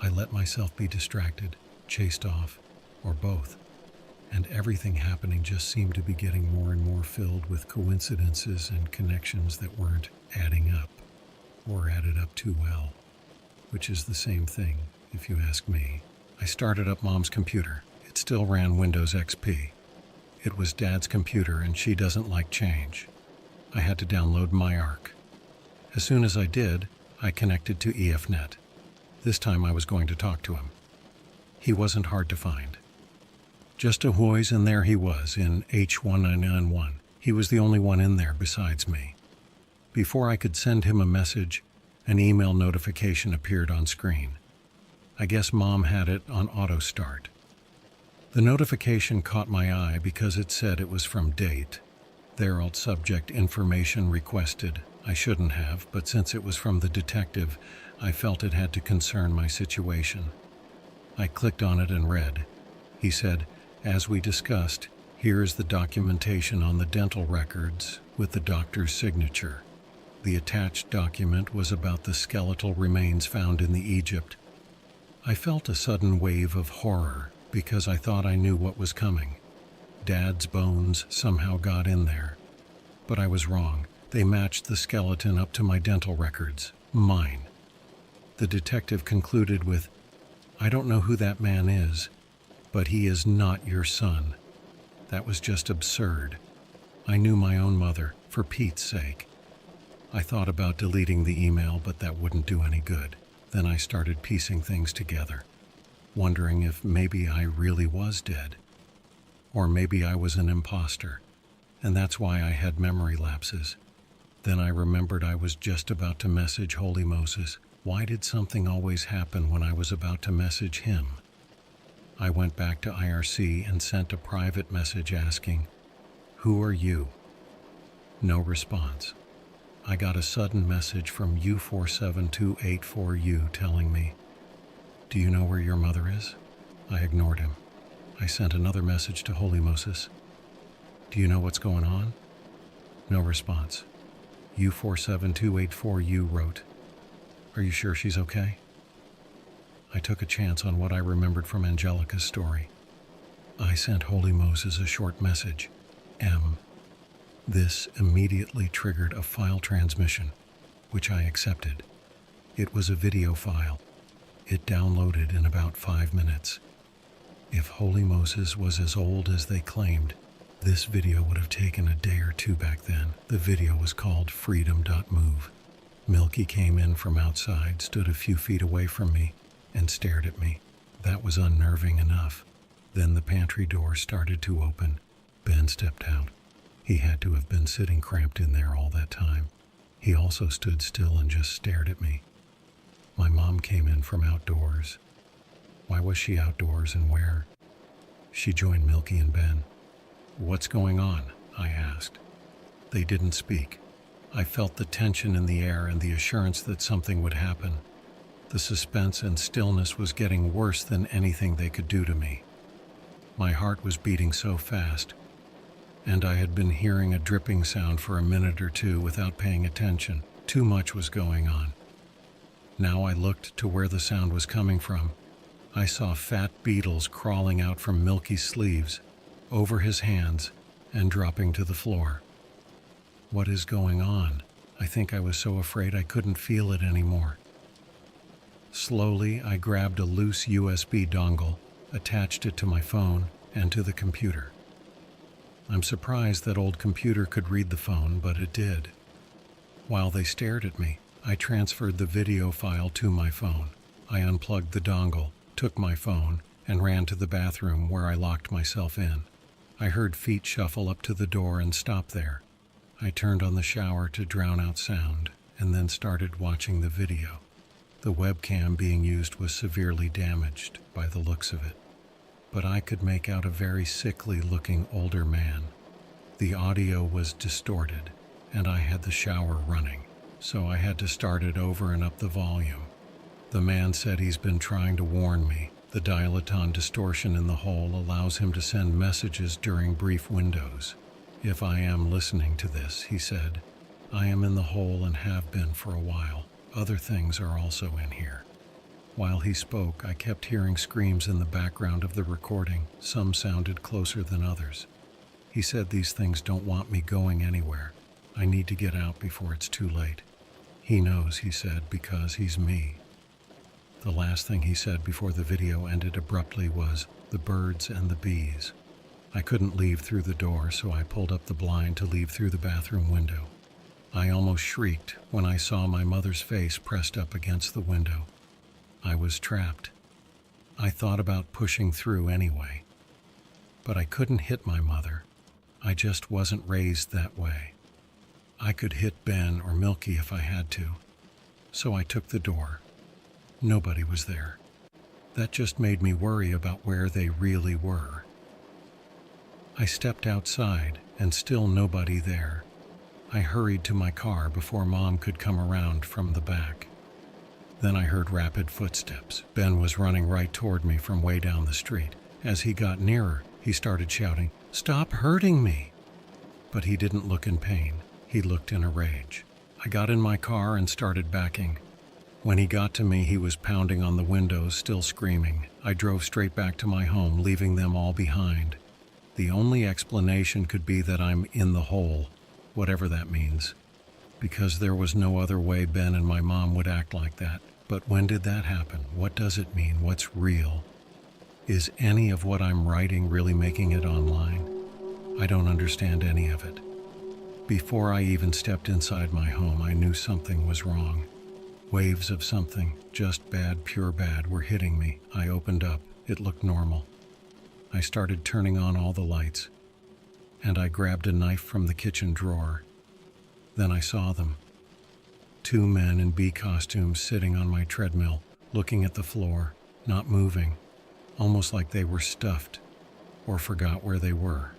I let myself be distracted, chased off, or both. And everything happening just seemed to be getting more and more filled with coincidences and connections that weren't adding up, or added up too well, which is the same thing, if you ask me. I started up Mom's computer. It still ran Windows XP. It was Dad's computer, and she doesn't like change. I had to download MyArc. As soon as I did, I connected to EFNet. This time I was going to talk to him. He wasn't hard to find. Just a whois, and there he was in H1991. He was the only one in there besides me. Before I could send him a message, an email notification appeared on screen. I guess Mom had it on auto start. The notification caught my eye because it said it was from Date. Their alt subject information requested. I shouldn't have, but since it was from the detective, I felt it had to concern my situation. I clicked on it and read. He said, "As we discussed, here is the documentation on the dental records with the doctor's signature." The attached document was about the skeletal remains found in the Egypt. I felt a sudden wave of horror because I thought I knew what was coming. Dad's bones somehow got in there, But I was wrong. They matched the skeleton up to my dental records. Mine. The detective concluded with, "I don't know who that man is, but he is not your son." That was just absurd. I knew my own mother, for Pete's sake. I thought about deleting the email, but that wouldn't do any good. Then I started piecing things together, wondering if maybe I really was dead. Or maybe I was an imposter, and that's why I had memory lapses. Then I remembered I was just about to message Holy Moses. Why did something always happen when I was about to message him? I went back to IRC and sent a private message asking, "Who are you?" No response. I got a sudden message from U47284U telling me, "Do you know where your mother is?" I ignored him. I sent another message to Holy Moses. "Do you know what's going on?" No response. U47284U wrote, "Are you sure she's okay?" I took a chance on what I remembered from Angelica's story. I sent Holy Moses a short message, M. This immediately triggered a file transmission, which I accepted. It was a video file. It downloaded in about 5 minutes. If Holy Moses was as old as they claimed, this video would have taken a day or two back then. The video was called Freedom.move. Milky came in from outside, stood a few feet away from me, and stared at me. That was unnerving enough. Then the pantry door started to open. Ben stepped out. He had to have been sitting cramped in there all that time. He also stood still and just stared at me. My mom came in from outdoors. Why was she outdoors and where? She joined Milky and Ben. "What's going on?" I asked. They didn't speak. I felt the tension in the air and the assurance that something would happen. The suspense and stillness was getting worse than anything they could do to me. My heart was beating so fast, and I had been hearing a dripping sound for a minute or two without paying attention. Too much was going on. Now I looked to where the sound was coming from. I saw fat beetles crawling out from Milky's sleeves, over his hands, and dropping to the floor. What is going on? I think I was so afraid I couldn't feel it anymore. Slowly, I grabbed a loose USB dongle, attached it to my phone and to the computer. I'm surprised that old computer could read the phone, but it did. While they stared at me, I transferred the video file to my phone. I unplugged the dongle, took my phone, and ran to the bathroom where I locked myself in. I heard feet shuffle up to the door and stop there. I turned on the shower to drown out sound, and then started watching the video. The webcam being used was severely damaged by the looks of it, but I could make out a very sickly-looking older man. The audio was distorted, and I had the shower running, so I had to start it over and up the volume. The man said he's been trying to warn me. The dilaton distortion in the hole allows him to send messages during brief windows. "If I am listening to this," he said, "I am in the hole and have been for a while. Other things are also in here." While he spoke, I kept hearing screams in the background of the recording. Some sounded closer than others. He said these things don't want me going anywhere. I need to get out before it's too late. He knows, he said, because he's me. The last thing he said before the video ended abruptly was, "the birds and the bees." I couldn't leave through the door, so I pulled up the blind to leave through the bathroom window. I almost shrieked when I saw my mother's face pressed up against the window. I was trapped. I thought about pushing through anyway. But I couldn't hit my mother. I just wasn't raised that way. I could hit Ben or Milky if I had to. So I took the door. Nobody was there. That just made me worry about where they really were. I stepped outside, and still nobody there. I hurried to my car before Mom could come around from the back. Then I heard rapid footsteps. Ben was running right toward me from way down the street. As he got nearer, he started shouting, "Stop hurting me!" But he didn't look in pain. He looked in a rage. I got in my car and started backing. When he got to me, he was pounding on the windows, still screaming. I drove straight back to my home, leaving them all behind. The only explanation could be that I'm in the hole. whatever that means, because there was no other way Ben and my mom would act like that. But when did that happen? What does it mean? What's real? Is any of what I'm writing really making it online? I don't understand any of it. Before I even stepped inside my home, I knew something was wrong. Waves of something, just bad, pure bad, were hitting me. I opened up. It looked normal. I started turning on all the lights, and I grabbed a knife from the kitchen drawer. Then I saw them. 2 men in bee costumes sitting on my treadmill, looking at the floor, not moving, almost like they were stuffed or forgot where they were.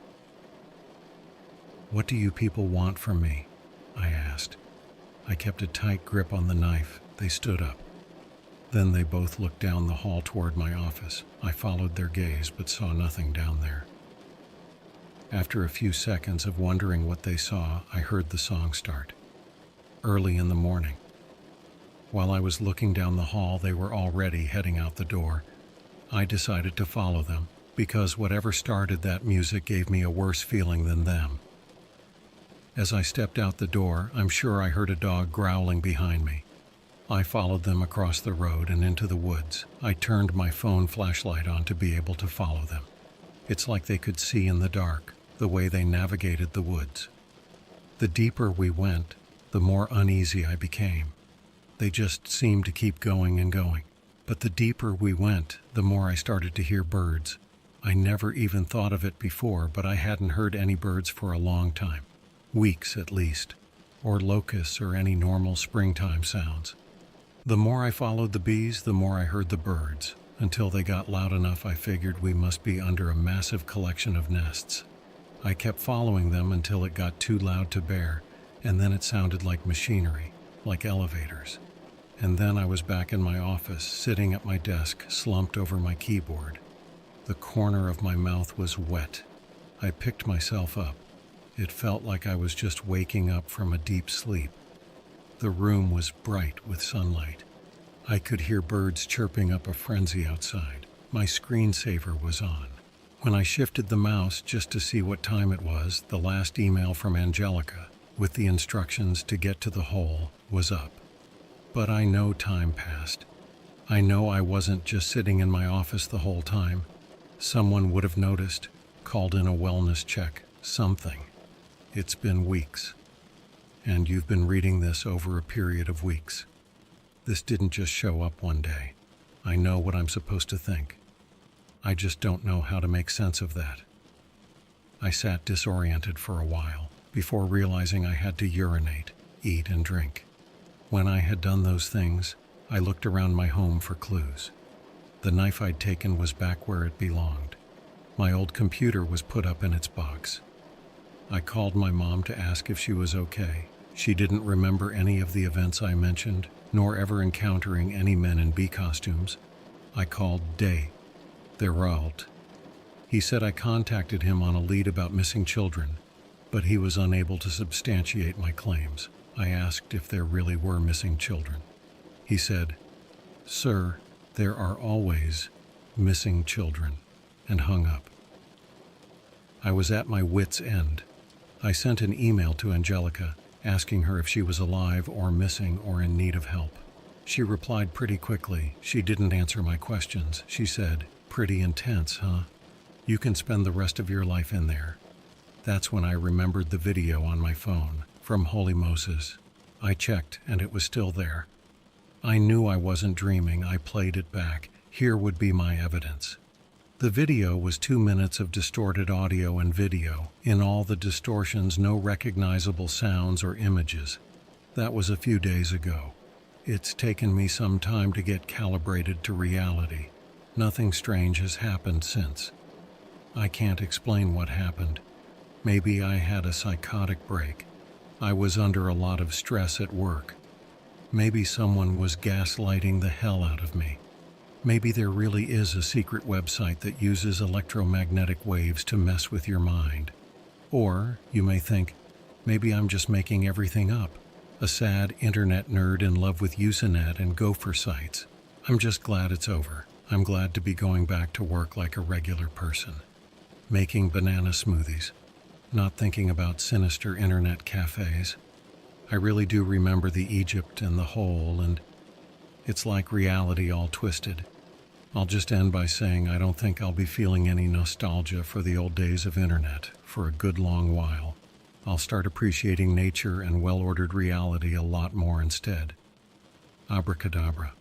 "What do you people want from me?" I asked. I kept a tight grip on the knife. They stood up. Then they both looked down the hall toward my office. I followed their gaze but saw nothing down there. After a few seconds of wondering what they saw, I heard the song start. Early in the morning. While I was looking down the hall, they were already heading out the door. I decided to follow them, because whatever started that music gave me a worse feeling than them. As I stepped out the door, I'm sure I heard a dog growling behind me. I followed them across the road and into the woods. I turned my phone flashlight on to be able to follow them. It's like they could see in the dark, the way they navigated the woods. The deeper we went, the more uneasy I became. They just seemed to keep going and going. But the deeper we went, the more I started to hear birds. I never even thought of it before, but I hadn't heard any birds for a long time. Weeks at least. Or locusts or any normal springtime sounds. The more I followed the bees, the more I heard the birds, until they got loud enough I figured we must be under a massive collection of nests. I kept following them until it got too loud to bear, and then it sounded like machinery, like elevators. And then I was back in my office, sitting at my desk, slumped over my keyboard. The corner of my mouth was wet. I picked myself up. It felt like I was just waking up from a deep sleep. The room was bright with sunlight. I could hear birds chirping up a frenzy outside. My screensaver was on. When I shifted the mouse just to see what time it was, the last email from Angelica, with the instructions to get to the hole, was up. But I know time passed. I know I wasn't just sitting in my office the whole time. Someone would have noticed, called in a wellness check, something. It's been weeks. And you've been reading this over a period of weeks. This didn't just show up one day. I know what I'm supposed to think. I just don't know how to make sense of that. I sat disoriented for a while, before realizing I had to urinate, eat, and drink. When I had done those things, I looked around my home for clues. The knife I'd taken was back where it belonged. My old computer was put up in its box. I called my mom to ask if she was okay. She didn't remember any of the events I mentioned, nor ever encountering any men in bee costumes. I called Day, Therault. He said I contacted him on a lead about missing children, but he was unable to substantiate my claims. I asked if there really were missing children. He said, "Sir, there are always missing children," and hung up. I was at my wit's end. I sent an email to Angelica, asking her if she was alive or missing or in need of help. She replied pretty quickly. She didn't answer my questions. She said, "Pretty intense, huh? You can spend the rest of your life in there." That's when I remembered the video on my phone from Holy Moses. I checked, and it was still there. I knew I wasn't dreaming. I played it back. Here would be my evidence. The video was 2 minutes of distorted audio and video. In all the distortions, no recognizable sounds or images. That was a few days ago. It's taken me some time to get calibrated to reality. Nothing strange has happened since. I can't explain what happened. Maybe I had a psychotic break. I was under a lot of stress at work. Maybe someone was gaslighting the hell out of me. Maybe there really is a secret website that uses electromagnetic waves to mess with your mind. Or, you may think, maybe I'm just making everything up. A sad internet nerd in love with Usenet and Gopher sites. I'm just glad it's over. I'm glad to be going back to work like a regular person. Making banana smoothies. not thinking about sinister internet cafes. I really do remember the Egypt and the hole, and it's like reality all twisted. I'll just end by saying I don't think I'll be feeling any nostalgia for the old days of internet for a good long while. I'll start appreciating nature and well-ordered reality a lot more instead. Abracadabra.